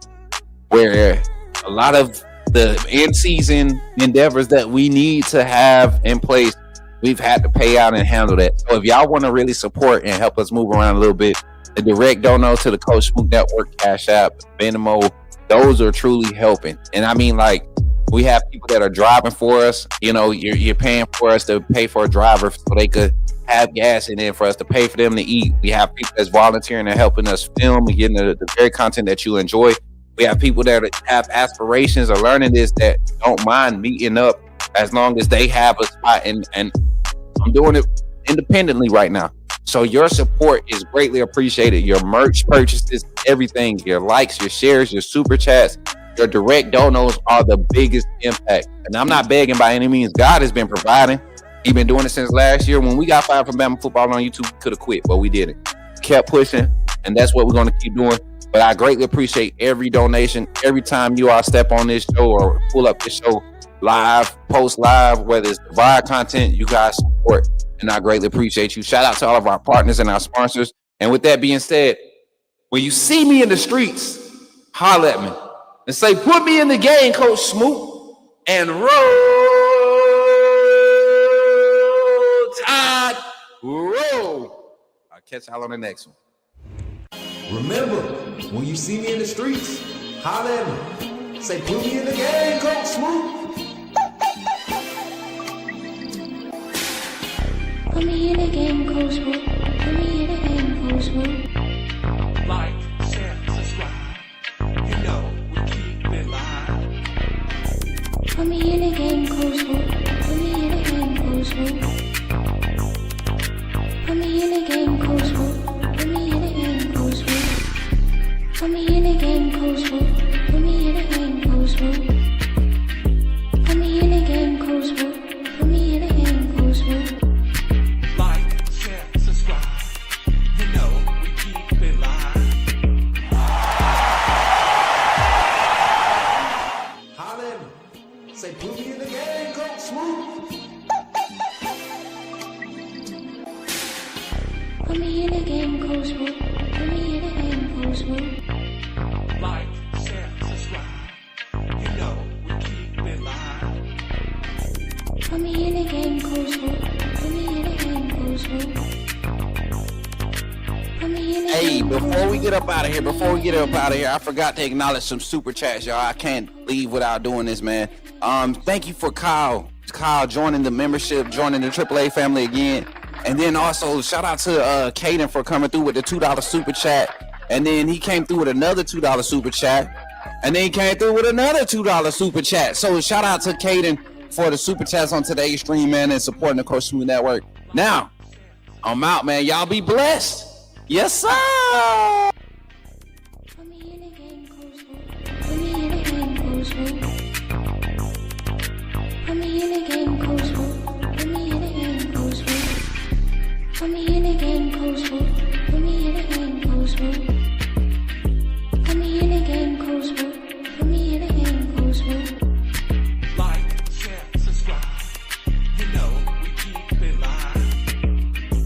where a lot of the in-season endeavors that we need to have in place, we've had to pay out and handle that. So if y'all want to really support and help us move around a little bit, the direct dono to the Coach Smook Network, Cash App, Venmo, those are truly helping. And I mean, like, we have people that are driving for us. You know, you're paying for us to pay for a driver so they could have gas, and then for us to pay for them to eat. We have people that's volunteering and helping us film and getting the very content that you enjoy. We have people that have aspirations or learning this that don't mind meeting up as long as they have a spot. And I'm doing it independently right now. So your support is greatly appreciated. Your merch purchases, everything, your likes, your shares, your super chats, your direct donos are the biggest impact. And I'm not begging by any means. God has been providing. He's been doing it since last year. When we got fired from Bama football on YouTube, we could have quit, but we didn't. Kept pushing, and that's what we're going to keep doing. But I greatly appreciate every donation. Every time you all step on this show or pull up this show live, post live, whether it's live content, you guys support. and I greatly appreciate you. Shout out to all of our partners and our sponsors. And with that being said, when you see me in the streets, holler at me and say, put me in the game, Coach Smook, and roll Tide, roll. I'll catch y'all on the next one. Remember, when you see me in the streets, holler at me. Say, put me in the game, Coach Smook. Put me in the game, Coach Smook. Put me in the game, Coach Smook. Like, share, subscribe. You know we keep it live. Put me in the game, Coach Smook. Put me in the game, Coach Smook. Put me in the game, Coach Smook. Put me in the game, Coach Smook. Put me in the game, Coach Smook. Put me in the game, Coach Smook. Put me in the game, Coach Smook. Put me in the game, Coach Smook. Like, share, subscribe. You know we keep it live. Holler at me. Say, put me in the game, Coach Smook. Put me in the game, Coach Smook. Put me in the game, Coach Smook. Like, share, subscribe. You know we keep it live. Put me in the game, Coach Smook. Put me in the game, Coach Smook. Put me in the Hey, game, before we get up out of here, I forgot to acknowledge some super chats, y'all. I can't leave without doing this, man. Thank you for Kyle joining the membership, joining the AAA family again. And then also shout out to Caden for coming through with the $2 super chat. And then he came through with another $2 super chat. And then he came through with another $2 super chat. So shout out to Caden for the super chats on today's stream, man, and supporting the Coach Smook Network. Now, I'm out, man. Y'all be blessed. Yes, sir. Put me in the game, Coach Smook. Put me in the game, Coach Smook. Put me in the game, Coach Smook. Put me in the game, Coach Smook. Put me in the game, Coach Smook. Put me in the game, Coach Smook.